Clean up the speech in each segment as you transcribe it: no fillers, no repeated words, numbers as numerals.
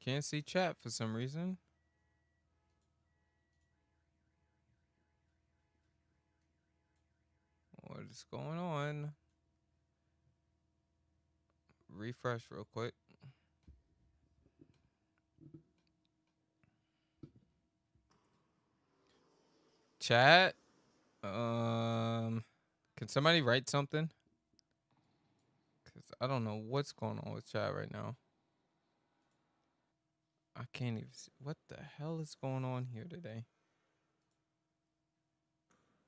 Can't see chat for some reason. What is going on? Refresh real quick. Chat. Can somebody write something? Cause I don't know what's going on with chat right now. I can't even see what the hell is going on here today.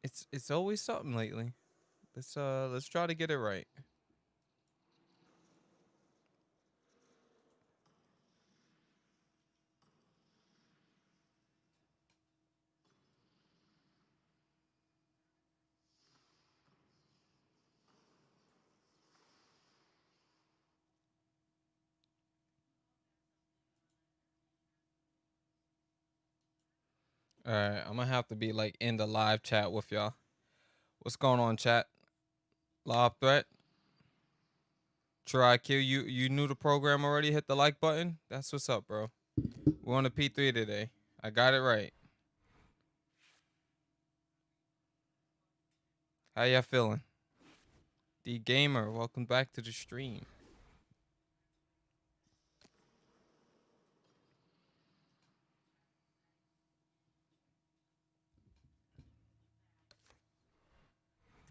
It's always something lately. Let's try to get it right. All right, I'm gonna have to be like in the live chat with y'all. What's going on, chat? Live threat. Try kill you. You knew the program already. Hit the like button. That's what's up, bro. We're on the P3 today. I got it right. How y'all feeling? D Gamer, welcome back to the stream.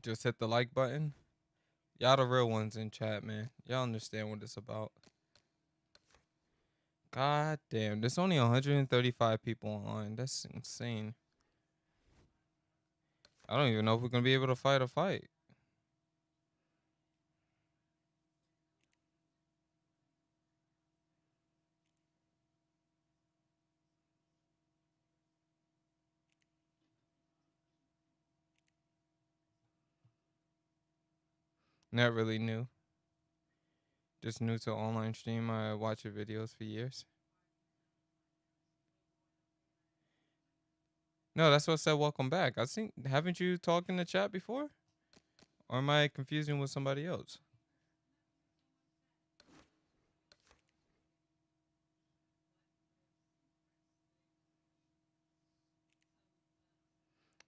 Just hit the like button. Y'all the real ones in chat, man. Y'all understand what it's about. God damn, there's only 135 people online. That's insane. I don't even know if we're gonna be able to fight a fight. Not really new. Just new to online stream. I watch your videos for years. No, that's what I said. Welcome back. I think haven't you talked in the chat before, or am I confusing with somebody else?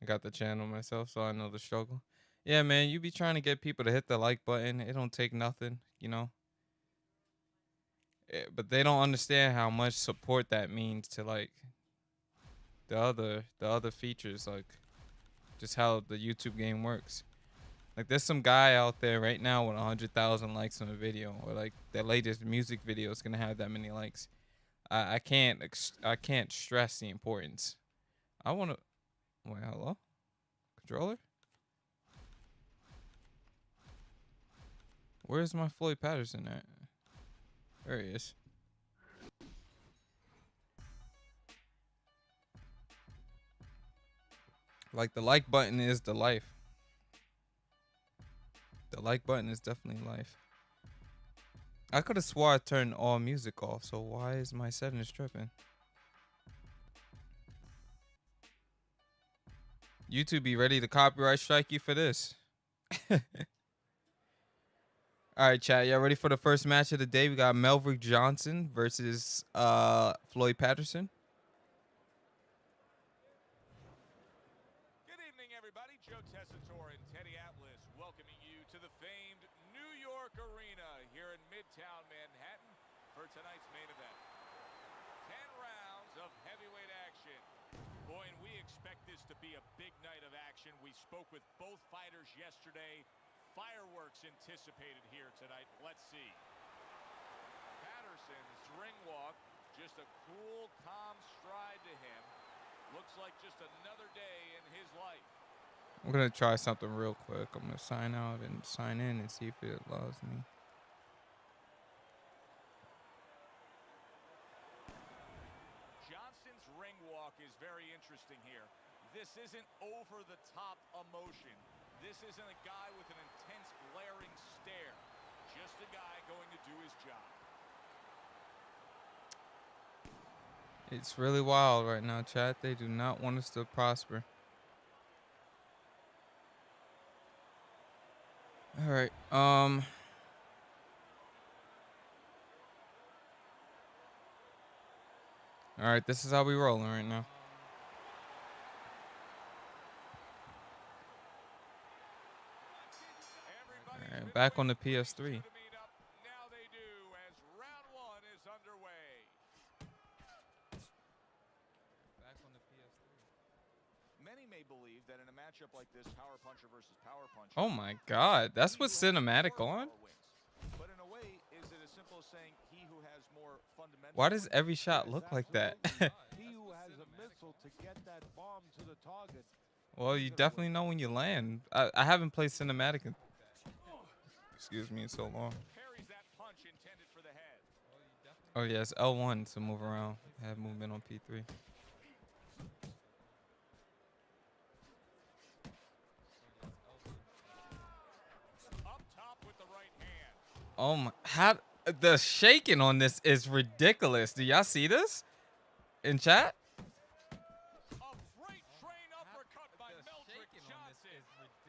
I got the channel myself, so I know the struggle. Yeah, man, you be trying to get people to hit the like button. It don't take nothing, you know. But they don't understand how much support that means to like the other features, like just how the YouTube game works. Like there's some guy out there right now with 100,000 likes on a video, or like their latest music video is gonna have that many likes. I can't stress the importance. I wanna wait. Hello, controller. Where's my Floyd Patterson at? There he is. Like the like button is the life. The like button is definitely life. I could have swore I turned all music off, so why is my settings tripping? YouTube be ready to copyright strike you for this. All right, chat. Y'all ready for the first match of the day? We got Melverick Johnson versus Floyd Patterson. Good evening, everybody. Joe Tessitore and Teddy Atlas welcoming you to the famed New York Arena here in Midtown Manhattan for tonight's main event. 10 rounds of heavyweight action. Boy, and we expect this to be a big night of action. We spoke with both fighters yesterday. Fireworks anticipated here tonight. Let's see. Patterson's ring walk, just a cool, calm stride to him. Looks like just another day in his life. I'm gonna try something real quick. I'm gonna sign out and sign in and see if it allows me. Johnson's ring walk is very interesting here. This isn't over-the-top emotion. This isn't a guy with an intense glaring stare. Just a guy going to do his job. It's really wild right now, chat. They do not want us to prosper. All right. All right, this is how we rolling right now. All right, back on the PS3. Now they do as round one is underway. Back on the PS3. Many may believe that in a matchup like this, power puncher versus power puncher. Oh my God, that's what cinematic on. But in a way, is it as simple as saying he who has more fundamental? Why does every shot look like that? He who has a missile to get that bomb to the target. Well, you definitely know when you land. I haven't played cinematic in, excuse me, in so long. Parries that punch intended for the head. Oh yeah, it's L1 to move around. I have movement on P3. Up top with the right hand. Oh my, how the shaking on this is ridiculous. Do y'all see this in chat? A freight train uppercut by Meldrick Johnson.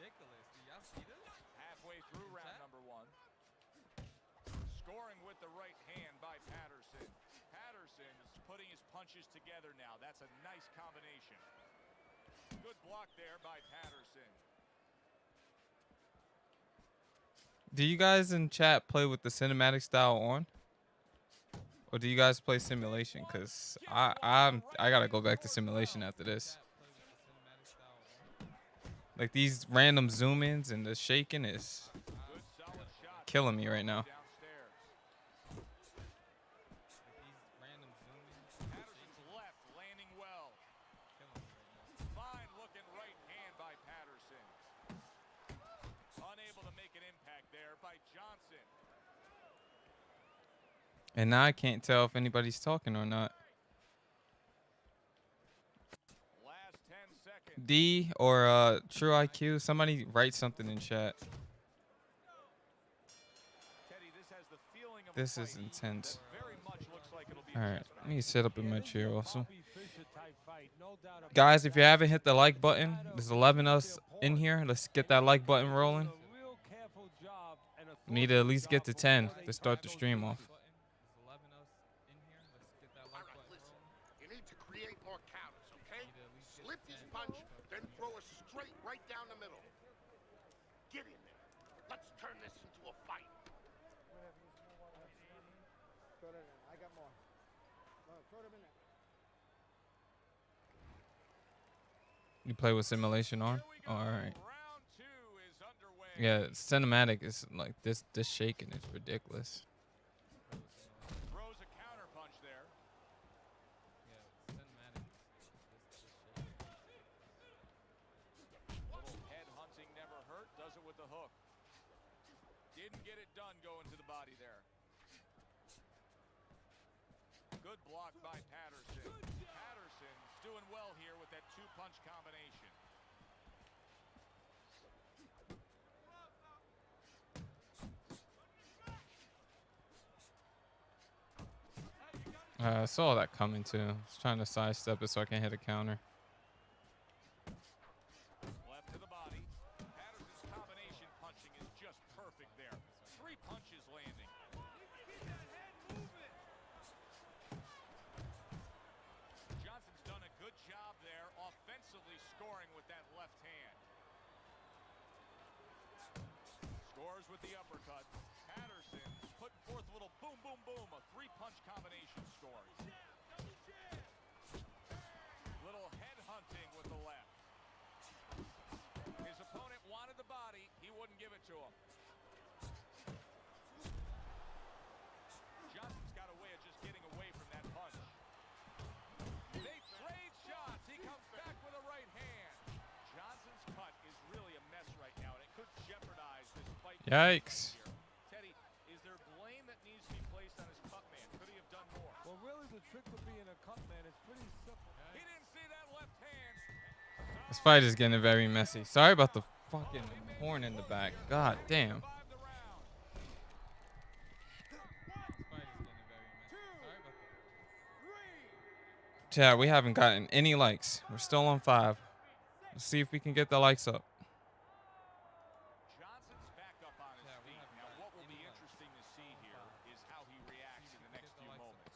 ridiculous. Do y'all see this? Halfway through round number one. Scoring with the right hand by Patterson. Patterson's putting his punches together now. That's a nice combination. Good block there by Patterson. Do you guys in chat play with the cinematic style on? Or do you guys play simulation? Cause I gotta go back to simulation after this. Like these random zoom ins and the shaking is Good solid shot. killing me right now. Downstairs. Patterson's left landing well. Fine looking right hand by Patterson. Unable to make an impact there by Johnson. And now I can't tell if anybody's talking or not. Last 10 seconds. D or True IQ, somebody write something in chat. Teddy, this has the feeling of a This is fight intense. that very much looks like it'll be All a right, chess let me sit up in my chair also. Bobby Fischer type fight, no doubt about Guys, if you that. haven't hit the like button, there's 11 of us in here. Let's get that like button rolling. A real careful job and a We need to at least get to thoughtful 10 job to before start they the stream go off. to All right, listen. You need to create more counters, okay? Slip his punch, then throw a straight right down the middle. Get in there. Let's turn this into a fight. I got more. No, throw them in there. You play with simulation on? Here we go. Oh, all right. Round two is underway. Yeah, cinematic is like this shaking is ridiculous. Throws a counter punch there. Little head hunting never hurt. Does it with the hook. Didn't get it done going to the body there. Good block by Patterson. Patterson's doing well here with that two-punch combination. I saw that coming too. I was trying to sidestep it so I can hit a counter. Left to the body. Patterson's combination punching is just perfect there. 3 punches landing. Johnson's done a good job there offensively scoring with that left hand. Scores with the uppercut. Patterson's putting forth a little boom, boom, boom. A 3-punch combination scores. Little head hunting with the left. His opponent wanted the body. He wouldn't give it to him. Johnson's got a way of just getting away from that punch. They trade shots. He comes back with a right hand. Johnson's cut is really a mess right now, and it could jeopardize this fight. Yikes. Teddy, is there blame that needs to be placed on his cut man? Could he have done more? Well, really, the trick of being a cut man is pretty simple. He didn't see that left hand. This fight is getting very messy. Sorry about the fucking horn in the back. God damn. Survived the round. Chat, we haven't gotten any likes. We're still on 5. Let's see if we can get the likes up. Johnson's back up on his feet. Now, what will be interesting to see here is how he reacts in the next few moments.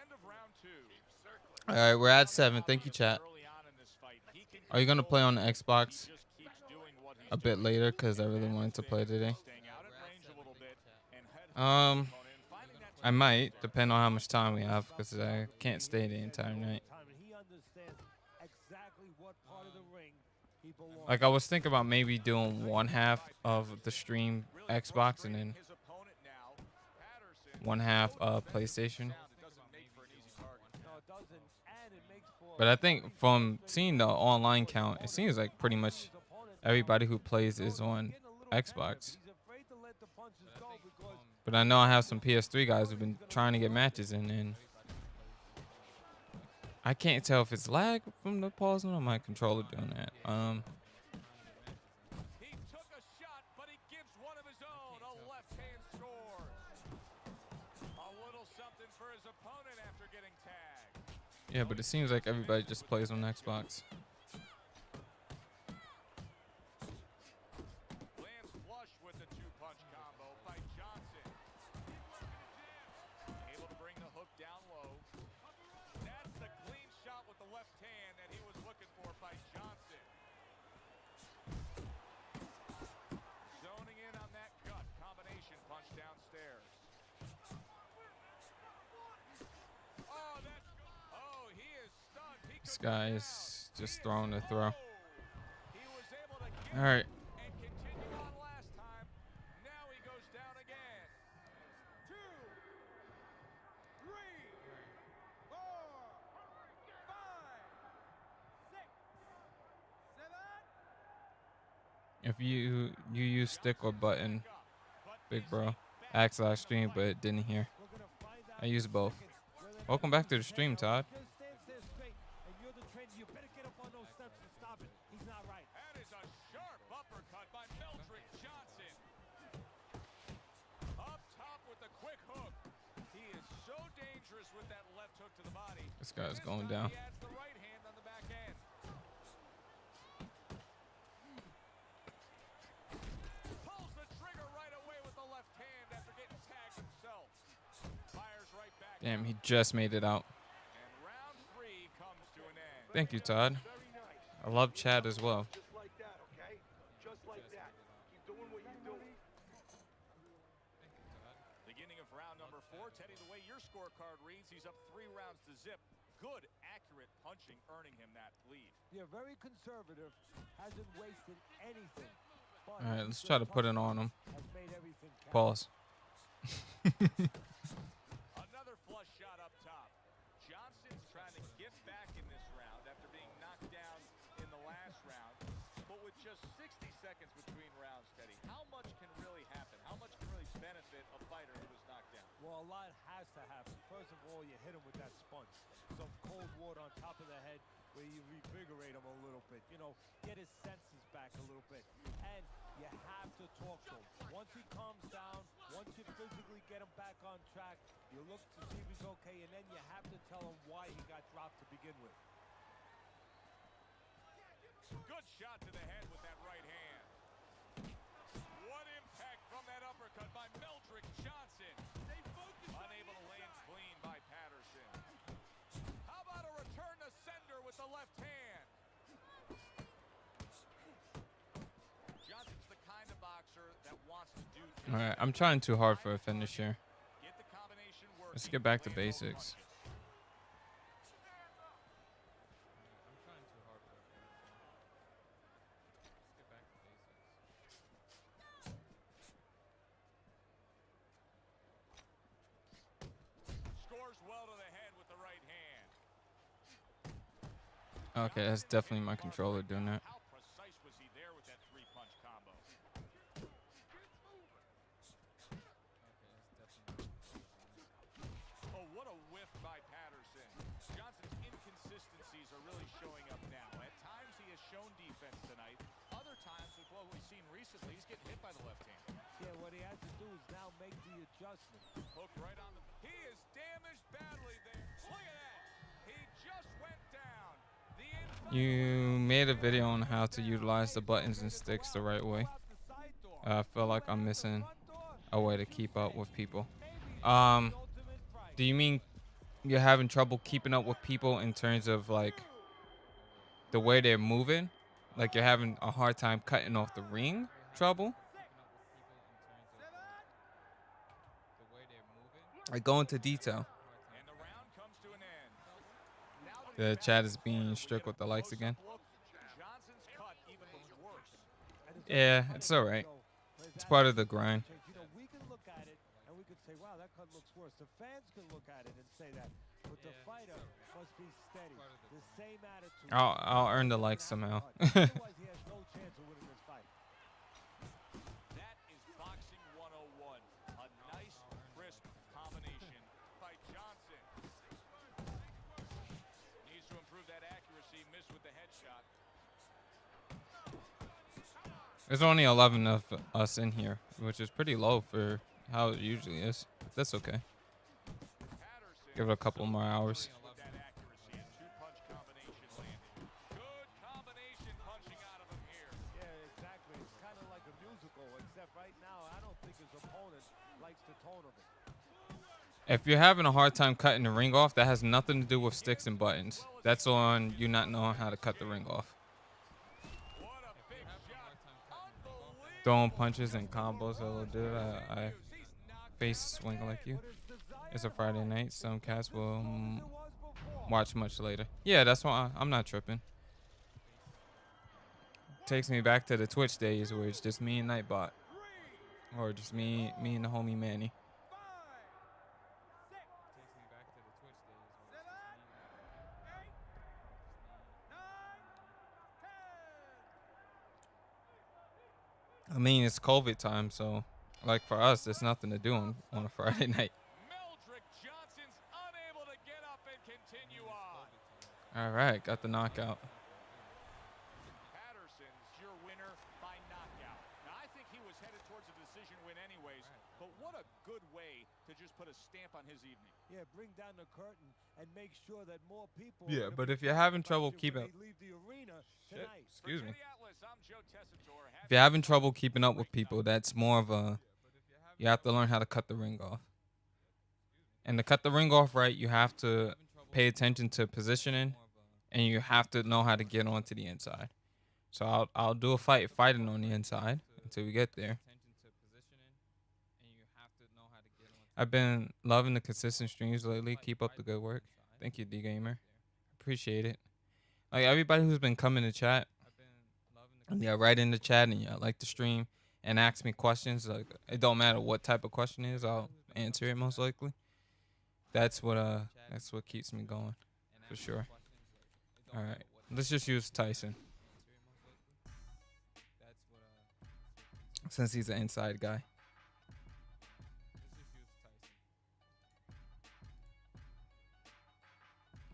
End of round 2. All right, we're at 7. Thank you, chat. Early on in this fight, he can Are you gonna play on the Xbox he just keeps doing what he's a bit doing. later? Cause I really wanted to play today. Staying out at range a little bit and head Um, I might, depend on how much time we have, because I can't stay the entire night. Time, and he understands exactly what part of the ring he belongs. Like, I was thinking about maybe doing one half of the stream Xbox and then one half PlayStation. No, it doesn't, and it makes for But I think from seeing the online count, it seems like pretty much everybody who plays is on Xbox. he's afraid to let the punches go because But I know I have some PS3 guys who've been trying to get matches in, and I can't tell if it's lag from the pause or my controller doing that. He took a shot, but he gives one of his own. A left-hand scores. A little something for his opponent after getting tagged. Yeah, but it seems like everybody just plays on Xbox. Lands flush with the two-punch combo by Johnson. Able to bring the hook down low. That's the clean shot with the left hand that he was looking for by Johnson. Zoning in on that gut combination punch downstairs. Oh, that's he is stunned. This guy is just throwing the throw. He was able to get All right. and continue on last time. Now he goes down again. 2, 3, 4, 5, 6, 7. If you use stick or button, big bro, ask last stream, but it didn't hear. I use both. Welcome back to the stream, Todd. just stands there straight, and you're the trainer. You better get up on those steps and stop it. He's not right. That is a sharp uppercut by Meldrick Johnson. Up top with the quick hook. He is so dangerous with that left hook to the body. This guy's This going time down. He adds the right hand on the back end. Pulls the trigger right away with the left hand after getting tagged himself. Fires right back. Damn, he just made it out. And round 3 comes to an end. Thank you, Todd. I love chat as well. Just like that, okay? Just like that. Keep doing what you're doing. Beginning of round number 4, Teddy, the way your scorecard reads, he's up 3 rounds to zip. Good, accurate punching, earning him that lead. Yeah, very conservative. Hasn't wasted anything. But All right, let's try to put it on him. has made everything count. Pause. Another flush shot up top. Johnson's trying to get back in this round after being knocked down in the last round. But with just 60 seconds between rounds, Teddy, how much can really happen? How much can really benefit a fighter who was knocked down? Well, a lot has to happen. First of all, you hit him with that sponge. Some cold water on top of the head where you revigorate him a little bit. You know, get his senses back a little bit. And you have to talk to him. Once he calms down, once you physically get him back on track, you look to see if he's okay, and then you have to tell him why he got dropped to begin with. Good shot to the head with that right hand. What impact from that uppercut by Meldrick Johnson. Unable to land clean by Patterson. How about a return to sender with the left hand? Johnson's the kind of boxer that wants to do. All right, I'm trying too hard for a finish here. Get the combination working. Let's get back to land both basics. punches. Scores well to the head with the right hand. Okay, that's definitely my controller doing that. How precise was he there with that 3-punch combo? Oh, what a whiff by Patterson. Johnson's inconsistencies are really showing up now. At times he has shown defense tonight. Other times, with what we've seen recently, he's getting hit by the left hand. Yeah, what he has to do is now make the adjustment. Hook right on the... He is damaged badly there. Look at that. He just went down. The inside... You made a video on how to utilize the buttons and sticks the right way. I feel like I'm missing a way to keep up with people. Do you mean you're having trouble keeping up with people in terms of like the way they're moving, like you're having a hard time cutting off the ring trouble. I go into detail. And the round comes to an end. The chat is being strict with the likes again. Johnson's cut even looks worse. Yeah, it's all right. It's part of the grind. You know, we can look at it and we can say, wow, that cut looks worse. The fans can look at it and say that. But the fighter must be steady. The same attitude. I'll earn the likes somehow. Otherwise, he has no chance of winning this fight. That is boxing 101. A nice, crisp combination by Johnson. Needs to improve that accuracy. Missed with the headshot. There's only 11 of us in here, which is pretty low for how it usually is. That's okay. Patterson Give it a couple more hours. with that accuracy. A two-punch combination landed. Good combination punching out of him here. Yeah, exactly. It's kind of like a musical, except right now, I don't think his opponent likes the tone of it. If you're having a hard time cutting the ring off, that has nothing to do with sticks and buttons. That's on you not knowing how to cut the ring off. What a big shot. Unbelievable. Throwing punches and combos, little dude. I face swing like you. It's a Friday night. Some cats will watch much later. Yeah, that's why I'm not tripping. Takes me back to the Twitch days where it's just me and Nightbot, or just me and the homie Manny. I mean, it's COVID time, so like for us, there's nothing to do on a Friday night. Meldrick Johnson's unable to get up and continue on. All right, got the knockout. Patterson's your winner by knockout. Now, I think he was headed towards a decision win anyways, but what a good way to just put a stamp on his evening. Yeah, bring down the curtain and make sure that more people. Yeah, can but be if you're talking having about trouble you when keeping they leave the arena tonight. Excuse me. For Teddy Atlas, I'm Joe Tessitore. If you're having trouble keeping up with people, that's more of a, you have to learn how to cut the ring off. And to cut the ring off right, you have to pay attention to positioning, and you have to know how to get onto the inside. So I'll do a fighting on the inside until we get there. I've been loving the consistent streams lately. Keep up the good work. Thank you, D Gamer. Appreciate it. Like everybody who's been coming to chat, yeah, right in the chat, and yeah, like the stream and ask me questions. Like it don't matter what type of question it is, I'll answer it most likely. That's what keeps me going, for sure. All right, let's just use Tyson, since he's an inside guy.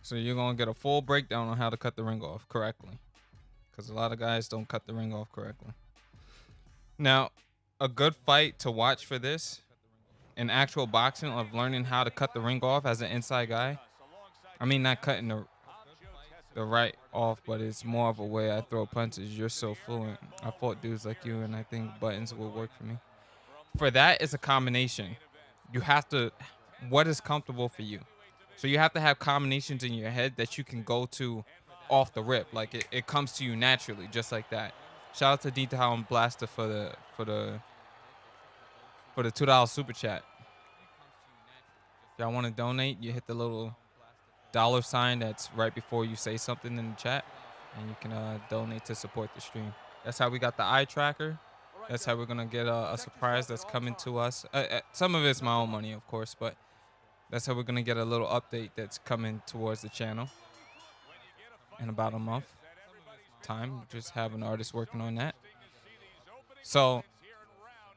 So you're gonna get a full breakdown on how to cut the ring off correctly, because a lot of guys don't cut the ring off correctly. Now, a good fight to watch for this, in actual boxing, of learning how to cut the ring off as an inside guy. I mean, not cutting the right off, but it's more of a way I throw punches. You're so fluent. I fought dudes like you, and I think buttons will work for me. For that, it's a combination. You have to, what is comfortable for you? So you have to have combinations in your head that you can go to off the rip. Like it comes to you naturally, just like that. Shout out to D How and Blaster for the $2 super chat. If y'all want to donate, you hit the little $sign that's right before you say something in the chat, and you can donate to support the stream. That's how we got the eye tracker. That's how we're gonna get a surprise that's coming to us. Some of it's my own money, of course, but that's how we're gonna get a little update that's coming towards the channel in about a month time. Just have an artist working on that. So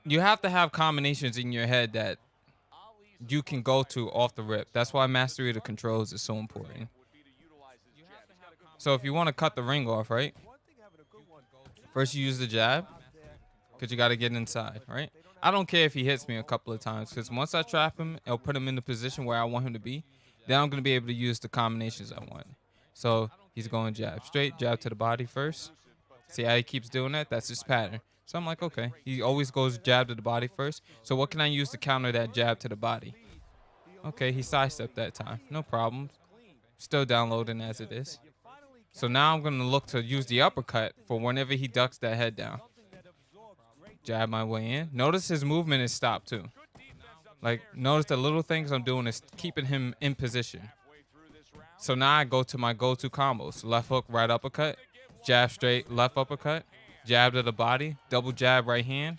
you have to have combinations in your head that you can go to off the rip. That's why mastery of the controls is so important. So if you want to cut the ring off, right? First you use the jab, because you got to get inside, right? I don't care if he hits me a couple of times, because once I trap him, it'll put him in the position where I want him to be. Then I'm going to be able to use the combinations I want. So he's going jab. Straight jab to the body first. See how he keeps doing that? That's his pattern. So I'm like, okay. He always goes jab to the body first. So what can I use to counter that jab to the body? Okay, he sidestepped that time. No problem. Still downloading as it is. So now I'm going to look to use the uppercut for whenever he ducks that head down. Jab my way in. Notice his movement is stopped too. Like, notice the little things I'm doing is keeping him in position. So now I go to my go-to combos. Left hook, right uppercut. Jab straight, left uppercut. Jab to the body. Double jab, right hand.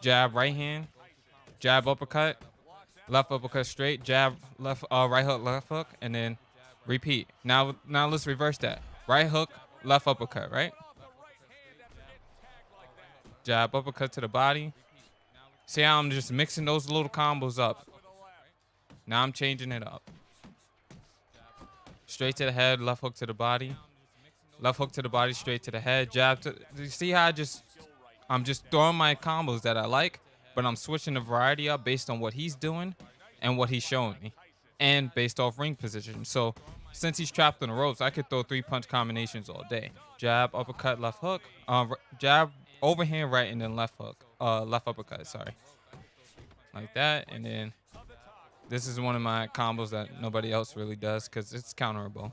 Jab, right hand. Jab uppercut. Left uppercut straight. Jab, left, right hook, left hook. And then repeat. Now let's reverse that. Right hook, left uppercut, right? Jab, uppercut to the body. See how I'm just mixing those little combos up. Now I'm changing it up. Straight to the head, left hook to the body. Left hook to the body, straight to the head. Jab to, you see how I'm just throwing my combos that I like, but I'm switching the variety up based on what he's doing and what he's showing me, and based off ring position. So since he's trapped on the ropes, I could throw 3-punch combinations all day. Jab, uppercut, left hook. Jab, overhand right, and then left hook. Left uppercut, sorry. Like that, and then this is one of my combos that nobody else really does because it's counterable.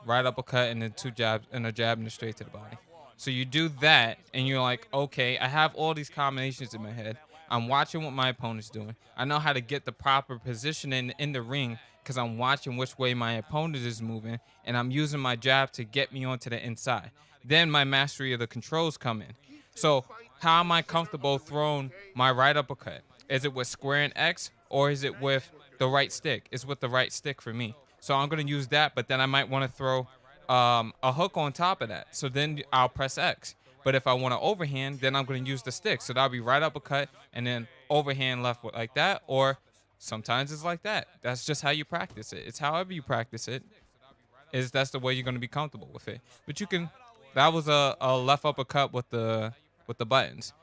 Right uppercut and then 2 jabs and a jab and a straight to the body. So you do that and you're like, okay, I have all these combinations in my head. I'm watching what my opponent's doing. I know how to get the proper position in the ring because I'm watching which way my opponent is moving, and I'm using my jab to get me onto the inside. Then my mastery of the controls come in. So how am I comfortable throwing my right uppercut? Is it with square and X, or is it with the right stick? It's with the right stick for me. So I'm going to use that, but then I might want to throw a hook on top of that. So then I'll press X. But if I want to overhand, then I'm going to use the stick. So that'll be right uppercut and then overhand left like that. Or sometimes it's like that. That's just how you practice it. It's however you practice it. That's the way you're going to be comfortable with it. But you can, that was a left uppercut with the buttons.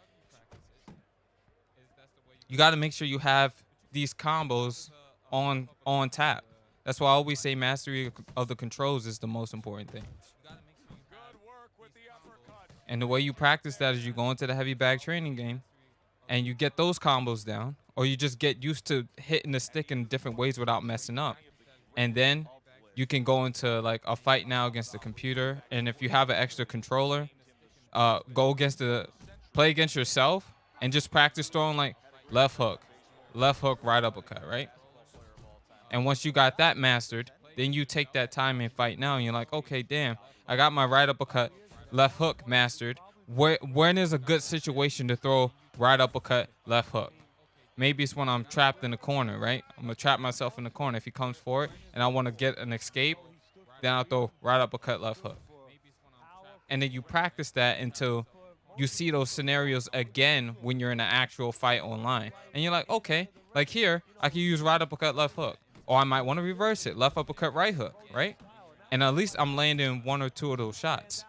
You got to make sure you have these combos on tap. That's why I always say mastery of the controls is the most important thing. And the way you practice that is you go into the heavy bag training game and you get those combos down, or you just get used to hitting the stick in different ways without messing up. And then you can go into like a fight now against the computer. And if you have an extra controller, play against yourself and just practice throwing like left hook, right uppercut, right? And once you got that mastered, then you take that time and fight now. And you're like, okay, damn, I got my right uppercut, left hook mastered. When is a good situation to throw right uppercut, left hook? Maybe it's when I'm trapped in the corner, right? I'm going to trap myself in the corner. If he comes forward and I want to get an escape, then I'll throw right uppercut, left hook. And then you practice that until you see those scenarios again when you're in an actual fight online. And you're like, okay, like here, I can use right uppercut, left hook. Or I might want to reverse it, left uppercut, right hook, right? And at least I'm landing 1 or 2 of those shots.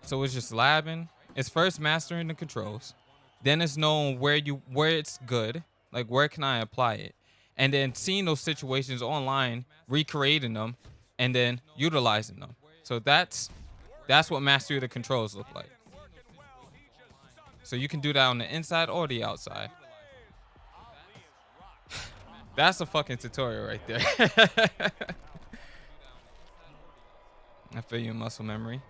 So it's just labbing. It's first mastering the controls. Then it's knowing where it's good, like where can I apply it. And then seeing those situations online, recreating them, and then utilizing them. So that's what mastery of the controls look like. So you can do that on the inside or the outside. That's a fucking tutorial right there. I feel you in muscle memory.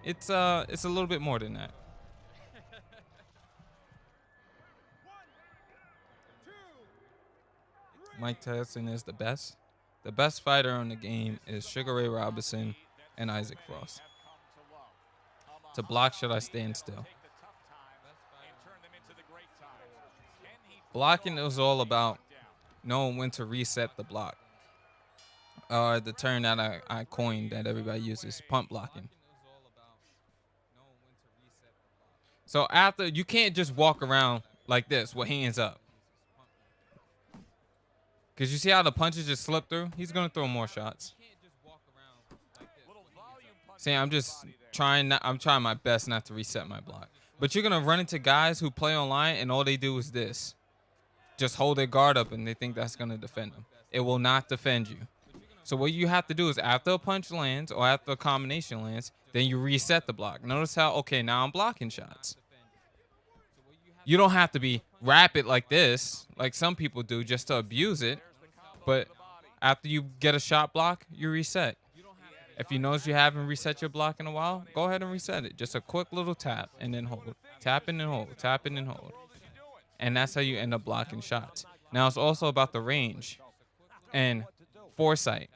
It's a little bit more than that. Mike Tyson is the best. The best fighter on the game is Sugar Ray Robinson and Isaac Frost. To block, should I stand still? Blocking is all about knowing when to reset the block. The term that I coined that everybody uses, pump blocking. So after, you can't just walk around like this with hands up. Because you see how the punches just slip through? He's going to throw more shots. See, I'm trying my best not to reset my block. But you're going to run into guys who play online and all they do is this. Just hold their guard up and they think that's going to defend them. It will not defend you. So what you have to do is after a punch lands or after a combination lands, then you reset the block. Notice how, okay, now I'm blocking shots. You don't have to be wrap it like this, like some people do, just to abuse it. But after you get a shot block, you reset. If you notice you haven't reset your block in a while, go ahead and reset it. Just a quick little tap and then hold. Tap and then hold. Tap and then hold. And that's how you end up blocking shots. Now, it's also about the range and foresight.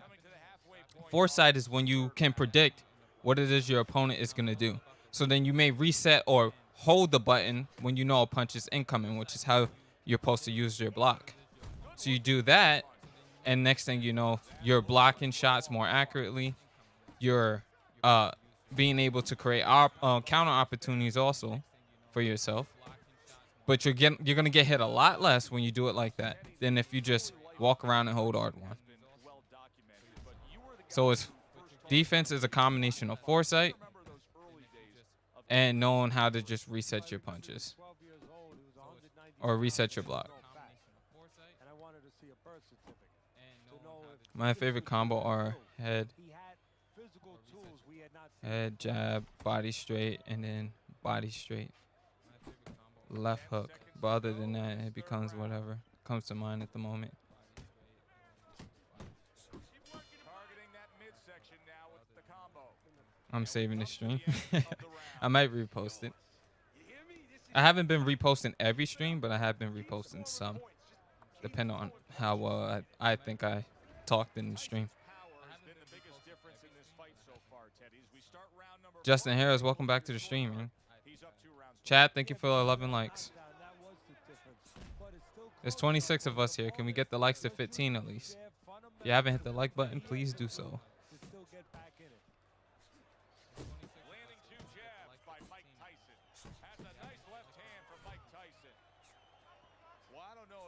Foresight is when you can predict what it is your opponent is going to do. So then you may reset or hold the button when you know a punch is incoming, which is how you're supposed to use your block. So you do that, and next thing you know, you're blocking shots more accurately. You're being able to create counter opportunities also for yourself. But you're gonna get hit a lot less when you do it like that than if you just walk around and hold R1. So it's defense is a combination of foresight and knowing how to just reset your punches or reset your block. My favorite combo are head, jab, body straight, and then body straight, left hook. But other than that, it becomes whatever comes to mind at the moment. I'm saving the stream. I might repost it. I haven't been reposting every stream, but I have been reposting some, depending on how I think I talked in the stream. Justin Harris, welcome back to the stream, man. Chad, thank you for 11 likes. There's 26 of us here. Can we get the likes to 15 at least? If you haven't hit the like button, please do so.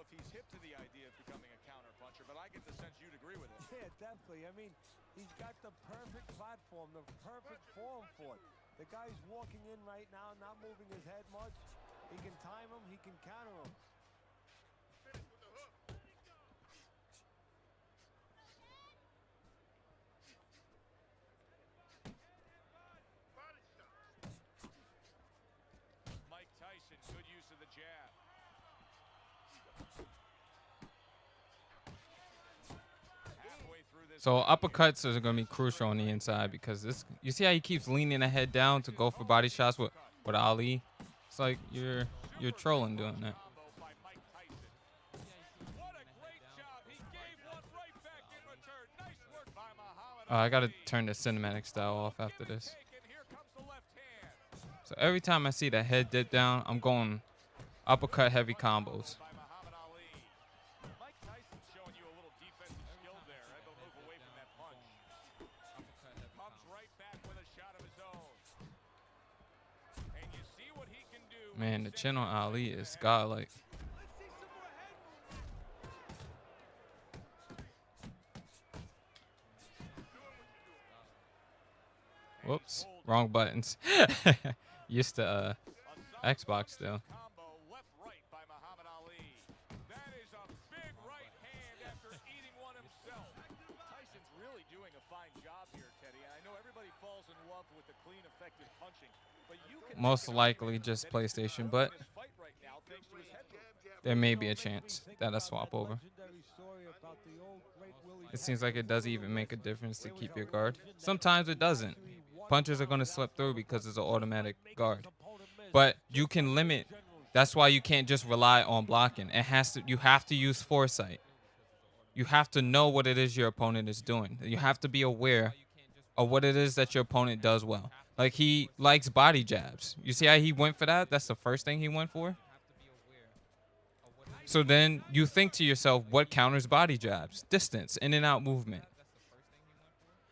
He's hip to the idea of becoming a counter puncher, but I get the sense you'd agree with it. Yeah, definitely. I mean, he's got the perfect platform, the perfect form for it. The guy's walking in right now, not moving his head much. He can time him, he can counter him. Mike Tyson, good use of the jab. So uppercuts are going to be crucial on the inside because this. You see how he keeps leaning the head down to go for body shots with Ali? It's like you're trolling doing that. I got to turn the cinematic style off after this. So every time I see the head dip down, I'm going uppercut heavy combos. Man, the chin on Ali is godlike. Whoops, wrong buttons. Used to Xbox though. Most likely just PlayStation, but there may be a chance that I swap over. It seems like it doesn't even make a difference to keep your guard. Sometimes it doesn't. Punches are going to slip through because it's an automatic guard. But you can limit. That's why you can't just rely on blocking. You have to use foresight. You have to know what it is your opponent is doing. You have to be aware of what it is that your opponent does well. Like, he likes body jabs. You see how he went for that? That's the first thing he went for. So then you think to yourself, what counters body jabs? Distance, in and out movement.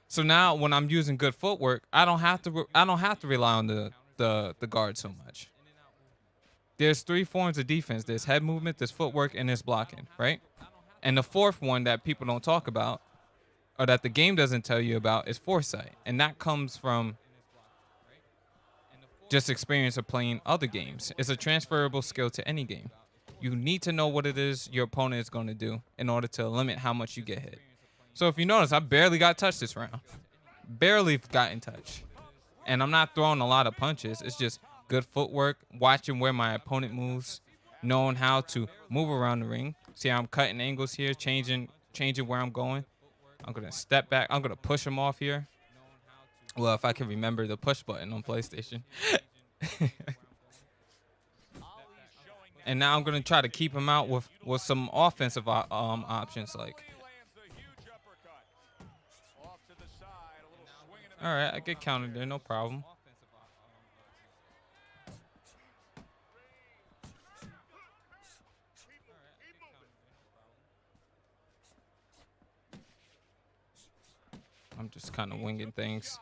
So now when I'm using good footwork, I don't have to rely on the guard so much. There's three forms of defense. There's head movement, there's footwork, and there's blocking, right? And the fourth one that people don't talk about, or that the game doesn't tell you about, is foresight. And that comes from just experience of playing other games. It's a transferable skill to any game. You need to know what it is your opponent is going to do in order to limit how much you get hit. So if you notice, I barely got touched this round. Barely got in touch. And I'm not throwing a lot of punches. It's just good footwork, watching where my opponent moves, knowing how to move around the ring. See how I'm cutting angles here, changing where I'm going. I'm gonna step back. I'm gonna push him off here. Well, if I can remember the push button on PlayStation. And now I'm gonna try to keep him out with some offensive options like. All right, I get counted there, no problem. I'm just kind of winging things.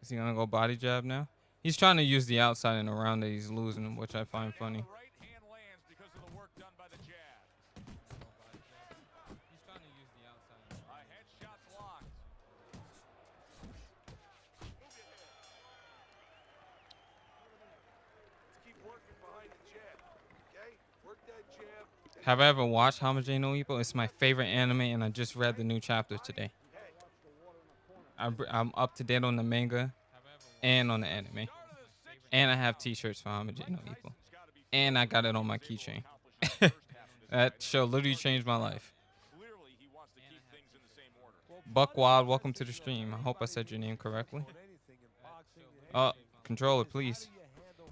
Is he gonna go body jab now? He's trying to use the outside in a round that he's losing, which I find funny. Have I ever watched Hamajin no Ippo? It's my favorite anime, and I just read the new chapter today. I'm up to date on the manga and on the anime. And I have t-shirts for Hamajin no Ippo. And I got it on my keychain. That show literally changed my life. Buckwild, welcome to the stream. I hope I said your name correctly. Controller, please.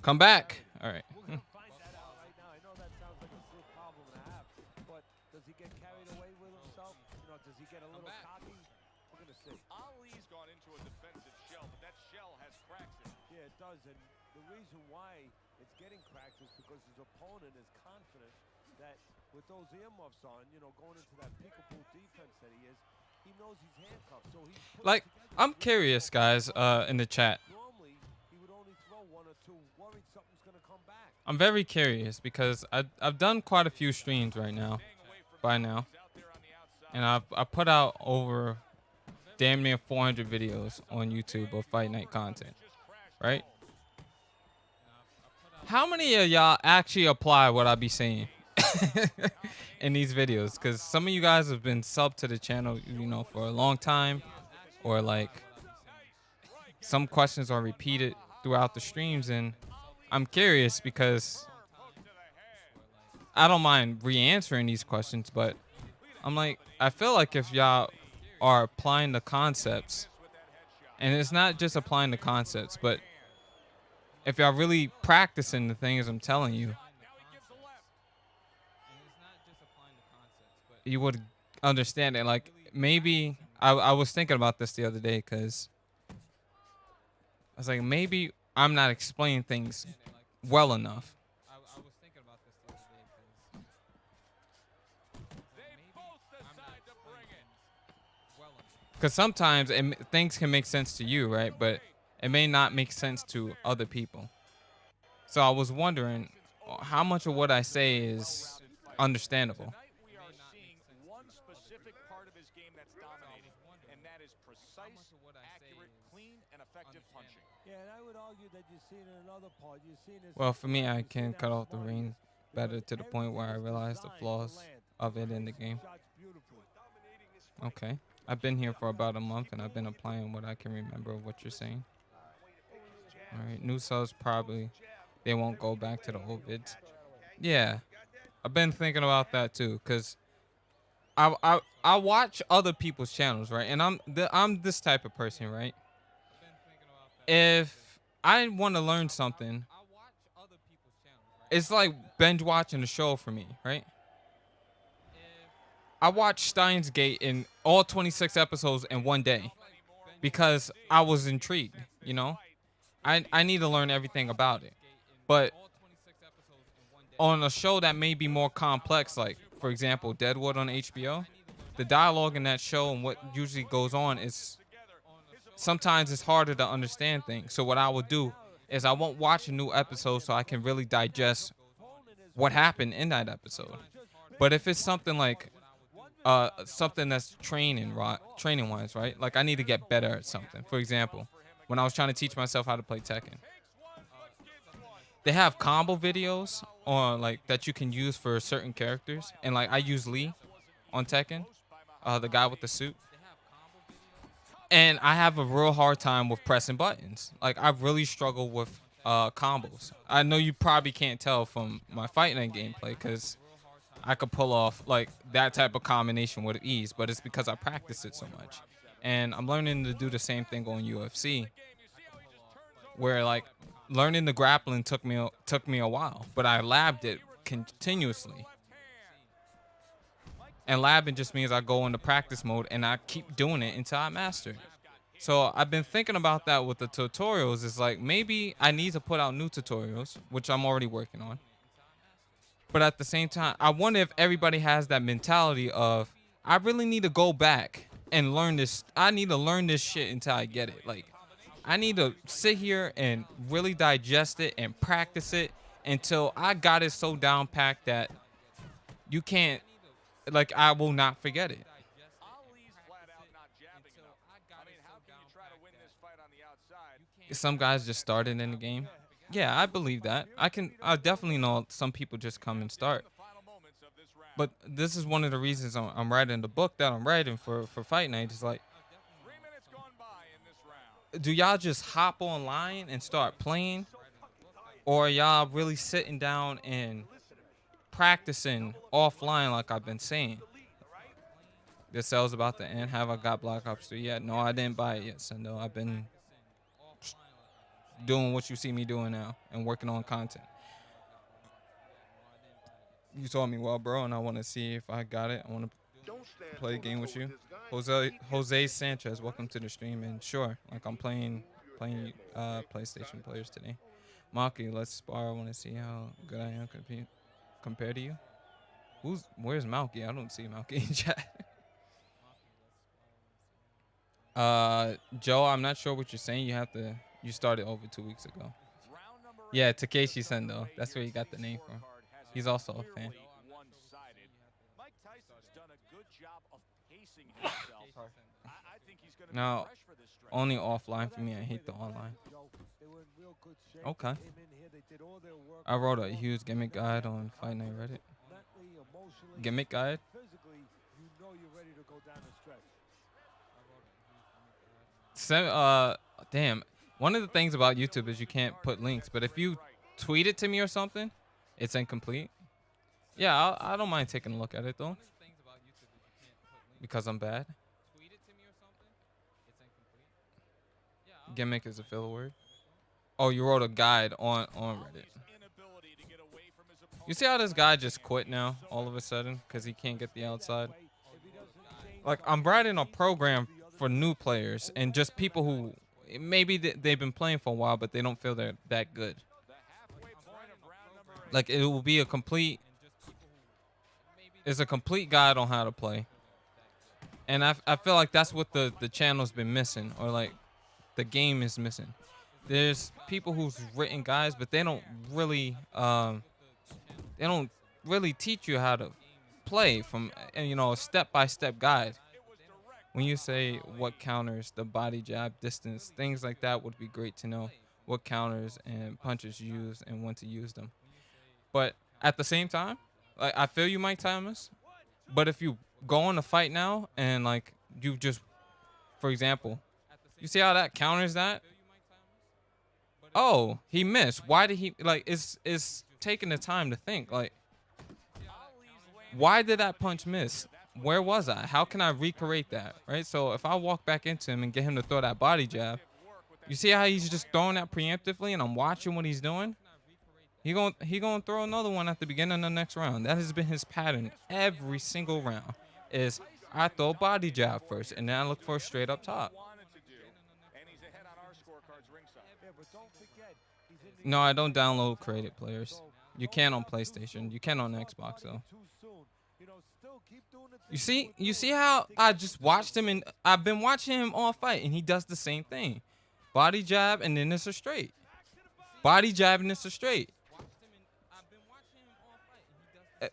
Come back. All right. Ali's gone into a defensive shell, but that shell has cracks in it. Yeah, it does, and the reason why it's getting cracked is because his opponent is confident that with those earmuffs on, you know, going into that peekaboo defense that he is, he knows he's handcuffed. So he's like, I'm curious, guys, in the chat. Normally, he would only throw one or two, worried something's gonna come back. I'm very curious because I've done quite a few streams right now, by now, and I've put out over damn near 400 videos on YouTube of Fight Night content, right? How many of y'all actually apply what I be saying in these videos? Because some of you guys have been subbed to the channel, you know, for a long time, or like some questions are repeated throughout the streams, and I'm curious because I don't mind re-answering these questions, but I'm like, I feel like if y'all are applying the concepts, and it's not just applying the concepts, but if y'all really practicing the things I'm telling you, you would understand it. Like, maybe I was thinking about this the other day because I was like, maybe I'm not explaining things well enough. Because sometimes things can make sense to you, right? But it may not make sense to other people. So I was wondering how much of what I say is understandable. We are seeing one specific part of his game that's dominating, and that is precise, accurate, clean, and effective punching. Yeah, and I would argue that you've seen in another part. You've seen his Well, for me, I can cut off the ring better to the point where I realize the flaws of it in the game. Okay. I've been here for about a month, and I've been applying what I can remember of what you're saying. All right, new subs probably, they won't go back to the old vids. Yeah, I've been thinking about that too, because I watch other people's channels, right? And I'm this type of person, right? If I want to learn something, it's like binge watching a show for me, right? I watched Steins Gate in all 26 episodes in one day because I was intrigued, you know? I need to learn everything about it. But on a show that may be more complex, like, for example, Deadwood on HBO, the dialogue in that show and what usually goes on is sometimes it's harder to understand things. So what I will do is I won't watch a new episode so I can really digest what happened in that episode. But if it's something like something that's training wise, right? Like I need to get better at something. For example, when I was trying to teach myself how to play Tekken, they have combo videos on like that you can use for certain characters, and like I use Lee on Tekken, the guy with the suit. And I have a real hard time with pressing buttons. Like, I really struggle with combos. I know you probably can't tell from my Fight Night gameplay because I could pull off like that type of combination with ease, but it's because I practice it so much. And I'm learning to do the same thing on UFC, where like learning the grappling took me a while, but I labbed it continuously. And labbing just means I go into practice mode and I keep doing it until I master it. So I've been thinking about that with the tutorials. It's like maybe I need to put out new tutorials, which I'm already working on. But at the same time, I wonder if everybody has that mentality of I really need to go back and learn this. I need to learn this shit until I get it. Like I need to sit here and really digest it and practice it until I got it so down packed that you can't, like, I will not forget it. Ali's flat out not jabbing enough. I mean, how can you try to win this fight on the outside? Some guys just started in the game. Yeah, I believe that. I definitely know some people just come and start. The final moments of this round. But this is one of the reasons I'm writing the book that I'm writing for Fight Night. It's like, 3 minutes gone by in this round. do y'all just hop online and start playing? Or are y'all really sitting down and practicing offline like I've been saying? The sale's about to end. Have I got Black Ops 3 yet? No, I didn't buy it yet, Sendo. I've been doing what you see me doing now and working on content. You told me, well, bro, and I want to see if I got it. I want to play a game with you. Jose Sanchez, welcome to the stream. And sure, like I'm playing PlayStation players today. Maki, let's spar. I want to see how good I am compared to you. Where's Malky? I don't see Malky in chat. Joe, I'm not sure what you're saying. You started over 2 weeks ago. Yeah, Takeshi Sendo. That's where you got the name from. He's also a fan. Mike Tyson's done a good job of pacing himself. I think he's going to Now, be fresh for this stretch. only offline for me. I hate the online. Okay. I wrote a huge gimmick guide on Fight Night Reddit. Gimmick guide? Damn. One of the things about YouTube is you can't put links, but if you tweet it to me or something, it's incomplete. Yeah, I don't mind taking a look at it though. Because I'm bad. Gimmick is a filler word. Oh, you wrote a guide on Reddit. You see how this guy just quit now all of a sudden because he can't get the outside? Like, I'm writing a program for new players and just people who maybe they've been playing for a while, but they don't feel they're that good. Like, it will be it's a complete guide on how to play. And I feel like that's what the channel's been missing, or like the game is missing. There's people who's written guides, but they don't really teach you how to play from, a step-by-step guide. When you say what counters the body jab distance, things like that would be great to know. What counters and punches you use and when to use them. But at the same time, like, I feel you, Mike Thomas. But if you go on a fight now and like you just, for example, you see how that counters that? Oh, he missed. Why did he, like, it's taking the time to think, like, why did that punch miss? Where was I? How can I recreate that, right? So if I walk back into him and get him to throw that body jab, you see how he's just throwing that preemptively and I'm watching what he's doing? He gonna throw another one at the beginning of the next round. That has been his pattern every single round. Is I throw a body jab first and then I look for a straight up top. No, I don't download created players. You can on PlayStation. You can on Xbox though. You see how I just watched him and I've been watching him all fight and he does the same thing. Body jab and then it's a straight. Body jab and it's a straight.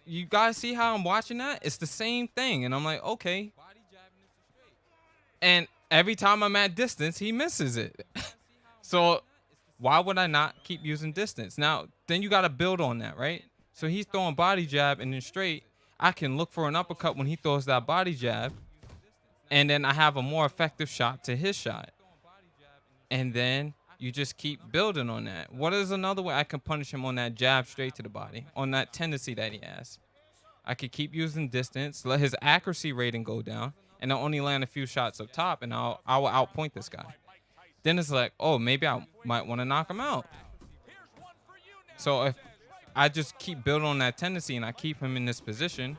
You guys see how I'm watching that? It's the same thing. And I'm like, okay. And every time I'm at distance, he misses it. So why would I not keep using distance? Now, then you got to build on that, right? So he's throwing body jab and then straight. I can look for an uppercut when he throws that body jab. and then I have a more effective shot to his shot. And then you just keep building on that. What is another way I can punish him on that jab straight to the body, on that tendency that he has? I could keep using distance, let his accuracy rating go down, and I'll only land a few shots up top, and I will outpoint this guy. Then it's like, oh, maybe I might want to knock him out. So if I just keep building on that tendency and I keep him in this position,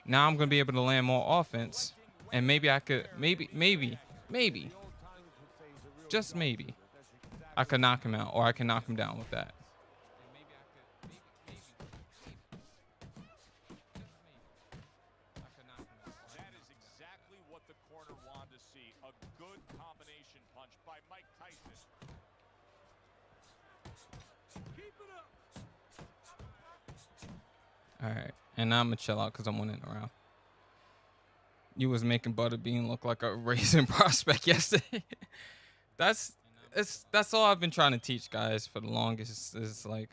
now I'm going to be able to land more offense. And maybe I could, maybe, just maybe, I could knock him out, or I can knock him down with that. That is exactly what the corner wanted to see. A good combination punch by Mike Tyson. Keep it up. All right, and now I'm gonna chill out because I'm winning around. You was making Butterbean look like a racing prospect yesterday. That's all I've been trying to teach guys for the longest. Is like,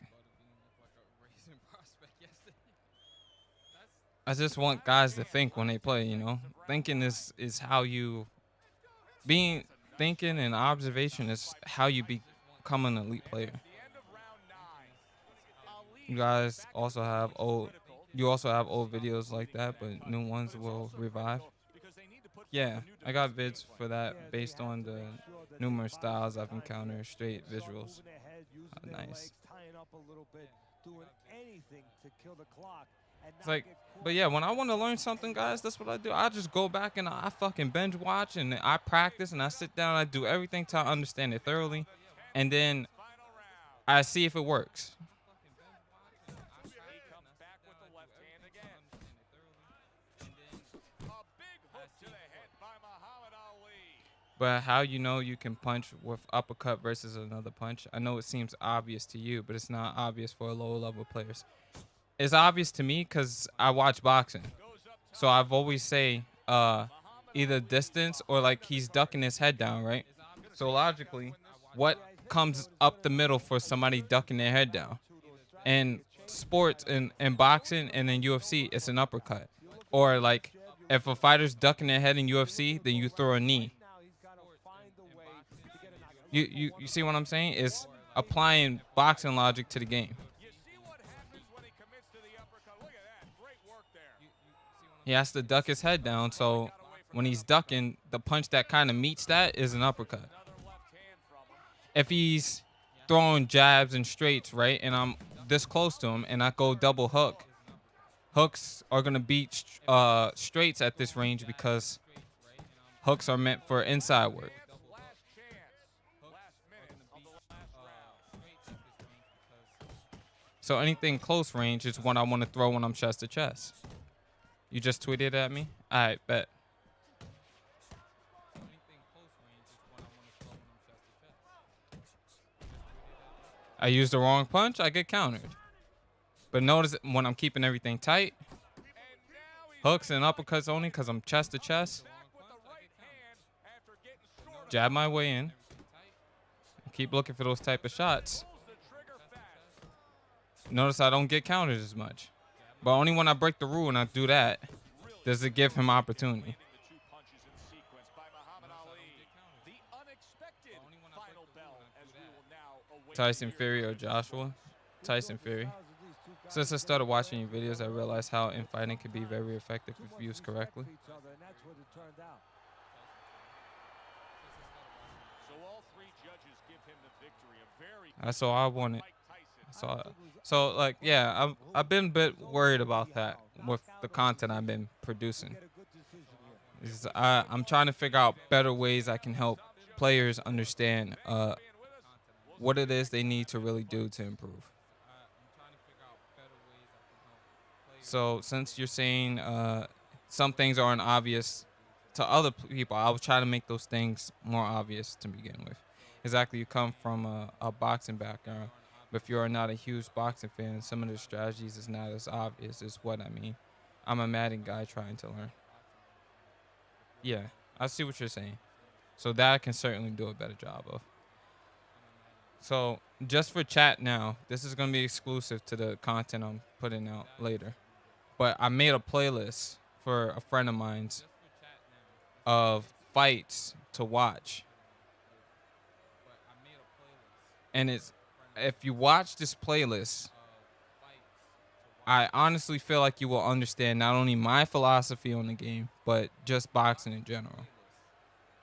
I just want guys to think when they play. You know, thinking is how you thinking and observation is how you become an elite player. You guys also have old videos like that, but new ones will revive. Yeah, I got vids for that based on the numerous styles I've encountered, straight visuals. Nice. It's like, but yeah, when I want to learn something, guys, that's what I do. I just go back and I fucking binge watch and I practice and I sit down and I do everything to understand it thoroughly. And then I see if it works. But how you know you can punch with uppercut versus another punch? I know it seems obvious to you, but it's not obvious for lower level players. It's obvious to me because I watch boxing. So I've always say either distance or like he's ducking his head down, right? So logically, what comes up the middle for somebody ducking their head down? In sports and boxing and in UFC, it's an uppercut. Or like if a fighter's ducking their head in UFC, then you throw a knee. You see what I'm saying? It's applying boxing logic to the game. He has to duck his head down, so when he's ducking, the punch that kind of meets that is an uppercut. If he's throwing jabs and straights, right, and I'm this close to him and I go double hook, hooks are going to beat straights at this range because hooks are meant for inside work. So anything close range is what I want to throw when I'm chest to chest. You just tweeted at me? All right, bet. I use the wrong punch, I get countered. But notice when I'm keeping everything tight, hooks and uppercuts only because I'm chest to chest. Jab my way in. Keep looking for those type of shots. Notice I don't get countered as much. But only when I break the rule and I do that, does it give him opportunity. Tyson Fury or Joshua? Tyson Fury. Since I started watching your videos, I realized how infighting can be very effective if used correctly. That's all I wanted. So like, yeah, I've been a bit worried about that with the content I've been producing. I'm trying to figure out better ways I can help players understand what it is they need to really do to improve. So since you're saying some things aren't obvious to other people, I was trying to make those things more obvious to begin with. Exactly, you come from a boxing background. But if you're not a huge boxing fan, some of the strategies is not as obvious is what I mean. I'm a Madden guy trying to learn. Yeah, I see what you're saying. So that I can certainly do a better job of. So just for chat now, this is going to be exclusive to the content I'm putting out later. But I made a playlist for a friend of mine's of fights to watch. And it's if you watch this playlist, I honestly feel like you will understand not only my philosophy on the game, but just boxing in general.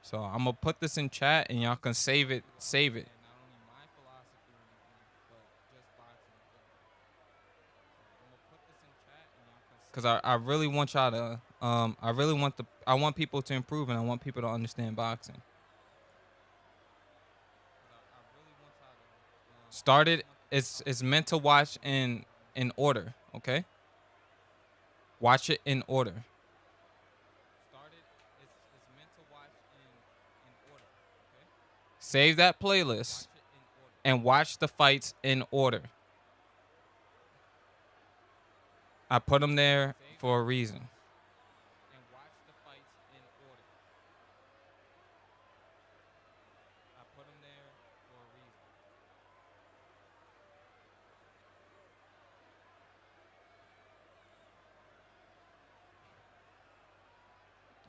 So I'm gonna put this in chat and y'all can save it. Save it. Cause I really want y'all to I want people to improve and I want people to understand boxing. Started it's meant to watch in order, okay? Watch it in order. Save that playlist and watch the fights in order. I put them there for a reason.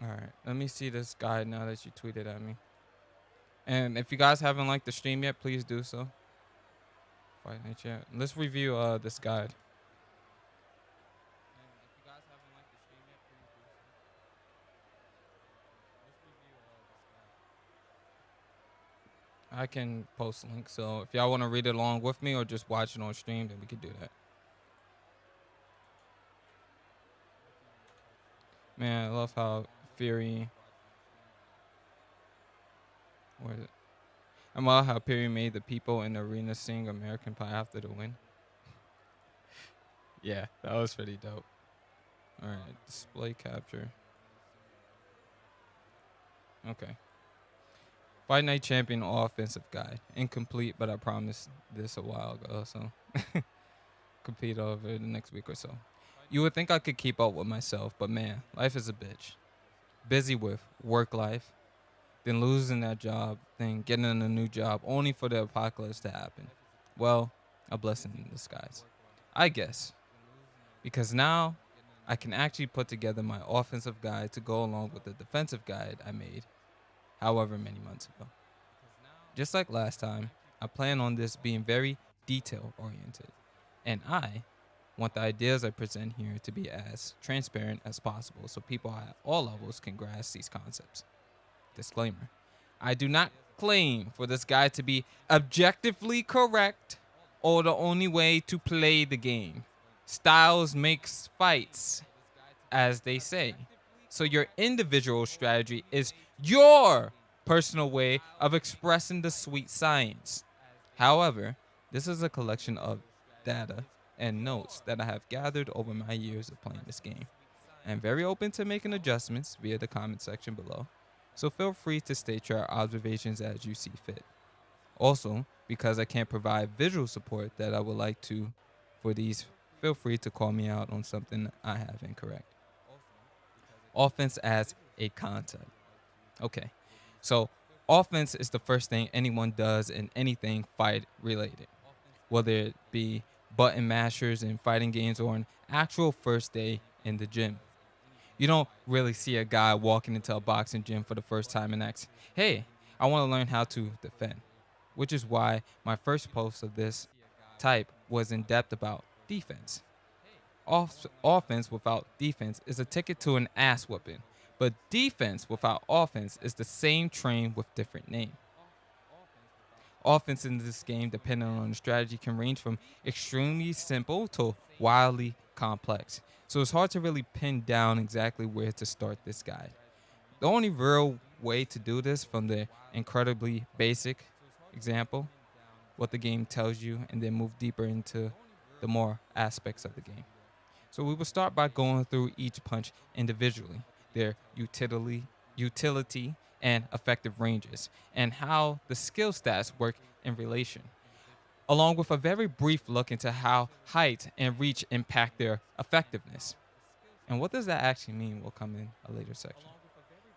All right, let me see this guide now that you tweeted at me. And if you guys haven't liked the stream yet, please do so. Fight Night Chat. Let's review this guide. I can post links, so if y'all want to read it along with me or just watch it on stream, then we could do that. Man, I love how Fury. Where is it? I love how Fury made the people in the arena sing American Pie after the win. Yeah, that was pretty dope. All right, display capture. Okay. Fight Night Champion offensive guide. Incomplete, but I promised this a while ago, so complete over the next week or so. You would think I could keep up with myself, but man, life is a bitch. Busy with work life, then losing that job, then getting a new job, only for the apocalypse to happen. Well, a blessing in disguise, I guess. Because now I can actually put together my offensive guide to go along with the defensive guide I made however many months ago. Just like last time, I plan on this being very detail oriented, and I want the ideas I present here to be as transparent as possible so people at all levels can grasp these concepts. Disclaimer: I do not claim for this guide to be objectively correct or the only way to play the game. Styles makes fights, as they say. So your individual strategy is your personal way of expressing the sweet science. However, this is a collection of data and notes that I have gathered over my years of playing this game. I am very open to making adjustments via the comment section below, so feel free to state your observations as you see fit. Also, because I can't provide visual support that I would like to for these, feel free to call me out on something I have incorrect. Offense as a concept. Okay, so offense is the first thing anyone does in anything fight related, whether it be button mashers in fighting games or an actual first day in the gym. You don't really see a guy walking into a boxing gym for the first time and asks, hey, I want to learn how to defend. Which is why my first post of this type was in depth about defense. Offense without defense is a ticket to an ass whooping, but defense without offense is the same train with different name. Offense in this game, depending on the strategy, can range from extremely simple to wildly complex. So it's hard to really pin down exactly where to start this guide. The only real way to do this from the incredibly basic example, what the game tells you, and then move deeper into the more aspects of the game. So we will start by going through each punch individually, their utility and effective ranges, and how the skill stats work in relation, along with a very brief look into how height and reach impact their effectiveness. And what does that actually mean will come in a later section.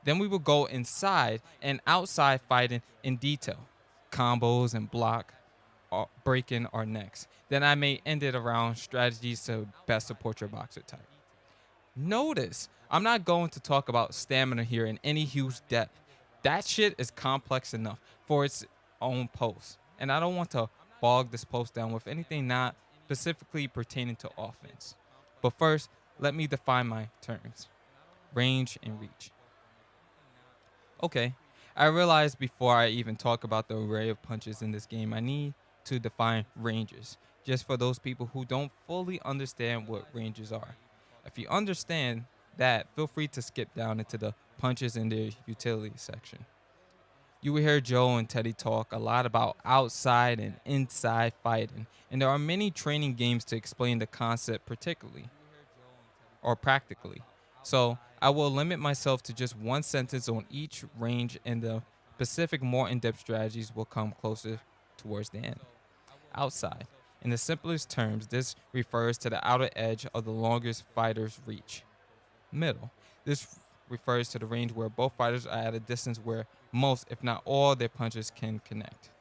Then we will go inside and outside fighting in detail, combos and block, break-in are next. Then I may end it around strategies to best support your boxer type. Notice, I'm not going to talk about stamina here in any huge depth. That shit is complex enough for its own post. And I don't want to bog this post down with anything not specifically pertaining to offense. But first, let me define my terms: range and reach. Okay, I realized before I even talk about the array of punches in this game, I need to define ranges, just for those people who don't fully understand what ranges are. If you understand that, feel free to skip down into the punches in their utility section. You will hear Joe and Teddy talk a lot about outside and inside fighting, and there are many training games to explain the concept particularly or practically. So I will limit myself to just one sentence on each range, and the specific, more in depth strategies will come closer towards the end. Outside. In the simplest terms, this refers to the outer edge of the longest fighter's reach. Middle. This refers to the range where both fighters are at a distance where most, if not all, their punches can connect.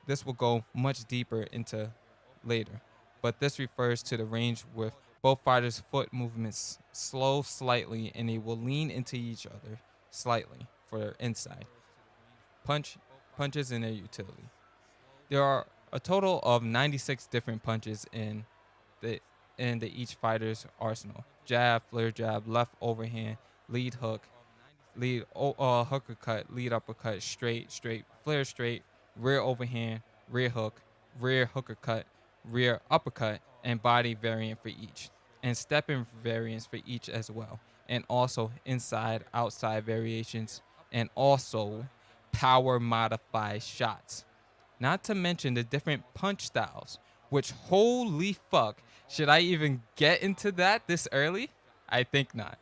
This will go much deeper into later, but this refers to the range with both fighters' foot movements slow slightly and they will lean into each other slightly for their inside. Punches in their utility. There are a total of 96 different punches the in the each fighter's arsenal. Jab, flare jab, left overhand, lead hook, hooker cut, lead uppercut, straight, flare straight, rear overhand, rear hook, rear hooker cut, rear uppercut, and body variant for each, and stepping variants for each as well, and also inside, outside variations, and also power modified shots. Not to mention the different punch styles, which holy fuck, should I even get into that this early? I think not.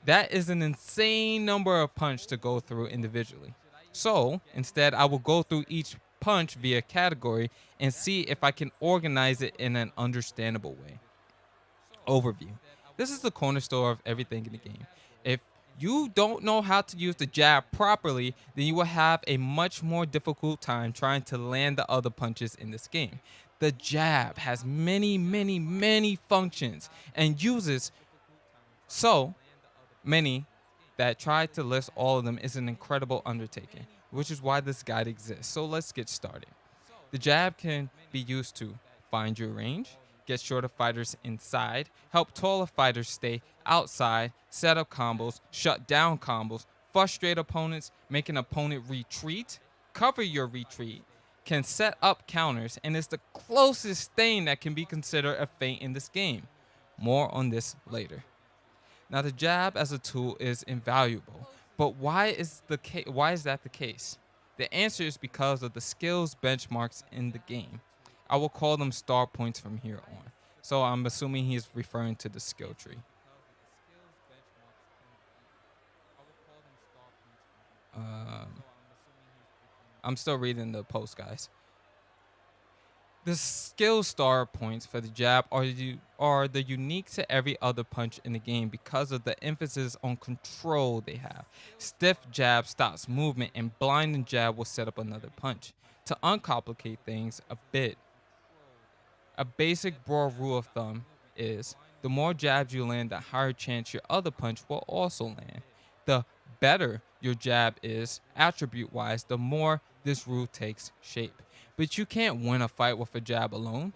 That is an insane number of punch to go through individually. So instead, I will go through each punch via category and see if I can organize it in an understandable way. Overview. This is the cornerstone of everything in the game. If you don't know how to use the jab properly, then you will have a much more difficult time trying to land the other punches in this game. The jab has many functions and uses so many that try to list all of them is an incredible undertaking, which is why this guide exists. So let's get started. The jab can be used to find your range, get shorter fighters inside, help taller fighters stay outside, set up combos, shut down combos, frustrate opponents, make an opponent retreat, cover your retreat, can set up counters, and is the closest thing that can be considered a feint in this game. More on this later. Now, the jab as a tool is invaluable, but why is that the case? The answer is because of the skills benchmarks in the game. I will call them star points from here on. So I'm assuming he's referring to the skill tree. I'm still reading the post, guys. The skill star points for the jab are the unique to every other punch in the game because of the emphasis on control they have. Stiff jab stops movement, and blinding jab will set up another punch. To uncomplicate things a bit, a basic broad rule of thumb is the more jabs you land, the higher chance your other punch will also land. The better your jab is, attribute-wise, the more this rule takes shape. But you can't win a fight with a jab alone.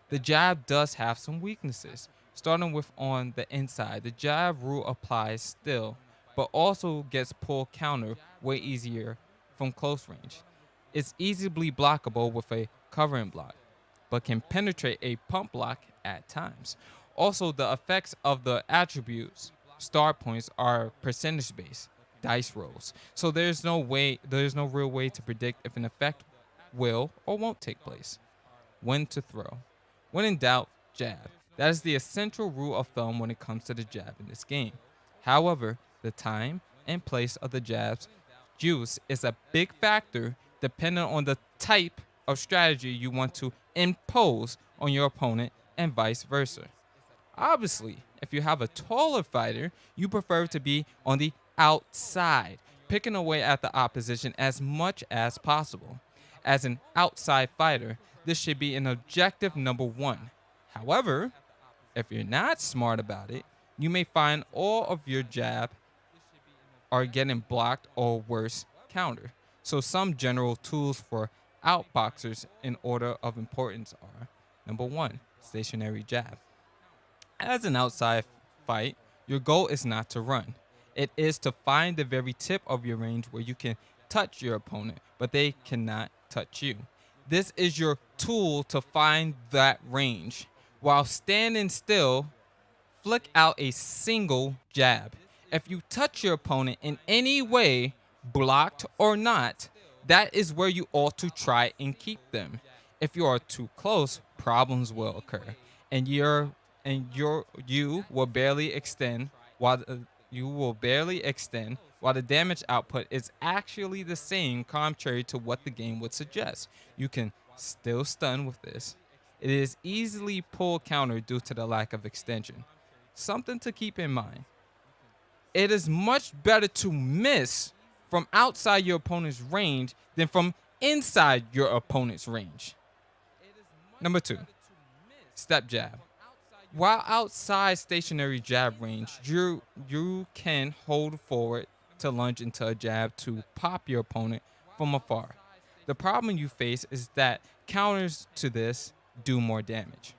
The jab does have some weaknesses. Starting with on the inside, the jab rule applies still, but also gets pull counter way easier from close range. It's easily blockable with a covering block, but can penetrate a pump block at times. Also, the effects of the attributes, star points, are percentage based, dice rolls. So there's no real way to predict if an effect will or won't take place. When to throw. When in doubt, jab. That is the essential rule of thumb when it comes to the jab in this game. However, the time and place of the jab's use is a big factor depending on the type of strategy you want to impose on your opponent and vice versa. Obviously, if you have a taller fighter, you prefer to be on the outside, picking away at the opposition as much as possible. As an outside fighter, this should be an objective number one. However, If you're not smart about it, you may find all of your jab are getting blocked or worse, countered. So some general tools for outboxers in order of importance are: number one, stationary jab. As an outside fight, your goal is not to run. It is to find the very tip of your range where you can touch your opponent, but they cannot touch you. This is your tool to find that range. While standing still, flick out a single jab. If you touch your opponent in any way, blocked or not, that is where you ought to try and keep them. If you are too close, problems will occur, and you will barely extend while the damage output is actually the same, contrary to what the game would suggest. You can still stun with this. It is easily pull counter due to the lack of extension. Something to keep in mind. It is much better to miss from outside your opponent's range than from inside your opponent's range. Number two, step jab. While outside stationary jab range, you can hold forward to lunge into a jab to pop your opponent from afar. The problem you face is that counters to this do more damage.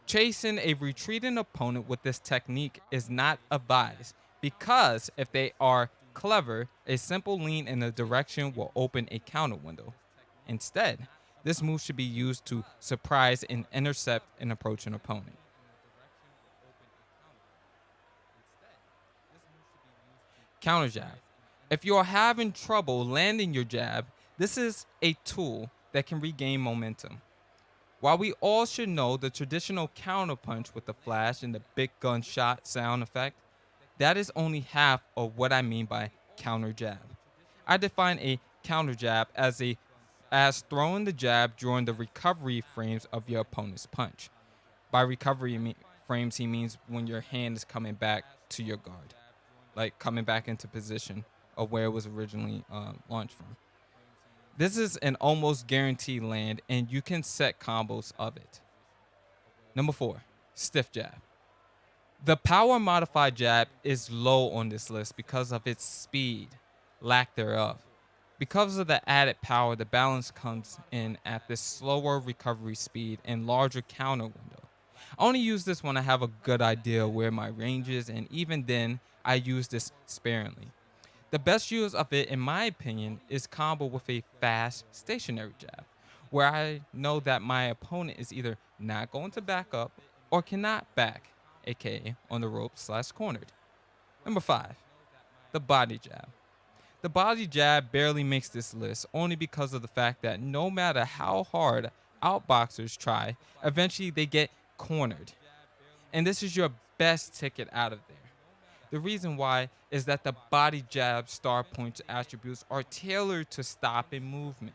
Chasing a retreating opponent with this technique is not advised because if they are clever, a simple lean in a direction will open a counter window. Instead, this move should be used to surprise and intercept an approaching opponent. Counter jab. If you are having trouble landing your jab, this is a tool that can regain momentum. While we all should know the traditional counterpunch with the flash and the big gunshot sound effect, that is only half of what I mean by counter jab. I define a counter jab as throwing the jab during the recovery frames of your opponent's punch. By recovery frames, he means when your hand is coming back to your guard, like coming back into position of where it was originally launched from. This is an almost guaranteed land, and you can set combos of it. Number four, stiff jab. The power modified jab is low on this list because of its speed, lack thereof. Because of the added power, the balance comes in at this slower recovery speed and larger counter window. I only use this when I have a good idea where my range is, and even then, I use this sparingly. The best use of it, in my opinion, is combo with a fast stationary jab, where I know that my opponent is either not going to back up or cannot back, aka on the rope/cornered. Number five, the body jab. The body jab barely makes this list only because of the fact that no matter how hard outboxers try, eventually they get cornered. And this is your best ticket out of there. The reason why is that the body jab star points attributes are tailored to stopping movement.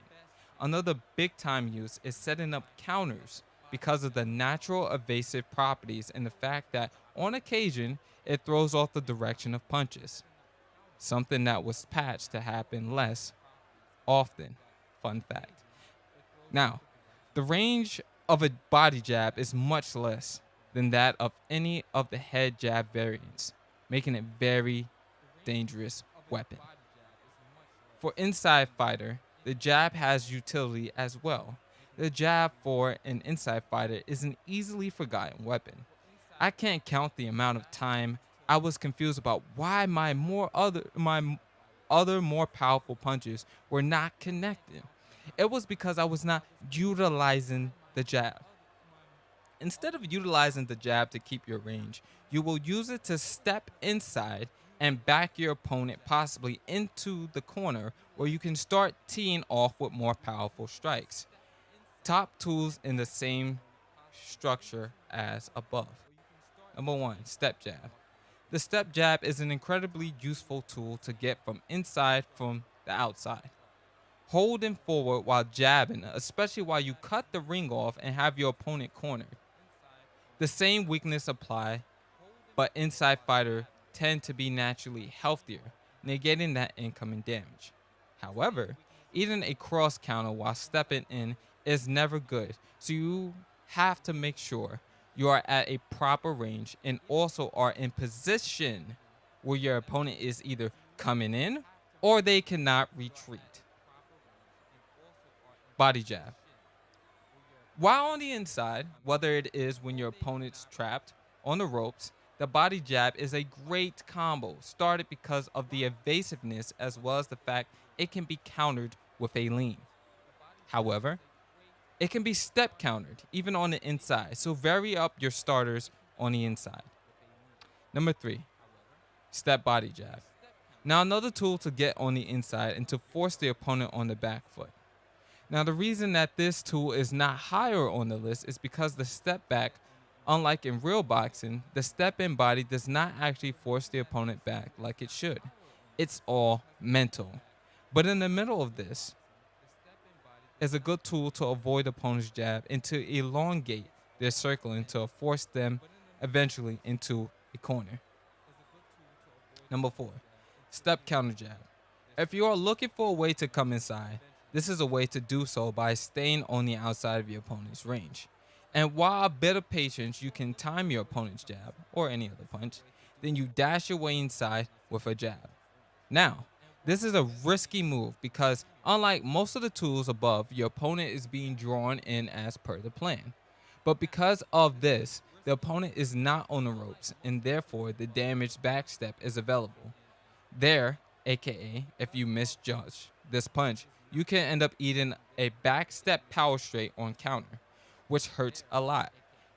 Another big time use is setting up counters because of the natural evasive properties and the fact that on occasion it throws off the direction of punches. Something that was patched to happen less often. Fun fact. Now, the range of a body jab is much less than that of any of the head jab variants, making it very dangerous weapon. For inside fighter, the jab has utility as well. The jab for an inside fighter is an easily forgotten weapon. I can't count the amount of time I was confused about why my other more powerful punches were not connected. It was because I was not utilizing the jab. Instead of utilizing the jab to keep your range, you will use it to step inside and back your opponent possibly into the corner where you can start teeing off with more powerful strikes. Top tools in the same structure as above. Number one, step jab. The step jab is an incredibly useful tool to get from inside from the outside. Holding forward while jabbing, especially while you cut the ring off and have your opponent cornered. The same weakness apply, but inside fighter tend to be naturally healthier, negating that incoming damage. However, eating a cross counter while stepping in is never good, so you have to make sure you are at a proper range and also are in position where your opponent is either coming in or they cannot retreat. Body jab. While on the inside, whether it is when your opponent's trapped on the ropes, the body jab is a great combo, started because of the evasiveness as well as the fact it can be countered with a lean. However, it can be step countered even on the inside, so vary up your starters on the inside. Number 3, step body jab. Now another tool to get on the inside and to force the opponent on the back foot. Now the reason that this tool is not higher on the list is because the step back, unlike in real boxing, the step in body does not actually force the opponent back like it should. It's all mental. But in the middle of this is a good tool to avoid opponent's jab and to elongate their circle and to force them eventually into a corner. Number 4, step counter jab. If you are looking for a way to come inside, this is a way to do so by staying on the outside of your opponent's range. And while a bit of patience, you can time your opponent's jab or any other punch, then you dash your way inside with a jab. Now, this is a risky move because unlike most of the tools above, your opponent is being drawn in as per the plan. But because of this, the opponent is not on the ropes and therefore the damaged backstep is available. There, aka if you misjudge this punch, you can end up eating a backstep power straight on counter, which hurts a lot.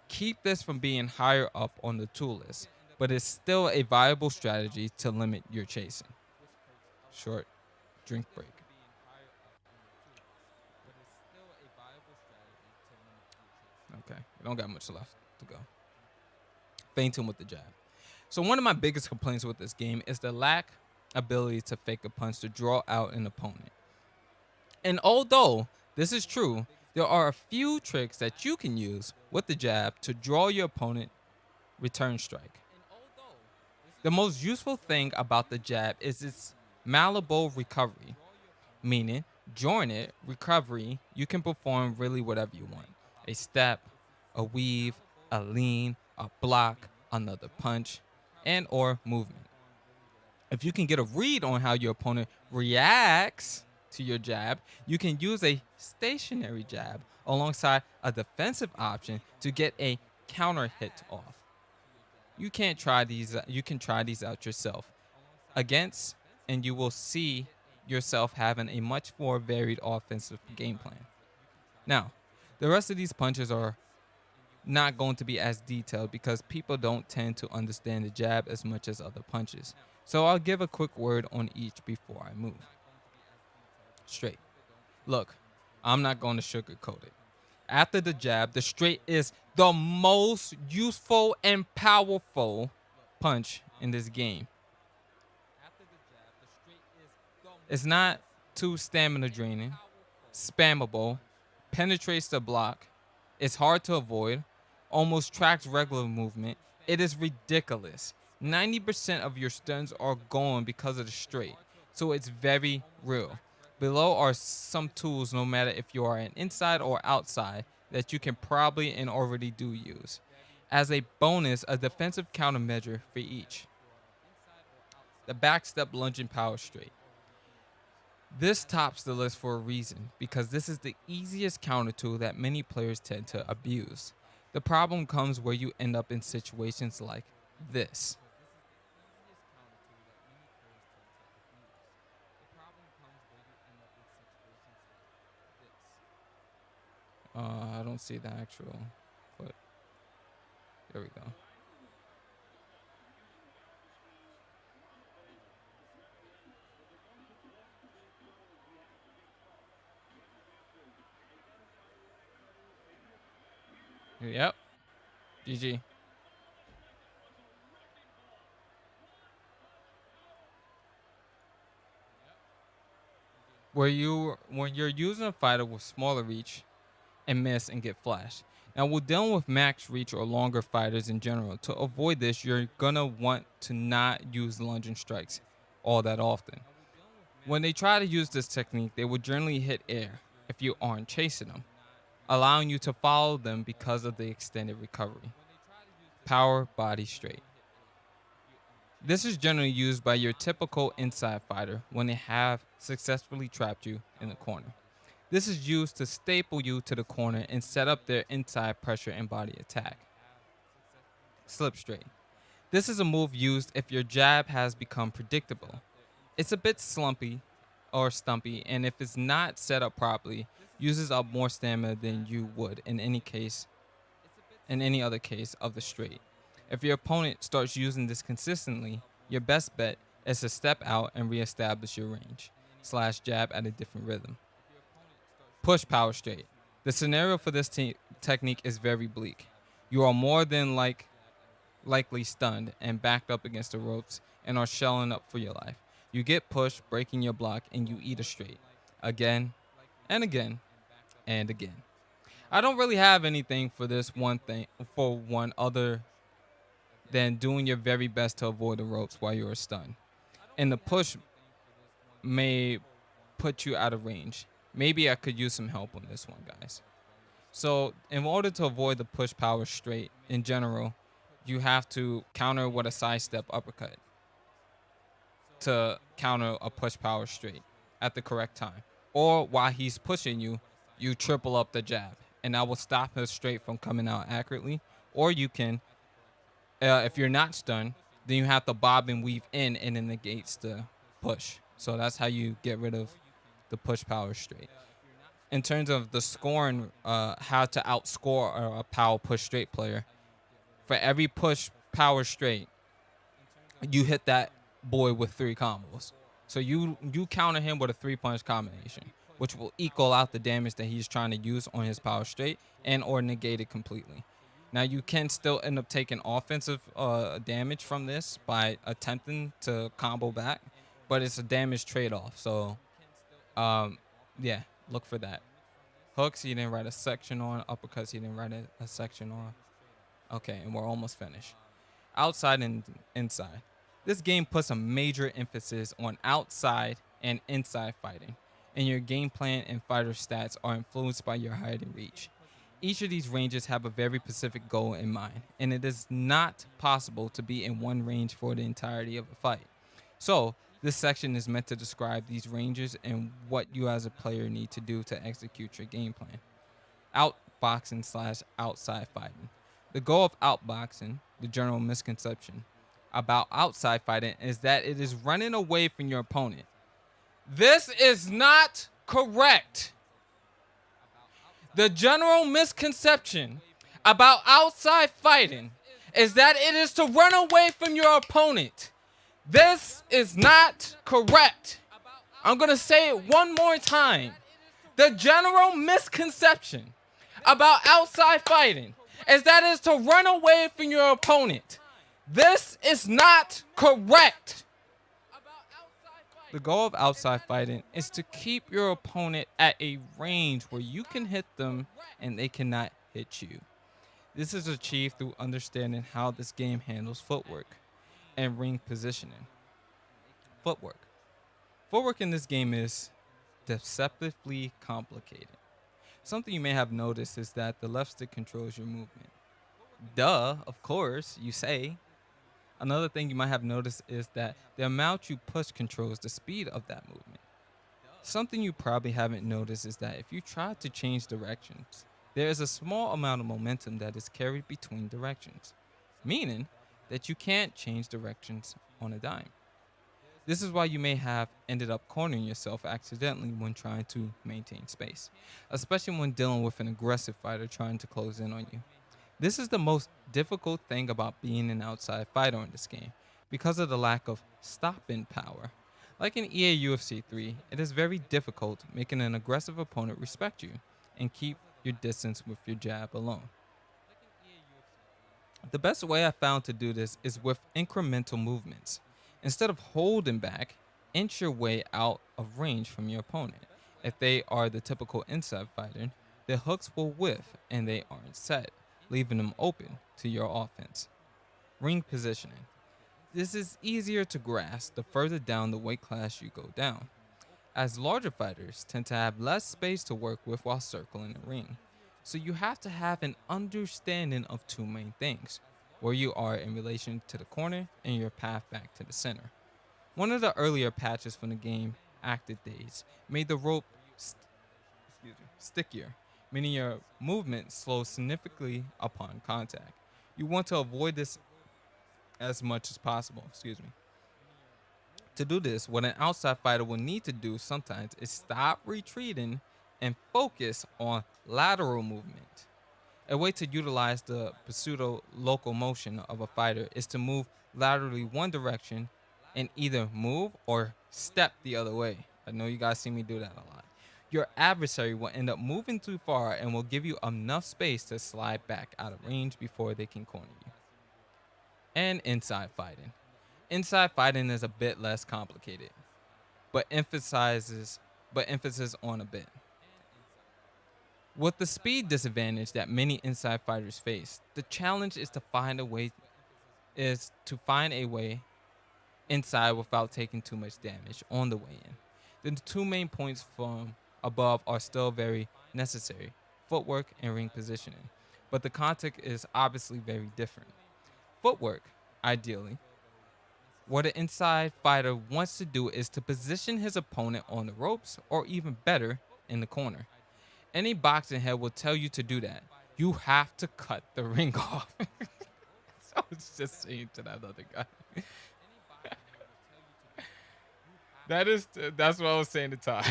Keep this from being higher up on the tool list, but it's still a viable strategy to limit your chasing. Short drink break. Okay, we don't got much left to go. Feinting with the jab. So one of my biggest complaints with this game is the lack ability to fake a punch to draw out an opponent. And although this is true, there are a few tricks that you can use with the jab to draw your opponent return strike. The most useful thing about the jab is its malleable recovery, meaning during it, recovery, you can perform really whatever you want. A step, a weave, a lean, a block, another punch, and or movement. If you can get a read on how your opponent reacts to your jab, you can use a stationary jab alongside a defensive option to get a counter hit off. You can try these out yourself against, and you will see yourself having a much more varied offensive game plan. Now, the rest of these punches are not going to be as detailed because people don't tend to understand the jab as much as other punches. So I'll give a quick word on each before I move. Straight. Look, I'm not going to sugarcoat it. After the jab, the straight is the most useful and powerful punch in this game. It's not too stamina draining, spammable, penetrates the block, it's hard to avoid, almost tracks regular movement. It is ridiculous. 90% of your stuns are gone because of the straight, so it's very real. Below are some tools, no matter if you are an inside or outside, that you can probably and already do use. As a bonus, a defensive countermeasure for each. The backstep lunging power straight. This tops the list for a reason, because this is the easiest counter tool that many players tend to abuse. The problem comes where you end up in situations like this. I don't see the actual clip. There we go. Yep. GG. When you're using a fighter with smaller reach and miss and get flashed. Now, we're dealing with max reach or longer fighters in general. To avoid this, you're gonna want to not use lunging strikes all that often. When they try to use this technique, they will generally hit air if you aren't chasing them, allowing you to follow them because of the extended recovery. power body straight. This is generally used by your typical inside fighter when they have successfully trapped you in the corner. This is used to staple you to the corner and set up their inside pressure and body attack. Slip straight. This is a move used if your jab has become predictable. It's a bit slumpy or stumpy, and if it's not set up properly, uses up more stamina than you would in any other case of the straight. If your opponent starts using this consistently, your best bet is to step out and reestablish your range / jab at a different rhythm. Push power straight. The scenario for this technique is very bleak. You are more than likely stunned and backed up against the ropes and are shelling up for your life. You get pushed, breaking your block, and you eat a straight. Again and again and again. I don't really have anything for this one other than doing your very best to avoid the ropes while you are stunned. And the push may put you out of range. Maybe I could use some help on this one, guys. So in order to avoid the push power straight in general, you have to counter with a sidestep uppercut to counter a push power straight at the correct time. Or while he's pushing you, you triple up the jab, and that will stop his straight from coming out accurately. Or you can, if you're not stunned, then you have to bob and weave in, and it negates the push. So that's how you get rid of the push power straight. In terms of the scoring, how to outscore a power push straight player, for every push power straight, you hit that boy with 3 combos. So you counter him with a 3-punch combination, which will equal out the damage that he's trying to use on his power straight and or negate it completely. Now you can still end up taking offensive damage from this by attempting to combo back, but it's a damage trade-off. So yeah, look for that. Hooks, he didn't write a section on. Uppercuts, he didn't write a section on. Okay, and we're almost finished. Outside and inside. This game puts a major emphasis on outside and inside fighting, and your game plan and fighter stats are influenced by your height and reach. Each of these ranges have a very specific goal in mind, and it is not possible to be in one range for the entirety of a fight. So, this section is meant to describe these ranges and what you as a player need to do to execute your game plan. Outboxing / outside fighting. The goal of outboxing, the general misconception about outside fighting, is that it is running away from your opponent. This is not correct. The general misconception about outside fighting is that it is to run away from your opponent. This is not correct. I'm going to say it one more time. The general misconception about outside fighting is that it is to run away from your opponent. This is not correct. The goal of outside fighting is to keep your opponent at a range where you can hit them and they cannot hit you. This is achieved through understanding how this game handles footwork and ring positioning. Footwork. Footwork in this game is deceptively complicated. Something you may have noticed is that the left stick controls your movement. Duh, of course, you say. Another thing you might have noticed is that the amount you push controls the speed of that movement. Something you probably haven't noticed is that if you try to change directions, there is a small amount of momentum that is carried between directions, meaning that you can't change directions on a dime. This is why you may have ended up cornering yourself accidentally when trying to maintain space, especially when dealing with an aggressive fighter trying to close in on you. This is the most difficult thing about being an outside fighter in this game, because of the lack of stopping power. Like in EA UFC 3, it is very difficult making an aggressive opponent respect you and keep your distance with your jab alone. The best way I found to do this is with incremental movements. Instead of holding back, inch your way out of range from your opponent. If they are the typical inside fighter, their hooks will whiff and they aren't set, leaving them open to your offense. Ring positioning. This is easier to grasp the further down the weight class you go down, as larger fighters tend to have less space to work with while circling the ring. So you have to have an understanding of two main things: where you are in relation to the corner and your path back to the center. One of the earlier patches from the game, Active Days, made the rope stickier, meaning your movement slows significantly upon contact. You want to avoid this as much as possible. To do this, what an outside fighter will need to do sometimes is stop retreating and focus on lateral movement. A way to utilize the pseudo locomotion of a fighter is to move laterally one direction and either move or step the other way. I know you guys see me do that a lot. Your adversary will end up moving too far and will give you enough space to slide back out of range before they can corner you. And inside fighting. Inside fighting is a bit less complicated, but emphasis on a bit. With the speed disadvantage that many inside fighters face, the challenge is to find a way inside without taking too much damage on the way in. The two main points from above are still very necessary: footwork and ring positioning, but the context is obviously very different. Footwork, ideally, what an inside fighter wants to do is to position his opponent on the ropes or even better, in the corner. Any boxing head will tell you to do that. You have to cut the ring off. I was just saying to that other guy. That's what I was saying to Todd.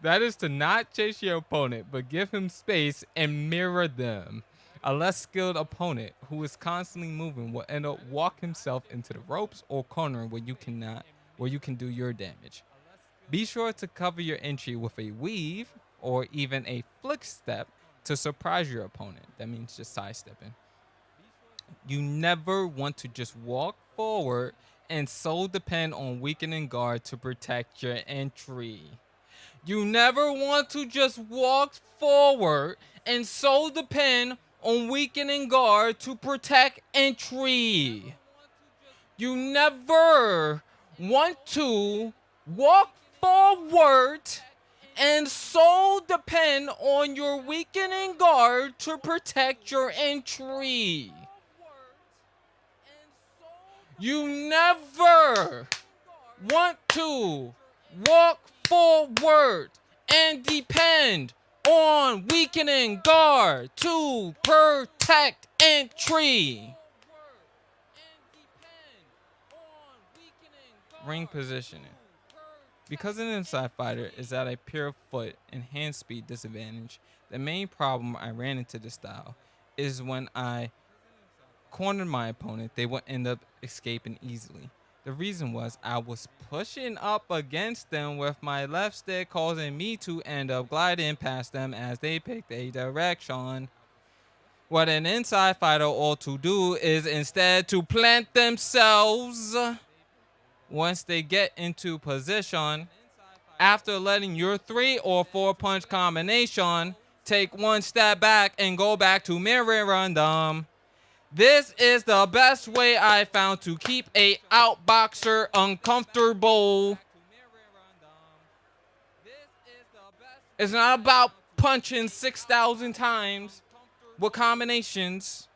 That is to not chase your opponent, but give him space and mirror them. A less skilled opponent who is constantly moving will end up walk himself into the ropes or corner where you can do your damage. Be sure to cover your entry with a weave or even a flick step to surprise your opponent. That means just sidestepping. You never want to just walk forward and so depend on weakening guard to protect your entry. You never want to just walk forward and so depend on weakening guard to protect entry. You never want to walk forward and so depend on your weakening guard to protect your entry. You never want to walk forward and depend on weakening guard to protect entry. Ring positioning. Because an inside fighter is at a pure foot and hand speed disadvantage, the main problem I ran into this style is when I cornered my opponent, they would end up escaping easily. The reason was I was pushing up against them with my left stick, causing me to end up gliding past them as they picked a direction. What an inside fighter ought to do is instead to plant themselves once they get into position. After letting your 3 or 4 punch combination, take one step back and go back to mirroring them. This is the best way I found to keep a outboxer uncomfortable. It's not about punching 6,000 times with combinations.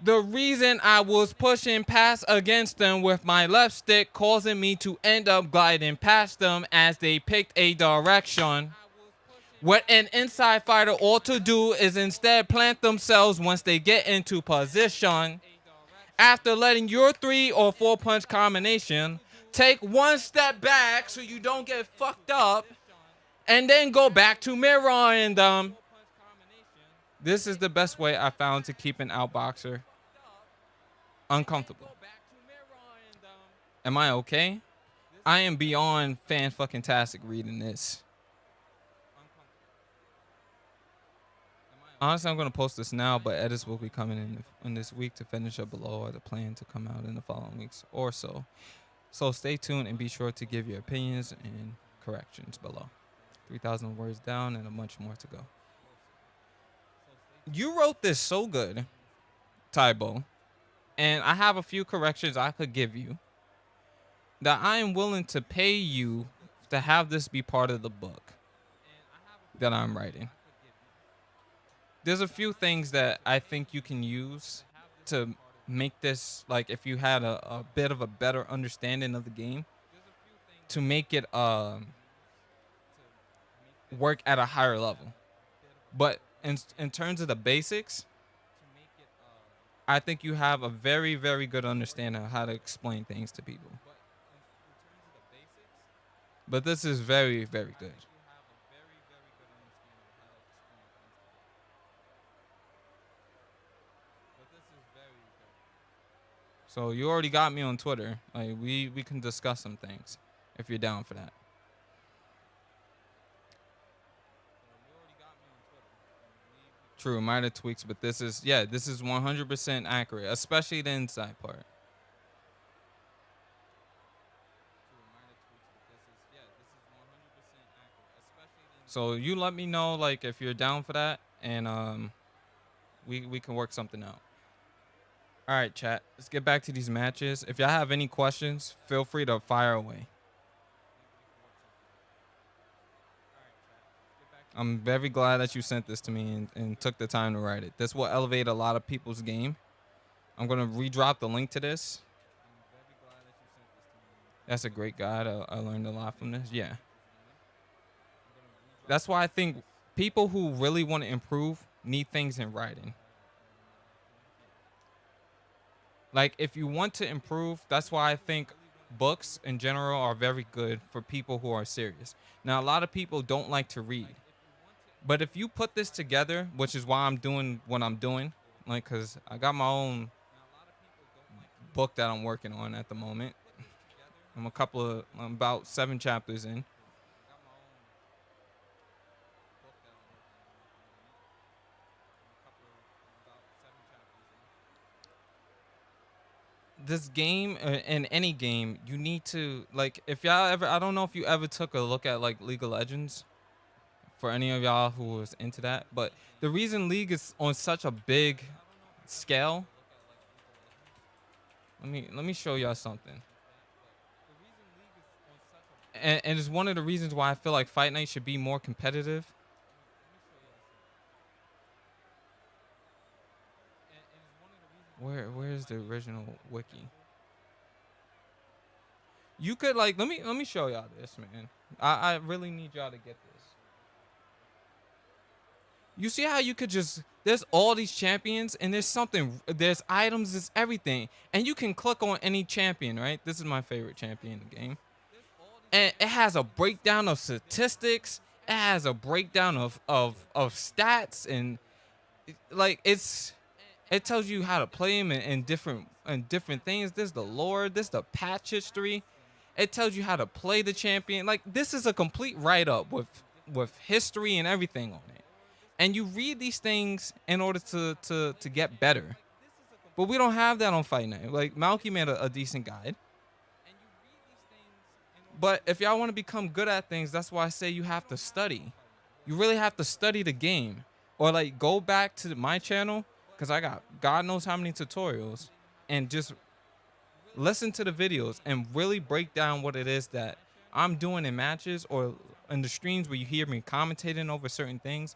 The reason I was pushing past against them with my left stick, causing me to end up gliding past them as they picked a direction. What an inside fighter ought to do is instead plant themselves once they get into position. After letting your 3 or 4 punch combination, take one step back so you don't get fucked up, and then go back to mirroring them. This is the best way I found to keep an outboxer uncomfortable. Am I okay? I am beyond fan-fucking-tastic reading this. Honestly, I'm going to post this now, but edits will be coming in this week to finish up below, or the plan to come out in the following weeks or so. So stay tuned and be sure to give your opinions and corrections below. 3,000 words down and a bunch more to go. You wrote this so good, Tybo, and I have a few corrections I could give you, that I am willing to pay you to have this be part of the book. that I'm writing. There's a few things that I think you can use to make this, like, if you had a bit of a better understanding of the game, to make it work at a higher level. But in terms of the basics, I think you have a very, very good understanding of how to explain things to people. But this is very, very good. So you already got me on Twitter. Like we can discuss some things if you're down for that. True, minor tweaks, but this is 100% accurate, especially the inside part. So you let me know, like, if you're down for that, and we can work something out. All right, chat. Let's get back to these matches. If y'all have any questions, feel free to fire away. I'm very glad that you sent this to me and took the time to write it. This will elevate a lot of people's game. I'm going to redrop the link to this. That's a great guide. I learned a lot from this. Yeah. That's why I think people who really want to improve need things in writing. Like, if you want to improve, that's why I think books in general are very good for people who are serious. Now, a lot of people don't like to read. But if you put this together, which is why I'm doing what I'm doing, like, because I got my own book that I'm working on at the moment. I'm about 7 chapters in. This game, in any game, you need to, like, if y'all ever, I don't know if you ever took a look at, like, League of Legends, for any of y'all who was into that, but the reason League is on such a big scale, let me show y'all something. And it's one of the reasons why I feel like Fight Night should be more competitive. Where's the original wiki? You could, like, let me show y'all this, man. I really need y'all to get this. You see how you could just, there's all these champions and there's items, there's everything. And you can click on any champion, right? This is my favorite champion in the game. And it has a breakdown of statistics. It has a breakdown of stats, and like it tells you how to play him in different things. There's the lore, there's the patch history. It tells you how to play the champion. Like, this is a complete write-up with history and everything on it. And you read these things in order to get better. But we don't have that on Fight Night. Like, Malky made a decent guide. But if y'all want to become good at things, that's why I say you have to study. You really have to study the game. Or, like, go back to my channel, because I got God knows how many tutorials, and just listen to the videos and really break down what it is that I'm doing in matches or in the streams where you hear me commentating over certain things.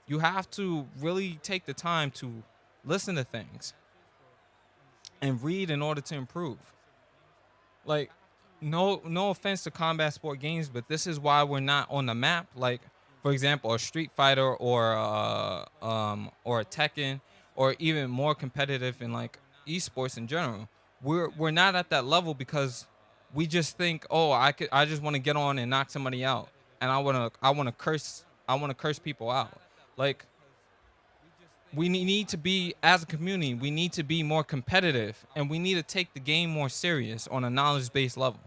You have to really take the time to listen to things and read in order to improve. Like, no offense to combat sport games, but this is why we're not on the map. Like, for example, a Street Fighter or a Tekken, or even more competitive in, like, esports in general. We're not at that level because we just think, oh, I just want to get on and knock somebody out, and I want to curse people out. Like, we need to be, as a community, we need to be more competitive, and we need to take the game more serious on a knowledge-based level.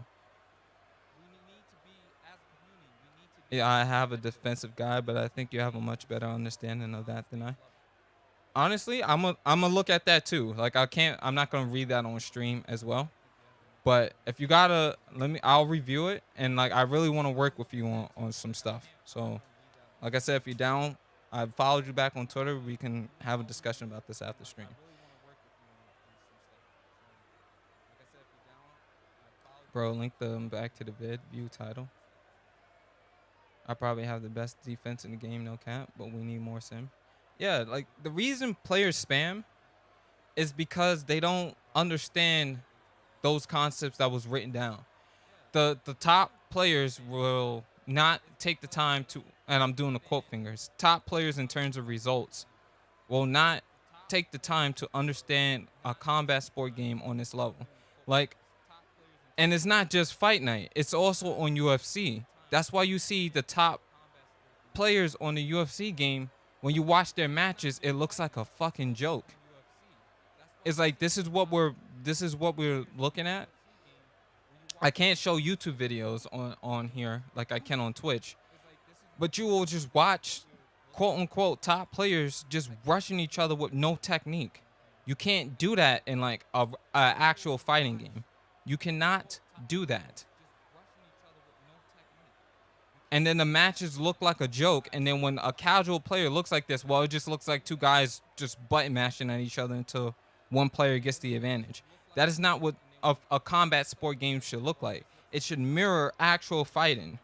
Yeah, I have a defensive guy, but I think you have a much better understanding of that than I. Honestly, I'm gonna look at that too. Like, I'm not gonna read that on stream as well. But if you gotta, I'll review it, and, like, I really want to work with you on some stuff. So, like I said, if you're down, I followed you back on Twitter. We can have a discussion about this after stream. Bro, link them back to the vid view title. I probably have the best defense in the game, no cap, but we need more sim. Yeah, like the reason players spam is because they don't understand those concepts that was written down. The top players will not take the time to, and I'm doing the quote fingers, top players in terms of results will not take the time to understand a combat sport game on this level. Like, and it's not just Fight Night, it's also on UFC. That's why you see the top players on the UFC game, when you watch their matches, it looks like a fucking joke. It's like this is what we're looking at. I can't show YouTube videos on here like I can on Twitch, but you will just watch quote unquote top players just rushing each other with no technique. You can't do that in like a actual fighting game. You cannot do that. And then the matches look like a joke. And then when a casual player looks like this, well, it just looks like two guys just button mashing at each other until one player gets the advantage. That is not what a combat sport game should look like. It should mirror actual fighting.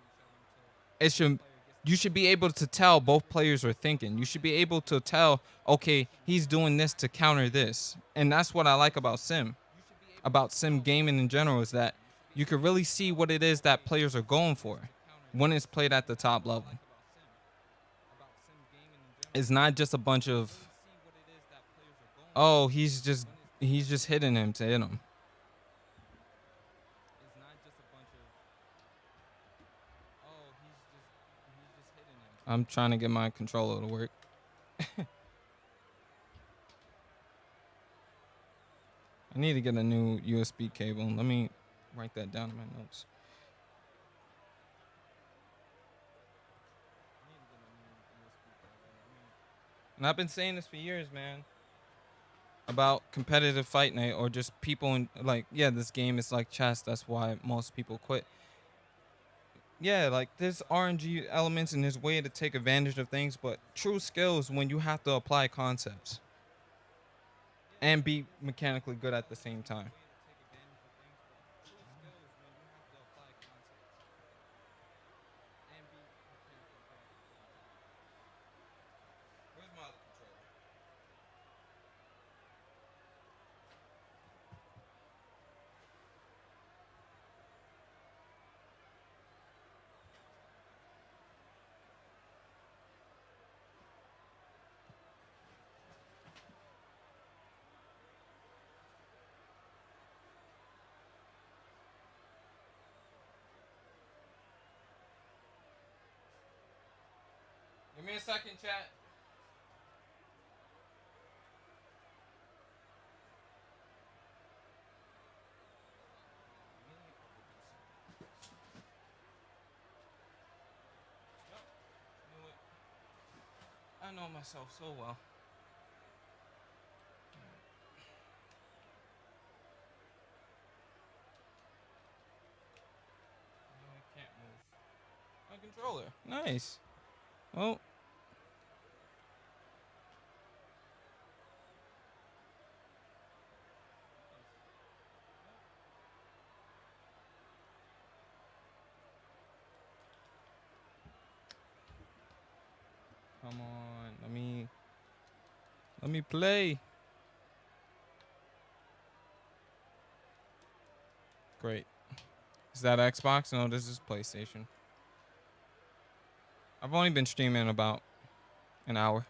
You should be able to tell both players are thinking. You should be able to tell, okay, he's doing this to counter this. And that's what I like about sim gaming in general, is that you can really see what it is that players are going for when it's played at the top level. It's not just a bunch of, oh, he's just hitting him to hit him. I'm trying to get my controller to work. I need to get a new USB cable. Let me write that down in my notes. And I've been saying this for years, man, about competitive Fight Night, or just people in, like, yeah, this game is like chess. That's why most people quit. Yeah, like there's RNG elements and there's way to take advantage of things, but true skill is when you have to apply concepts and be mechanically good at the same time. Give me a second, chat. I know myself so well. I can't move my controller. Nice. Well, come on. Let me play. Great. Is that Xbox? No, this is PlayStation. I've only been streaming about an hour.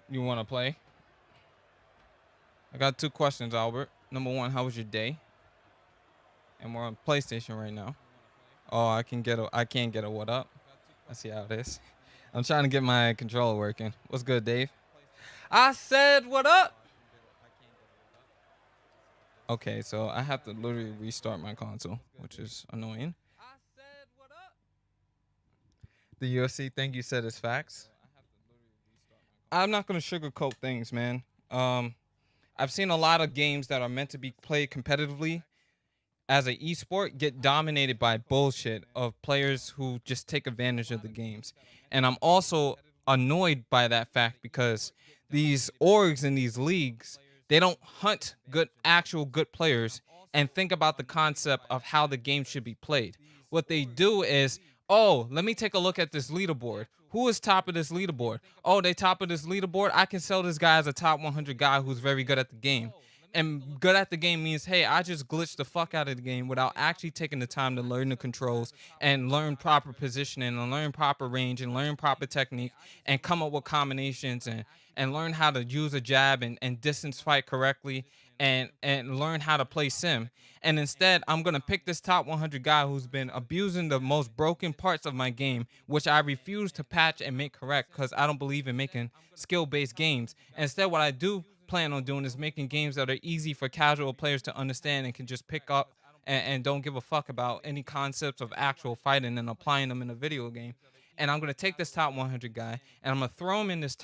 You want to play? I got 2 questions, Albert. Number 1, how was your day? And we're on PlayStation right now. Oh, I can't get a what up. I see how it is. I'm trying to get my controller working. What's good, Dave? I said what up. Okay, so I have to literally restart my console, which is annoying. The UFC thing you said is facts. I'm not gonna sugarcoat things, man. I've seen a lot of games that are meant to be played competitively as an esport get dominated by bullshit of players who just take advantage of the games. And I'm also annoyed by that fact because these orgs in these leagues, they don't hunt good actual good players and think about the concept of how the game should be played. What they do is, oh, let me take a look at this leaderboard. Who is top of this leaderboard? Oh, they top of this leaderboard. I can sell this guy as a top 100 guy who's very good at the game. And good at the game means, hey, I just glitched the fuck out of the game without actually taking the time to learn the controls and learn proper positioning and learn proper range and learn proper technique and come up with combinations and learn how to use a jab and distance fight correctly and learn how to play sim. And instead, I'm going to pick this top 100 guy who's been abusing the most broken parts of my game, which I refuse to patch and make correct because I don't believe in making skill-based games. Instead, what I do plan on doing is making games that are easy for casual players to understand and can just pick up and don't give a fuck about any concepts of actual fighting and applying them in a video game. And I'm gonna take this top 100 guy and I'm gonna throw him in this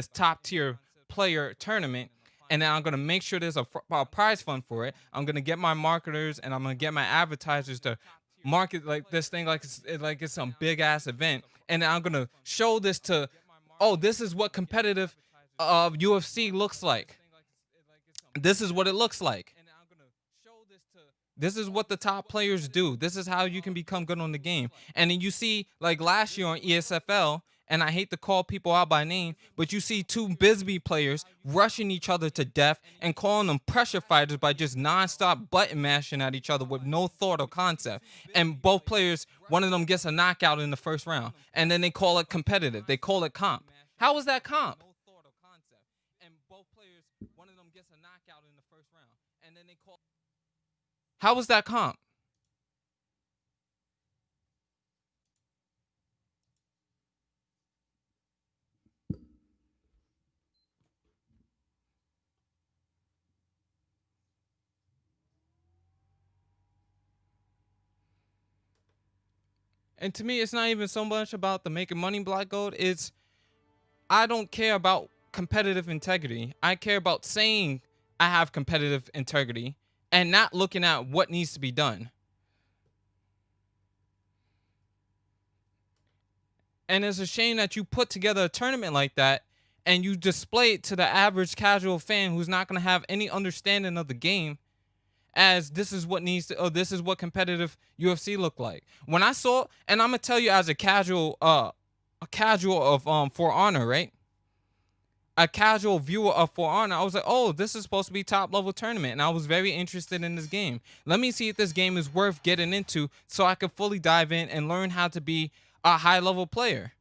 top tier player tournament. And then I'm gonna make sure there's a prize fund for it. I'm gonna get my marketers and I'm gonna get my advertisers to market like this thing like it's some big ass event. And then I'm gonna show this to, oh, this is what competitive of UFC looks like. This is what it looks like. This is what the top players do. This is how you can become good on the game. And then you see, like last year on ESFL, and I hate to call people out by name, but you see two Bisbee players rushing each other to death and calling them pressure fighters by just nonstop button mashing at each other with no thought or concept. And both players, one of them gets a knockout in the first round, and then they call it competitive. They call it comp. How is that comp? How was that comp? And to me, it's not even so much about the making money Black Gold. It's, I don't care about competitive integrity. I care about saying I have competitive integrity and not looking at what needs to be done. And it's a shame that you put together a tournament like that and you display it to the average casual fan who's not going to have any understanding of the game as this is what needs to, this is what competitive UFC look like. When I saw, and I'm going to tell you as a casual of For Honor, right? A casual viewer of For Honor, I was like, oh, this is supposed to be top level tournament. And I was very interested in this game. Let me see if this game is worth getting into so I can fully dive in and learn how to be a high level player.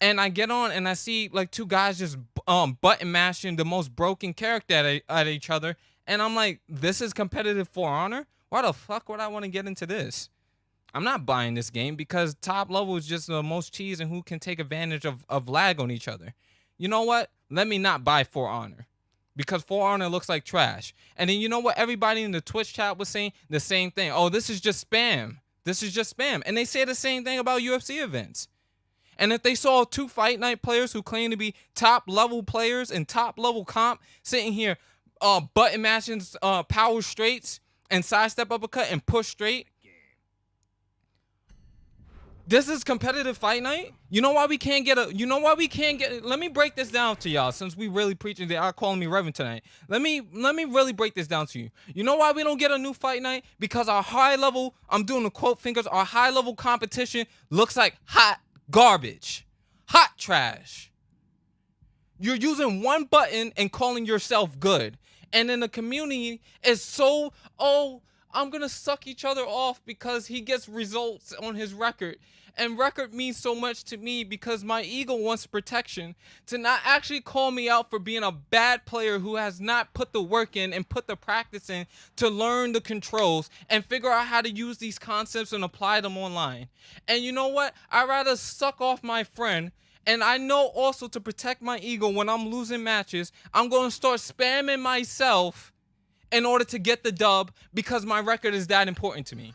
And I get on and I see like two guys just button mashing the most broken character at each other. And I'm like, this is competitive For Honor? Why the fuck would I want to get into this? I'm not buying this game because top level is just the most cheese and who can take advantage of lag on each other. You know what? Let me not buy For Honor because For Honor looks like trash. And then you know what? Everybody in the Twitch chat was saying the same thing. Oh, this is just spam. This is just spam. And they say the same thing about UFC events. And if they saw two Fight Night players who claim to be top level players and top level comp sitting here button mashing power straights and sidestep uppercut and push straight, this is competitive Fight Night. You know why we can't get let me break this down to y'all since we really preaching. They are calling me Reverend tonight. Let me really break this down to you. You know why we don't get a new Fight Night? Because our high level, I'm doing the quote fingers, our high level competition looks like hot garbage. Hot trash. You're using one button and calling yourself good. And then the community is so, oh, I'm going to suck each other off because he gets results on his record. And record means so much to me because my ego wants protection to not actually call me out for being a bad player who has not put the work in and put the practice in to learn the controls and figure out how to use these concepts and apply them online. And you know what? I'd rather suck off my friend. And I know also to protect my ego when I'm losing matches, I'm going to start spamming myself in order to get the dub because my record is that important to me.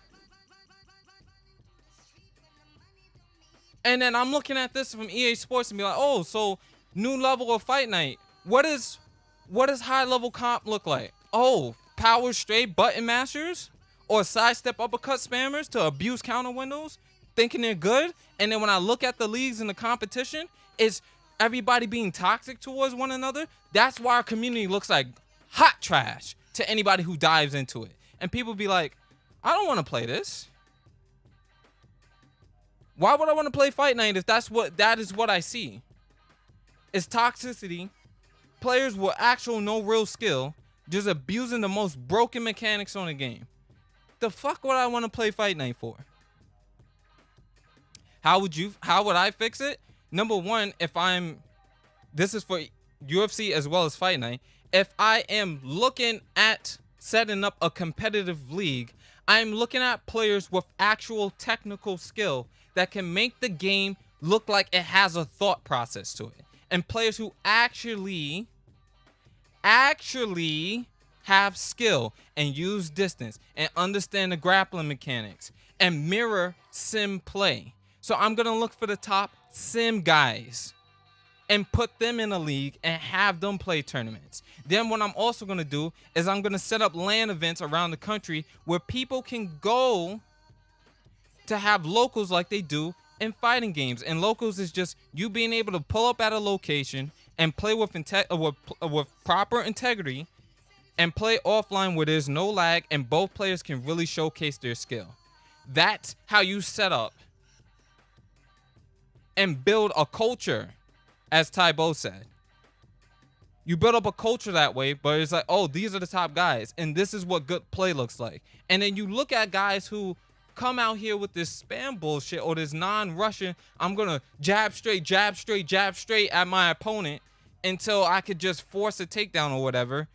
And then I'm looking at this from EA Sports and be like, oh, so new level of Fight Night. What does high level comp look like? Oh, power straight button mashers or sidestep uppercut spammers to abuse counter windows, thinking they're good. And then when I look at the leagues and the competition, it's everybody being toxic towards one another. That's why our community looks like hot trash to anybody who dives into it. And people be like, I don't want to play this. Why would I want to play Fight Night if that is what I see? It's toxicity, players with actual no real skill, just abusing the most broken mechanics on the game. The fuck would I want to play Fight Night for? How would I fix it? Number one, this is for UFC as well as Fight Night. If I am looking at setting up a competitive league, I'm looking at players with actual technical skill that can make the game look like it has a thought process to it. And players who actually have skill and use distance and understand the grappling mechanics and mirror sim play. So I'm going to look for the top sim guys and put them in a league and have them play tournaments. Then what I'm also going to do is I'm going to set up LAN events around the country where people can go to have locals like they do in fighting games. And locals is just you being able to pull up at a location and play with proper integrity and play offline where there's no lag and both players can really showcase their skill. That's how you set up and build a culture, as Tybo said. You build up a culture that way, but it's like, oh, these are the top guys, and this is what good play looks like. And then you look at guys who come out here with this spam bullshit or this non-Russian, I'm going to jab straight, jab straight, jab straight at my opponent until I could just force a takedown or whatever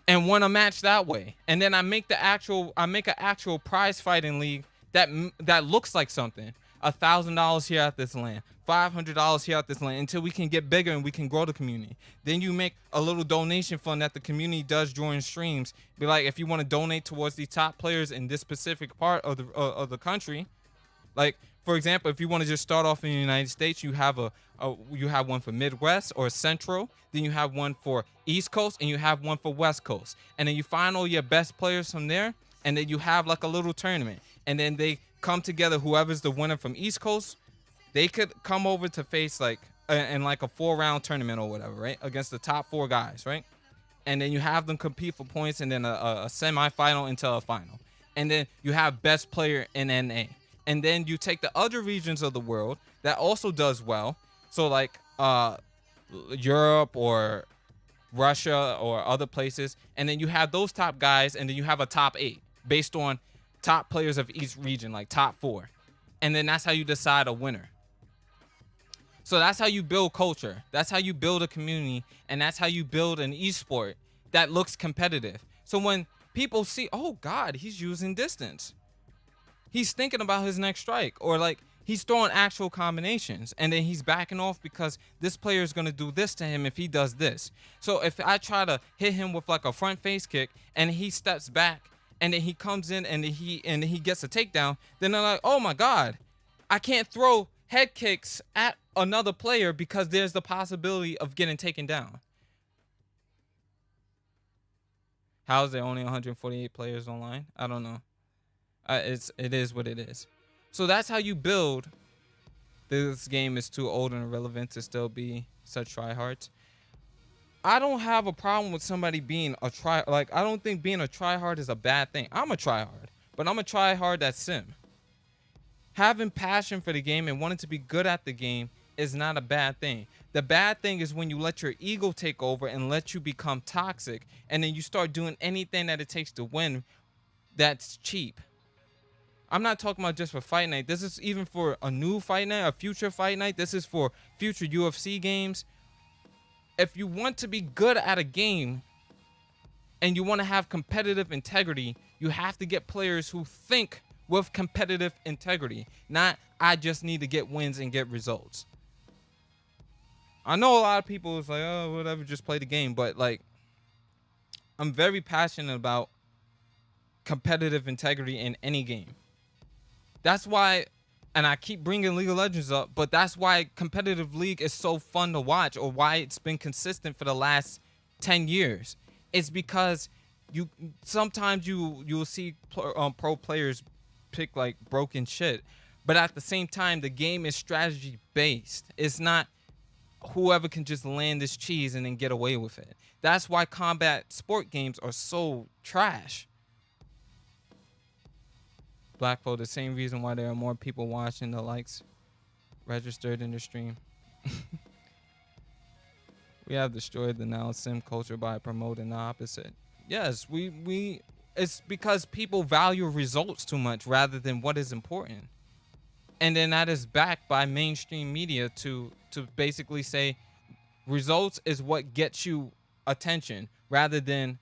and win a match that way. And then I make an actual prize fighting league that looks like something. $1,000 here at this land, $500 here at this land until we can get bigger and we can grow the community. Then you make a little donation fund that the community does during streams. Be like, if you want to donate towards the top players in this specific part of the country, like for example, if you want to just start off in the United States, you have you have one for Midwest or Central, then you have one for East Coast, and you have one for West Coast, and then you find all your best players from there, and then you have like a little tournament, and then they come together. Whoever's the winner from East Coast, they could come over to face like in like a 4-round tournament or whatever, right, against the top 4 guys, right? And then you have them compete for points, and then a semi-final into a final, and then you have best player in NA, and then you take the other regions of the world that also does well, so like Europe or Russia or other places, and then you have those top guys, and then you have a top 8 based on top players of each region, like top 4. And then that's how you decide a winner. So that's how you build culture. That's how you build a community. And that's how you build an esport that looks competitive. So when people see, oh God, he's using distance, he's thinking about his next strike, or like he's throwing actual combinations, and then he's backing off because this player is going to do this to him if he does this. So if I try to hit him with like a front face kick and he steps back, and then he comes in and he gets a takedown, then they're like, oh my God, I can't throw head kicks at another player because there's the possibility of getting taken down. How is there only 148 players online? I don't know. It is what it is. So that's how you build. This game is too old and irrelevant to still be such tryhards. I don't have a problem with somebody being a I don't think being a tryhard is a bad thing. I'm a tryhard, but I'm a tryhard that's sim. Having passion for the game and wanting to be good at the game is not a bad thing. The bad thing is when you let your ego take over and let you become toxic, and then you start doing anything that it takes to win that's cheap. I'm not talking about just for Fight Night. This is even for a new Fight Night, a future Fight Night. This is for future UFC games. If you want to be good at a game and you want to have competitive integrity, you have to get players who think with competitive integrity, not I just need to get wins and get results. I know a lot of people is like, oh, whatever, just play the game. But like, I'm very passionate about competitive integrity in any game. That's why, and I keep bringing League of Legends up, but that's why competitive League is so fun to watch, or why it's been consistent for the last 10 years. It's because you sometimes you'll see pro players pick like broken shit, but at the same time the game is strategy based. It's not whoever can just land this cheese and then get away with it. That's why combat sport games are so trash. Blackfold, the same reason why there are more people watching the likes registered in the stream. We have destroyed the now sim culture by promoting the opposite. Yes, we it's because people value results too much rather than what is important. And then that is backed by mainstream media to basically say results is what gets you attention rather than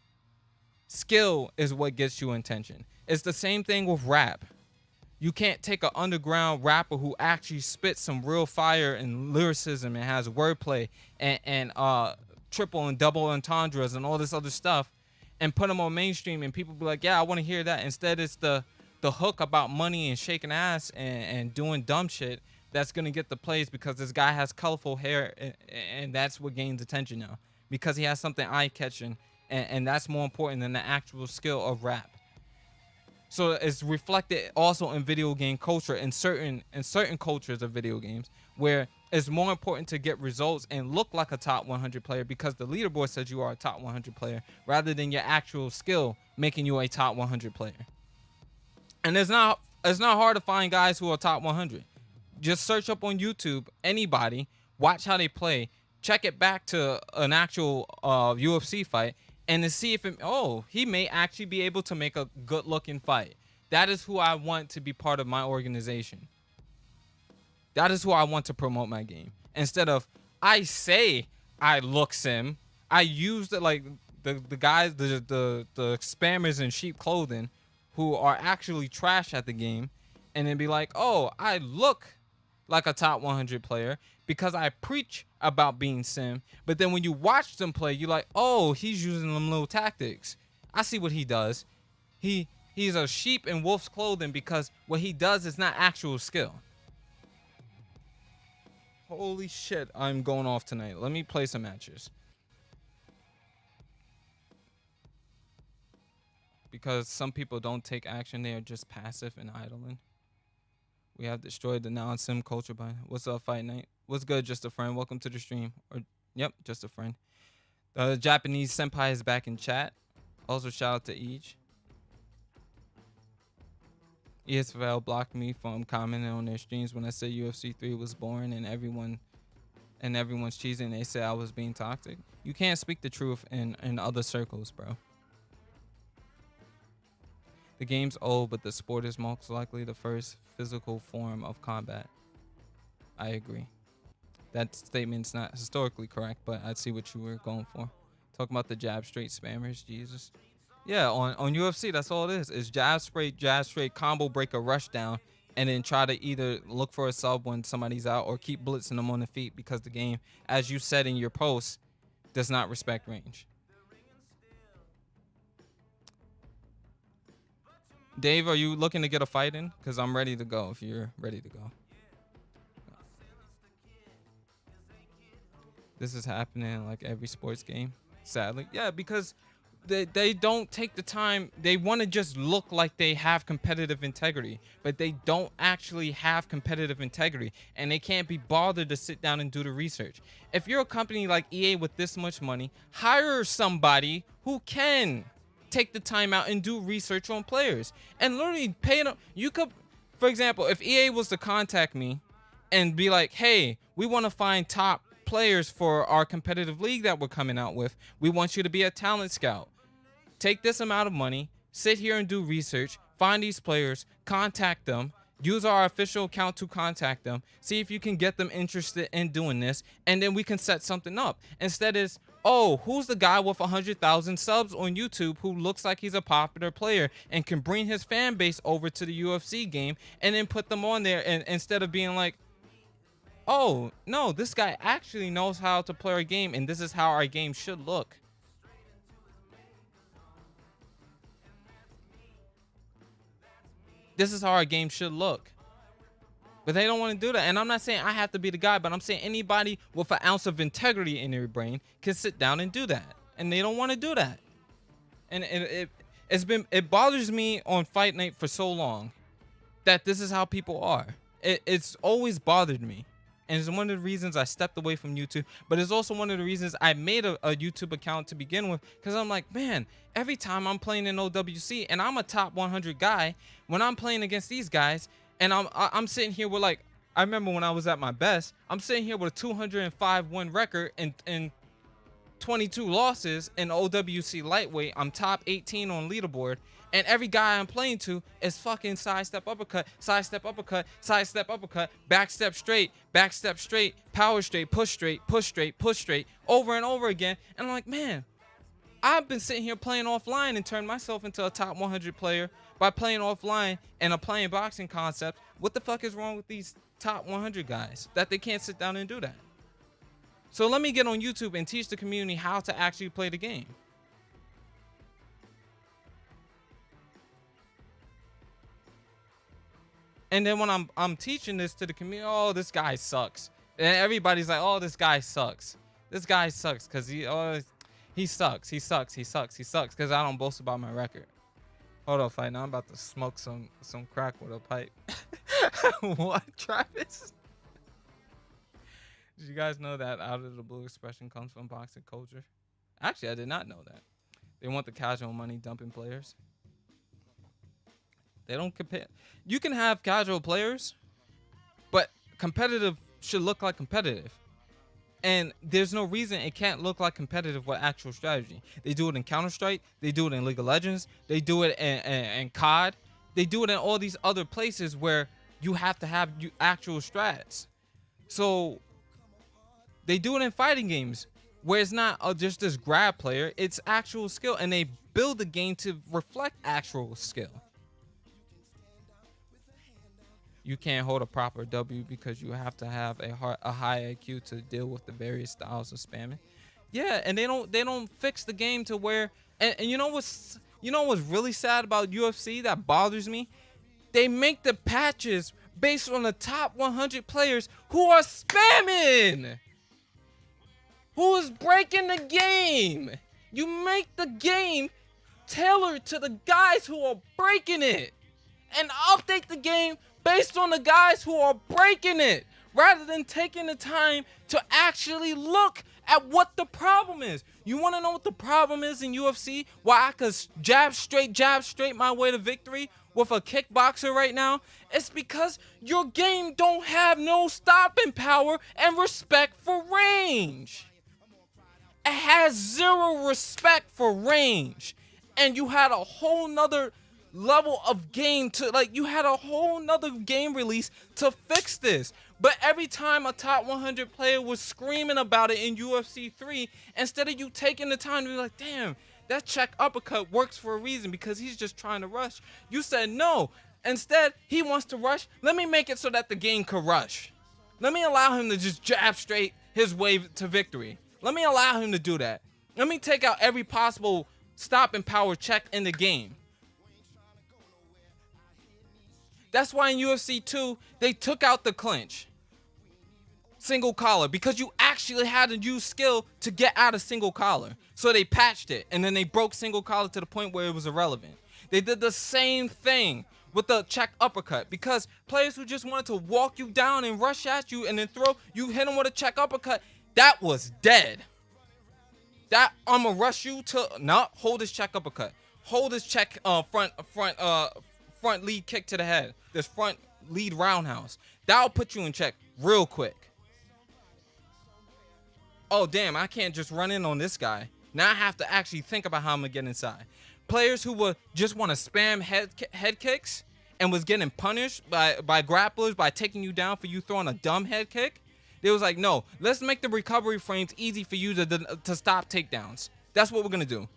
skill is what gets you attention. It's the same thing with rap. You can't take an underground rapper who actually spits some real fire and lyricism and has wordplay and triple and double entendres and all this other stuff and put them on mainstream and people be like, yeah, I want to hear that. Instead, it's the hook about money and shaking ass and doing dumb shit that's going to get the plays because this guy has colorful hair and that's what gains attention now because he has something eye-catching and that's more important than the actual skill of rap. So it's reflected also in video game culture in certain cultures of video games where it's more important to get results and look like a top 100 player because the leaderboard says you are a top 100 player rather than your actual skill making you a top 100 player. And it's not hard to find guys who are top 100. Just search up on YouTube anybody, watch how they play, check it back to an actual UFC fight, and to see if he may actually be able to make a good looking fight. That is who I want to be part of my organization. That is who I want to promote my game. Instead of I say I look sim, I use the guys, the spammers in sheep clothing who are actually trash at the game, and then be like, oh, I look like a top 100 player because I preach about being sim, but then when you watch them play, you're like, oh, he's using them little tactics. I see what he does. He's a sheep in wolf's clothing because what he does is not actual skill. Holy shit, I'm going off tonight. Let me play some matches. Because some people don't take action, they are just passive and idling. We have destroyed the non-sim culture by what's up, Fight Night? What's good, Just a Friend? Welcome to the stream. Yep, Just a Friend. The Japanese senpai is back in chat. Also, shout out to Each. ESFL blocked me from commenting on their streams when I said UFC 3 was boring and everyone's cheesing. They said I was being toxic. You can't speak the truth in other circles, bro. The game's old, but the sport is most likely the first physical form of combat. I agree. That statement's not historically correct, but I see what you were going for. Talking about the jab straight spammers, Jesus. Yeah, on UFC, that's all it is. It's jab straight, combo breaker, rush down, and then try to either look for a sub when somebody's out or keep blitzing them on the feet because the game, as you said in your post, does not respect range. Dave, are you looking to get a fight in? Because I'm ready to go if you're ready to go. This is happening in like every sports game, sadly. Yeah, because they don't take the time. They want to just look like they have competitive integrity, but they don't actually have competitive integrity, and they can't be bothered to sit down and do the research. If you're a company like EA with this much money, hire somebody who can take the time out and do research on players and literally pay them. You could, for example, if EA was to contact me and be like, hey, we want to find top players for our competitive league that we're coming out with. We want you to be a talent scout. Take this amount of money, sit here and do research, find these players, contact them, use our official account to contact them, see if you can get them interested in doing this, and then we can set something up. Instead is, oh, who's the guy with 100,000 subs on YouTube who looks like he's a popular player and can bring his fan base over to the UFC game and then put them on there, and instead of being like, oh, no, this guy actually knows how to play our game and this is how our game should look. this is how our game should look. But they don't want to do that. And I'm not saying I have to be the guy, but I'm saying anybody with an ounce of integrity in their brain can sit down and do that. And they don't want to do that. And it bothers me on Fight Night for so long that this is how people are. It's always bothered me. And it's one of the reasons I stepped away from YouTube. But it's also one of the reasons I made a YouTube account to begin with. Because I'm like, man, every time I'm playing in OWC and I'm a top 100 guy, when I'm playing against these guys, and I'm sitting here with, like, I remember when I was at my best, I'm sitting here with a 205 win record and 22 losses in OWC lightweight. I'm top 18 on leaderboard. And every guy I'm playing to is fucking sidestep uppercut, sidestep uppercut, sidestep uppercut, backstep straight, power straight, push straight, push straight, push straight, over and over again. And I'm like, man, I've been sitting here playing offline and turned myself into a top 100 player by playing offline and applying boxing concepts. What the fuck is wrong with these top 100 guys that they can't sit down and do that? So let me get on YouTube and teach the community how to actually play the game. And then when I'm teaching this to the community, oh, this guy sucks. And everybody's like, oh, this guy sucks. This guy sucks because he sucks. Because I don't boast about my record. Hold on, fight. Now I'm about to smoke some crack with a pipe. What, Travis? Did you guys know that out of the blue expression comes from boxing culture? Actually, I did not know that. They want the casual money dumping players. They don't compare. You can have casual players, but competitive should look like competitive. And there's no reason it can't look like competitive with actual strategy. They do it in Counter-Strike. They do it in League of Legends. They do it in COD. They do it in all these other places where you have to have actual strats. So they do it in fighting games where it's not just this grab player. It's actual skill. And they build the game to reflect actual skill. You can't hold a proper W because you have to have a high IQ to deal with the various styles of spamming. Yeah, and they don't fix the game to where and you know what's really sad about UFC that bothers me? They make the patches based on the top 100 players who are spamming. Who is breaking the game? You make the game tailored to the guys who are breaking it and update the game based on the guys who are breaking it, rather than taking the time to actually look at what the problem is. You want to know what the problem is in UFC? Why I could jab straight my way to victory with a kickboxer right now? It's because your game don't have no stopping power and respect for range. It has zero respect for range. And you had a whole nother level of game to, like, you had a whole nother game release to fix this. But every time a top 100 player was screaming about it in UFC 3, instead of you taking the time to be like, damn, that check uppercut works for a reason because he's just trying to rush, you said no. Instead, he wants to rush. Let me make it so that the game could rush. Let me allow him to just jab straight his way to victory. Let me allow him to do that. Let me take out every possible stop and power check in the game. That's why in UFC 2, they took out the clinch. Single collar. Because you actually had to use skill to get out of single collar. So they patched it. And then they broke single collar to the point where it was irrelevant. They did the same thing with the check uppercut. Because players who just wanted to walk you down and rush at you and then throw, you hit them with a check uppercut. That was dead. That, I'm going to rush you to, no, hold this check uppercut. Hold this check front lead kick to the head. This front lead roundhouse. That'll put you in check real quick. Oh, damn, I can't just run in on this guy. Now I have to actually think about how I'm going to get inside. Players who would just want to spam head kicks and was getting punished by grapplers by taking you down for you throwing a dumb head kick. They was like, no, let's make the recovery frames easy for you to stop takedowns. That's what we're going to do.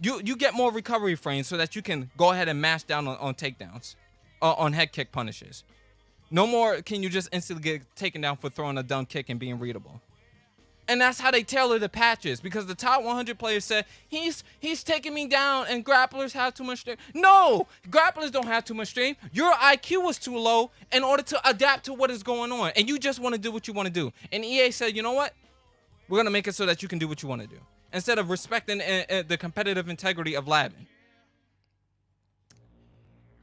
You get more recovery frames so that you can go ahead and mash down on takedowns, on head kick punishes. No more can you just instantly get taken down for throwing a dumb kick and being readable. And that's how they tailor the patches, because the top 100 players said he's taking me down and grapplers have too much strength. No, grapplers don't have too much strength. Your IQ was too low in order to adapt to what is going on, and you just want to do what you want to do. And EA said, you know what? We're gonna make it so that you can do what you want to do instead of respecting the competitive integrity of labbing.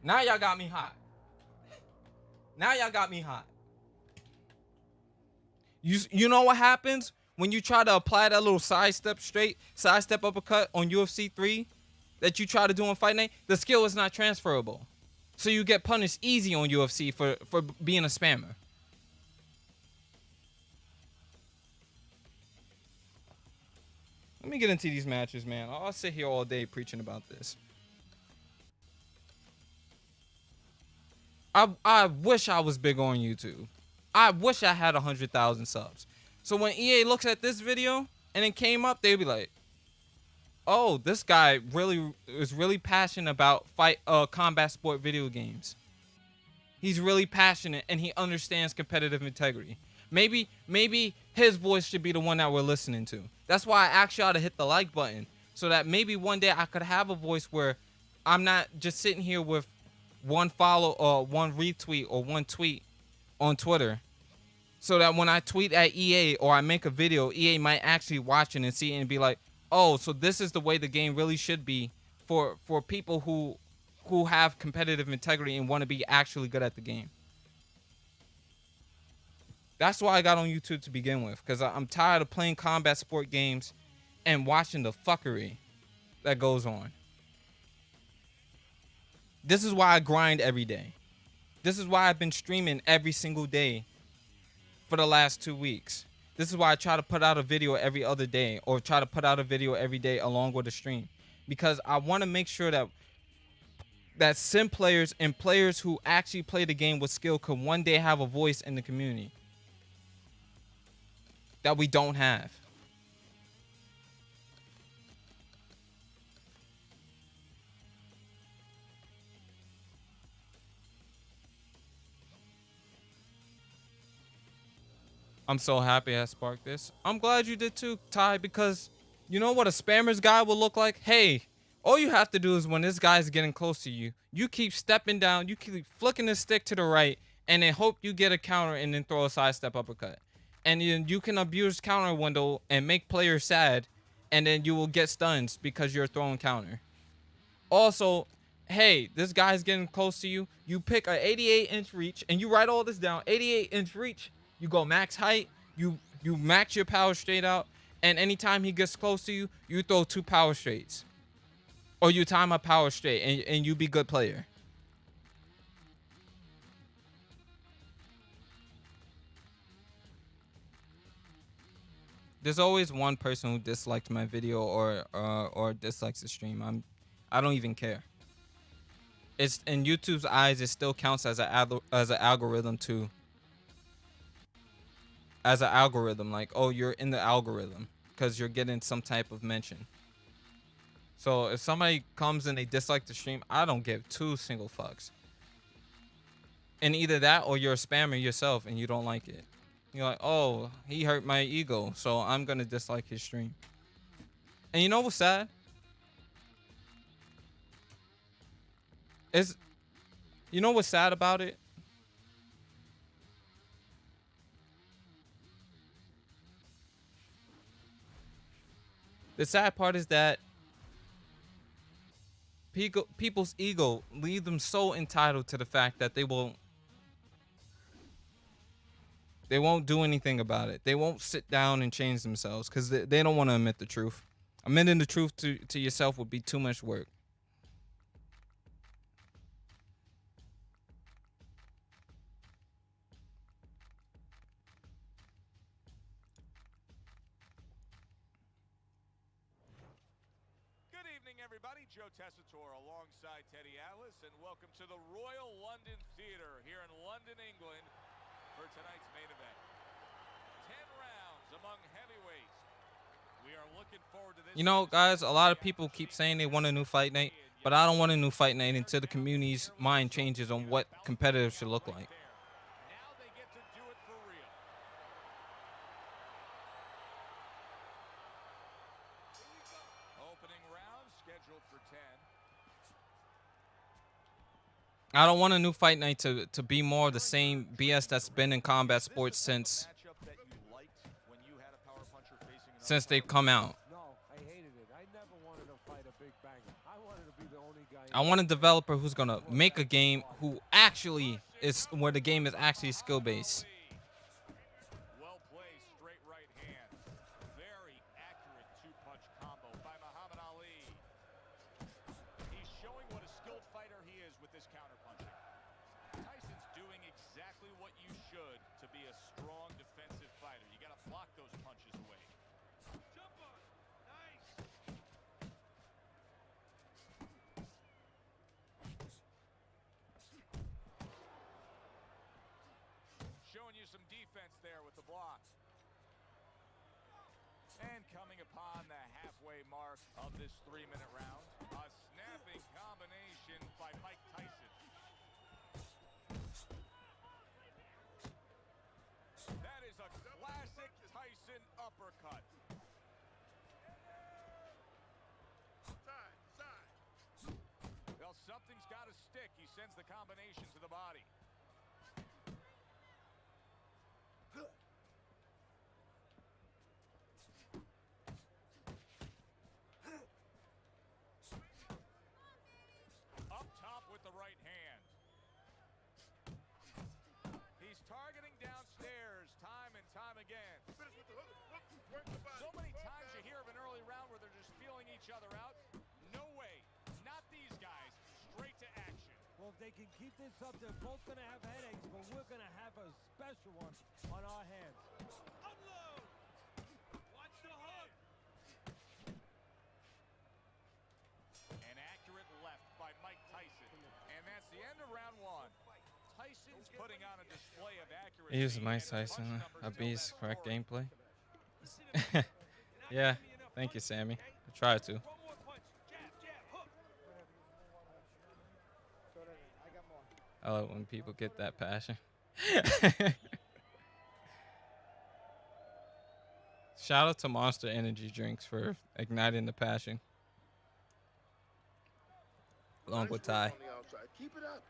Now y'all got me hot. Now y'all got me hot. You know what happens when you try to apply that little sidestep uppercut on UFC 3 that you try to do on Fight Night? The skill is not transferable. So you get punished easy on UFC for being a spammer. Let me get into these matches, man. I'll sit here all day preaching about this. I wish I was big on YouTube. I wish I had 100,000 subs. So when EA looks at this video and it came up, they'd be like, oh, this guy really is really passionate about combat sport video games. He's really passionate and he understands competitive integrity. Maybe his voice should be the one that we're listening to. That's why I asked y'all to hit the like button, so that maybe one day I could have a voice where I'm not just sitting here with one follow or one retweet or one tweet on Twitter, so that when I tweet at EA or I make a video, EA might actually watch it and see it and be like, oh, so this is the way the game really should be for people who have competitive integrity and want to be actually good at the game. That's why I got on YouTube to begin with, because I'm tired of playing combat sport games and watching the fuckery that goes on. This is why I grind every day. This is why I've been streaming every single day for the last 2 weeks. This is why I try to put out a video every other day, or try to put out a video every day along with a stream, because I want to make sure that sim players and players who actually play the game with skill could one day have a voice in the community that we don't have. I'm so happy I sparked this. I'm glad you did too, Ty, because you know what a spammer's guy will look like? Hey, all you have to do is when this guy's getting close to you, you keep stepping down, you keep flicking the stick to the right, and then hope you get a counter and then throw a sidestep uppercut. And then you can abuse counter window and make players sad, and then you will get stuns because you're throwing counter. Also, hey, this guy's getting close to you. You pick a 88-inch reach, and you write all this down. 88-inch reach. You go max height. You max your power straight out, and anytime he gets close to you, you throw 2 power straights, or you time a power straight, and you be good player. There's always one person who dislikes my video or dislikes the stream. I don't even care. It's in YouTube's eyes, it still counts as an algorithm too. As an algorithm, like, oh, you're in the algorithm because you're getting some type of mention. So if somebody comes and they dislike the stream, I don't give 2 single fucks. And either that or you're a spammer yourself and you don't like it. You're like, oh, he hurt my ego, so I'm going to dislike his stream. And you know what's sad? You know what's sad about it? The sad part is that people's ego leave them so entitled to the fact that they won't do anything about it. They won't sit down and change themselves because they don't want to admit the truth. Admitting the truth to yourself would be too much work. Good evening, everybody. Joe Tessitore alongside Teddy Atlas, and welcome to the Royal London Theatre here in London, England, for tonight's main event. 10 rounds among heavyweights. We are looking forward to this. You know, guys, a lot of people keep saying they want a new fight night, but I don't want a new fight night until the community's mind changes on what competitive should look like. Now they get to do it for real. scheduled for 10. I don't want a new fight night to be more of the same BS that's been in combat sports since they've come out. No, I hated it. I never wanted to fight a big banger. I wanted to be the only guy. I want a developer who's gonna make a game who actually is where the game is actually skill based. Well placed, straight right hand. Very accurate two-punch combo by Muhammad Ali. He's showing what a skilled fighter he is with this counterpunching. Tyson's doing exactly what you should to be a strong defensive fighter. You got to block those punches away. Jump on. Nice. Showing you some defense there with the block. And coming upon the halfway mark of this 3-minute round, a snapping combination by Mike Tyson. That is a classic Tyson uppercut. Well, something's got to stick. He sends the combination to the body. Up top with the right hand. He's targeting downstairs time and time again. So many times you hear of an early round where they're just feeling each other out. No way. Not these guys. Straight to action. Well, if they can keep this up, they're both going to have headaches, but we're going to have a special one on our hands. Unload. Watch the hook. An accurate left by Mike Tyson. And that's the end of round 1. Tyson's putting on a display of accuracy. He uses Mike Tyson, a beast, correct gameplay. Yeah, thank you, Sammy. I try to. I got more. I love when people get that passion. Shout out to Monster Energy drinks for igniting the passion. Along with Ty. On the outside. Keep it up.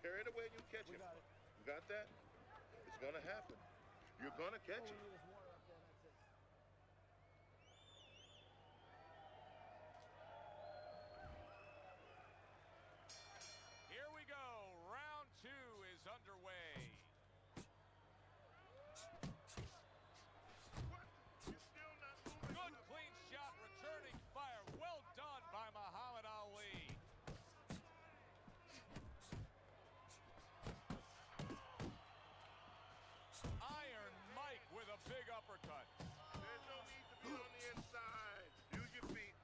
Carry it away and you catch him. You got that? It's gonna happen. You're gonna catch him. Here we go. Round 2 is underway. Good clean shot, returning fire. Well done by Muhammad Ali. Iron Mike with a big uppercut. There's no need to be on the inside. Use your feet.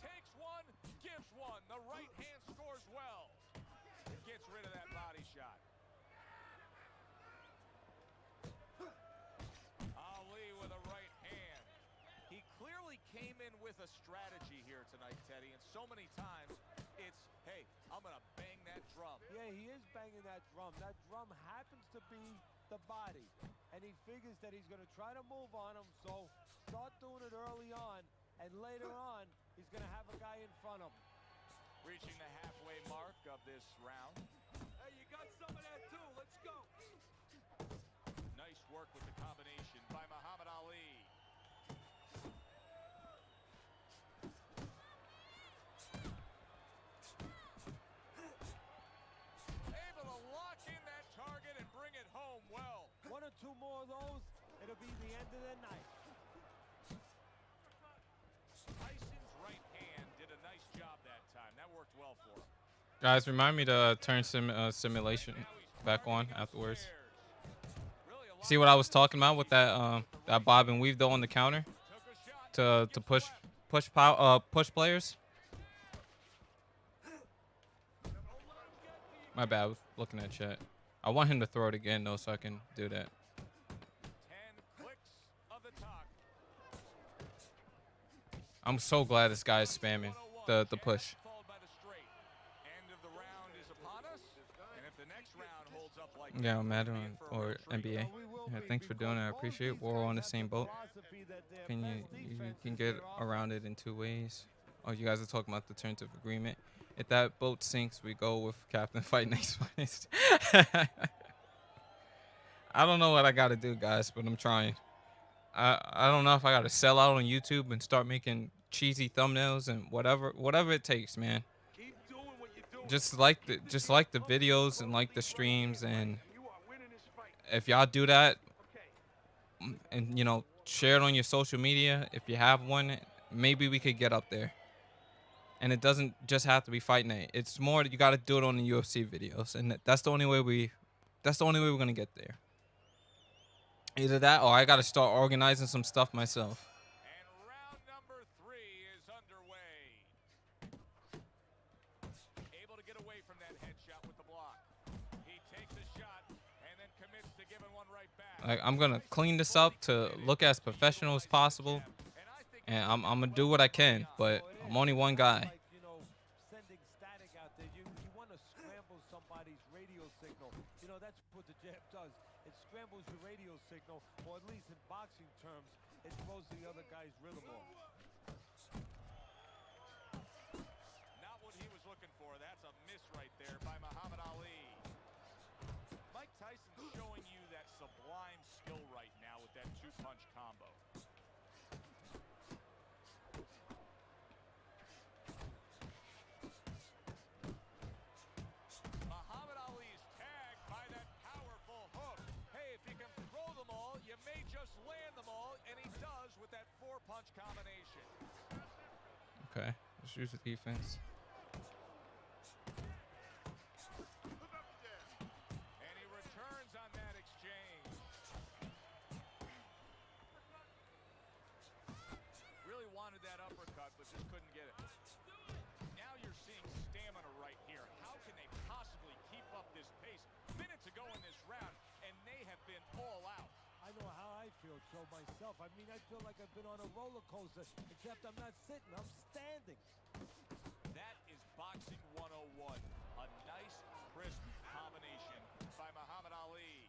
Takes one, gives one. The right hand scores well. Gets rid of that body shot. Ali with a right hand. He clearly came in with a strategy here tonight, Teddy, and so many times it's, hey, I'm going to bang that drum. Yeah, he is banging that drum. That drum happens to be the body. And he figures that he's going to try to move on him, so start doing it early on, and later on, he's going to have a guy in front of him. Reaching the halfway mark of this round. Hey, you got some of that too. Let's go. Nice work with the combination by Muhammad Ali. Able to lock in that target and bring it home well. One or two more of those, it'll be the end of the night. Tyson's right hand did a nice job that time. That worked well for him. Guys, remind me to turn simulation back on afterwards. See what I was talking about with that that bob and weave though on the counter to push players. My bad, I was looking at chat. I want him to throw it again though, so I can do that. 10 clicks of the talk. I'm so glad this guy is spamming the push. Followed by the straight. End of the round is upon us. And if the next round holds up like Yeah, Madden or NBA. Yeah, thanks for doing it. I appreciate it. We're all on the same boat. Philosophy that their Can you best you defense can is get their around offense. it in two ways. Oh, you guys are talking about the terms of agreement. If that boat sinks, we go with Captain Fight Night's finest. I don't know what I gotta do, guys, but I'm trying. I don't know if I gotta sell out on YouTube and start making cheesy thumbnails and whatever it takes, man. Keep doing what you're doing. Just like the videos and like the streams, and You are winning this fight. if y'all do that Okay. and share it on your social media if you have one, maybe we could get up there. And it doesn't just have to be Fight Night. It's more that you got to do it on the UFC videos, and that's the only way we're gonna get there. Either that, or I got to start organizing some stuff myself. And round number 3 is underway. Able to get away from that headshot with the block. He takes a shot and then commits to giving one right back. Like, I'm gonna clean this up to look as professional as possible, and I'm gonna do what I can, but I'm only one guy. Like, you know, sending static out there. You want to scramble somebody's radio signal. You know, that's what the jab does. It scrambles your radio signal, or at least in boxing terms, it throws the other guy's rhythm off. Not what he was looking for. That's a miss right there by Muhammad Ali. Mike Tyson's showing you that sublime skill right now with that two-punch combo. Muhammad Ali's tagged by that powerful hook. Hey, if you can throw them all, you may just land them all, and he does with that four-punch combination. Okay, let's use the defense. And he returns on that exchange. Really wanted that uppercut, but just couldn't get it. Now you're seeing stamina right here. How can they possibly keep up this pace? Minutes ago in this round, and they have been all out. I know how I feel, Joe, myself. I mean, I feel like I've been on a roller coaster, except I'm not sitting, I'm standing. That is boxing 101. A nice, crisp combination by Muhammad Ali.